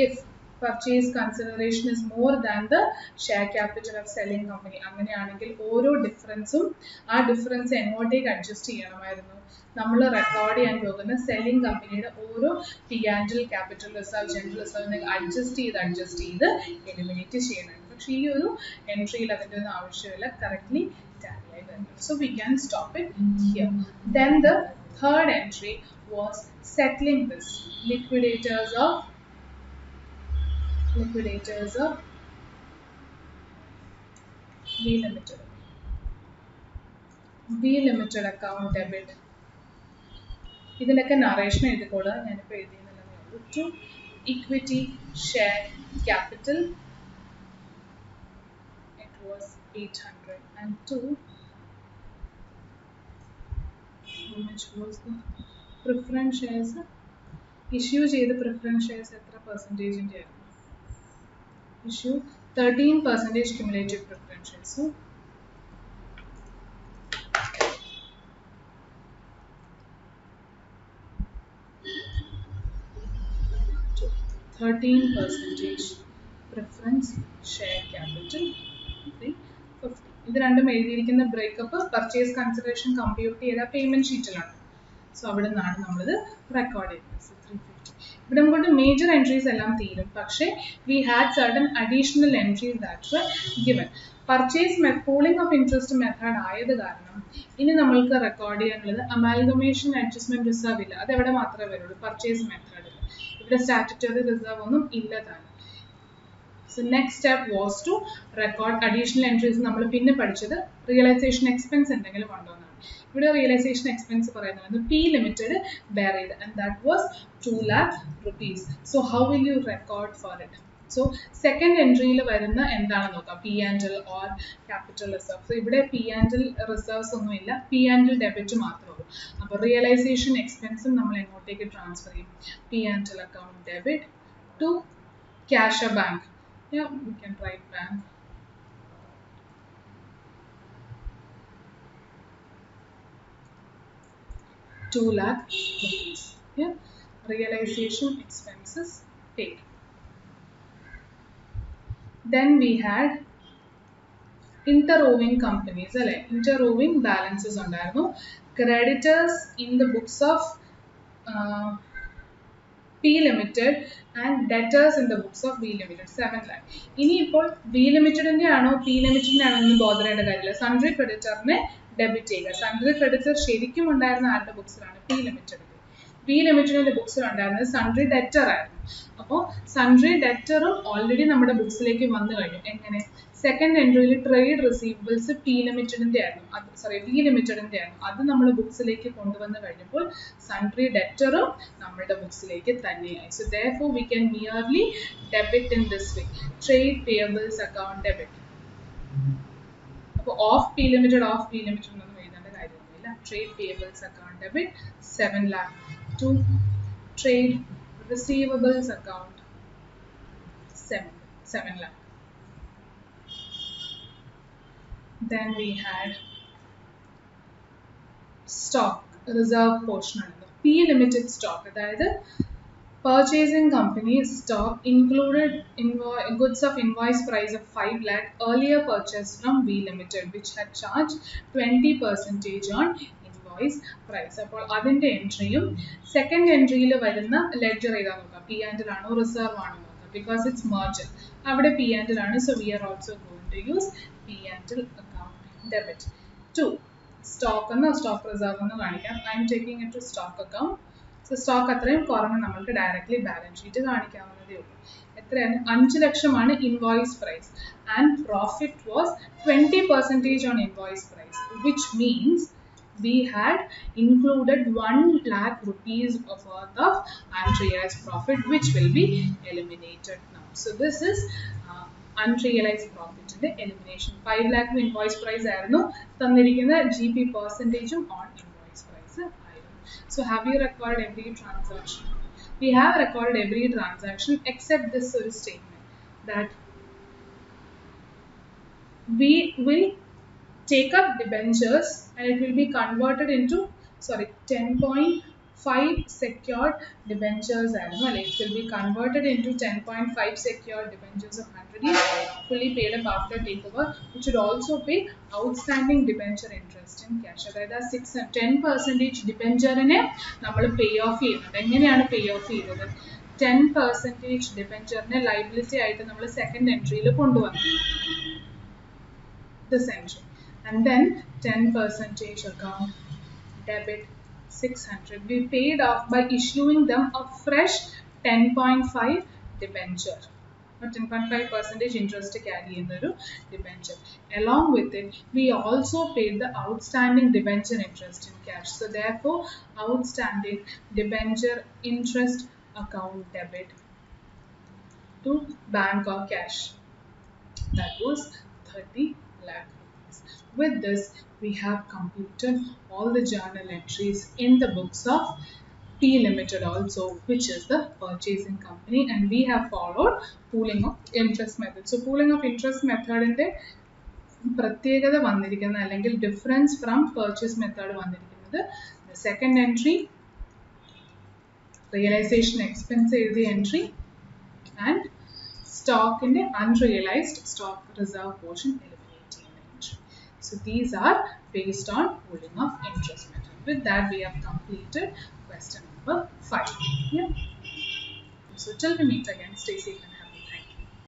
If purchase consideration is more than the share capital of selling company, അങ്ങനെയാണെങ്കിൽ ഓരോ ഡിഫറൻസും ആ ഡിഫറൻസ് എങ്ങോട്ടേക്ക് അഡ്ജസ്റ്റ് ചെയ്യണമായിരുന്നു? നമ്മൾ റെക്കോർഡ് ചെയ്യാൻ പോകുന്ന സെല്ലിംഗ് കമ്പനിയുടെ ഓരോ P&L, ക്യാപിറ്റൽ റിസർവ്, ജനറൽ റിസർവിനെ അഡ്ജസ്റ്റ് ചെയ്ത് എലിമിനേറ്റ് ചെയ്യണം. പക്ഷേ ഈ ഒരു എൻട്രിയിൽ അതിൻ്റെ ഒന്നും ആവശ്യമില്ല, കറക്റ്റ്ലി ടാലി ആയി വരുന്നത്. So we can stop it here. Then the third entry was settling this liquidators of V Limited account debit. ഇതിനൊക്കെ നറേഷൻ എഴുതിക്കോളുക, ഞാനിപ്പോൾ എഴുതിയെന്നുള്ളതേ ഉള്ളൂ. To equity share capital, it was 800, and to how much was the preference shares? Issue ചെയ്ത preference shares എത്ര percentage issue 13% cumulative preference shares. So 13% preference share capital 350. ഇത് രണ്ടും എഴുതിയിരിക്കുന്ന breakup purchase consideration compute ചെയ്ത payment ഷീറ്റിലാണ്. So അവിടെ നിന്നാണ് നമ്മളിത് record ചെയ്യുന്നത്. 350. ഇവിടെ നമുക്ക് മേജർ എൻട്രീസ് എല്ലാം തീരും, പക്ഷേ we had certain additional entries that were given. Purchase pooling of interest method ആയത് കാരണം ഇനി നമ്മൾക്ക് റെക്കോർഡ് ചെയ്യാനുള്ളത് അമാൽഗമേഷൻ അഡ്ജസ്റ്റ്മെന്റ് റിസർവ് ഇല്ല. അത് എവിടെ മാത്രമേ വരുള്ളൂ? പർച്ചേസ് മെത്തേഡിൽ. ഇവിടെ സ്റ്റാറ്റ്യൂട്ടറി റിസർവ് ഒന്നും ഇല്ല താനും. So next step was to record additional entries. നമ്മൾ പിന്നെ പഠിച്ചത് റിയലൈസേഷൻ എക്സ്പെൻസ് എന്തെങ്കിലും ഉണ്ടോ എന്നാണ്. ഇവിടെ റിയലൈസേഷൻ എക്സ്പെൻസ് പറയുന്നത് പി ലിമിറ്റഡ് ബെയർ ചെയ്ത്, and that was 2 lakh rupees. So how will you record for it? So second എൻട്രിയിൽ വരുന്ന എന്താണെന്ന് നോക്കാം, P and L or capital reserve. So ഇവിടെ പി ആൻഡ് എൽ റിസർവ്സ് ഒന്നുമില്ല, പി ആൻഡ് എൽ ഡെബിറ്റ് മാത്രമേ ഉള്ളൂ. അപ്പോൾ റിയലൈസേഷൻ എക്സ്പെൻസും നമ്മൾ എങ്ങോട്ടേക്ക് ട്രാൻസ്ഫർ ചെയ്യും? P and L account debit to cash a bank. Yeah, we can write bank. ₹2 lakh. Yeah, realization expenses paid. Then we had interowing companies. Interowing balances ഉണ്ടായിരുന്നു. Creditors in the books of P Limited and debtors in the books of V Limited 7 lakh. ഇനിയിപ്പോൾ V Limitedന്റെ ആണോ P Limitedന്റെ ആണോ എന്ന് bother ചെയ്യേണ്ട കാര്യമില്ല. Sundry ക്രെഡിറ്ററിനെ debit ചെയ്യുക. Sundry creditor ശരിക്കും ഉണ്ടായിരുന്ന ആരുടെ ബുക്സിലാണ്? P Limited. P Limitedന്റെ ബുക്സിൽ ഉണ്ടായിരുന്നത് സൺട്രി ഡെറ്റർ ആയിരുന്നു. അപ്പോൾ സൺട്രി ഡെറ്ററും ഓൾറെഡി നമ്മുടെ ബുക്സിലേക്ക് വന്നു കഴിഞ്ഞു. എങ്ങനെ? സെക്കൻഡ് എൻട്രിയിൽ ട്രേഡ് റിസീവബിൾസ് പി ലിമിറ്റഡിന്റെ ആയിരുന്നു, വി ലിമിറ്റഡിന്റെ ആയിരുന്നു. അത് നമ്മൾ ബുക്സിലേക്ക് കൊണ്ടുവന്ന് കഴിഞ്ഞപ്പോൾ സൺട്രി ഡെറ്ററും നമ്മുടെ ബുക്സിലേക്ക് തന്നെയായി. So therefore we can merely debit in this way. Trade payables account debit. അപ്പോൾ ഓഫ് പി ലിമിറ്റഡ് ഒന്നും എഴുതേണ്ട കാര്യമൊന്നുമില്ല. Trade payables account debit 7 lakh to trade receivables account 7 lakh. Then we had stock reserve portion. P limited stock, that is purchasing company stock included goods of invoice price of 5 lakh earlier purchased from V Limited, which had charged 20% on invoice price. അപ്പോൾ അതിന്റെ എൻട്രിയും second എൻട്രിയിൽ വരുന്ന ledger ഏതാ നോക്കാം, P and L ആണോ reserve ആണോ നോക്കാം, ബിക്കോസ് ഇറ്റ്സ് മെർജർ. അവിടെ പി ആൻഡ് എൽ ആണ്. So we are also going to use P and L account debit to stock എന്നോ സ്റ്റോക്ക് റിസർവ് എന്ന് കാണിക്കാം. I am taking it to stock account. So stock അത്രയും കുറഞ്ഞ് നമുക്ക് directly balance sheet കാണിക്കാവുന്നതേ ഉള്ളൂ. എത്രയാണ്? 5 ലക്ഷമാണ് invoice price and profit was 20% on invoice price, which means we had included 1 lakh rupees worth of unrealized profit, which will be eliminated now. So this is unrealized profit in the elimination. 5 lakh invoice price ആയിരുന്നു തന്നിരിക്കുന്ന GP percentage on invoice price ആയിരുന്നു. So have you recorded every transaction? We have recorded every transaction except this statement that we will take up debentures and it will be converted into 10.5 secured debentures. It will be converted into 10.5 secured debentures of 100 years fully paid up after takeover, which should also pay outstanding debenture interest in cash. That is 10% debenture നമ്മൾ pay off ചെയ്യുന്നുണ്ട്. എങ്ങനെയാണ് pay off ചെയ്യുന്നത്? 10% debenture liability ആയിട്ട് നമ്മൾ second എൻട്രിയിൽ കൊണ്ടുവന്നു. This entry. And then 10% account debit 600. We paid off by issuing them a fresh 10.5 debenture. 10.5% interest carry in the debenture. Along with it, we also paid the outstanding debenture interest in cash. So therefore, outstanding debenture interest account debit to bank or cash. That was 30 lakh. With this, we have completed all the journal entries in the books of P Limited also, which is the purchasing company, and we have followed pooling of interest method. So pooling of interest method in the പ്രത്യേകത വന്നിരിക്കുന്ന അല്ലെങ്കിൽ difference from purchase method വന്നിരിക്കുന്നത് second entry realisation expense എഴുതിയ entry and സ്റ്റോക്കിൻ്റെ unrealized stock reserve portion eliminate ചെയ്യുന്ന entry. So these are based on pooling of interest method. With that we have completed question number 5. Yeah. So till we meet again, stay safe and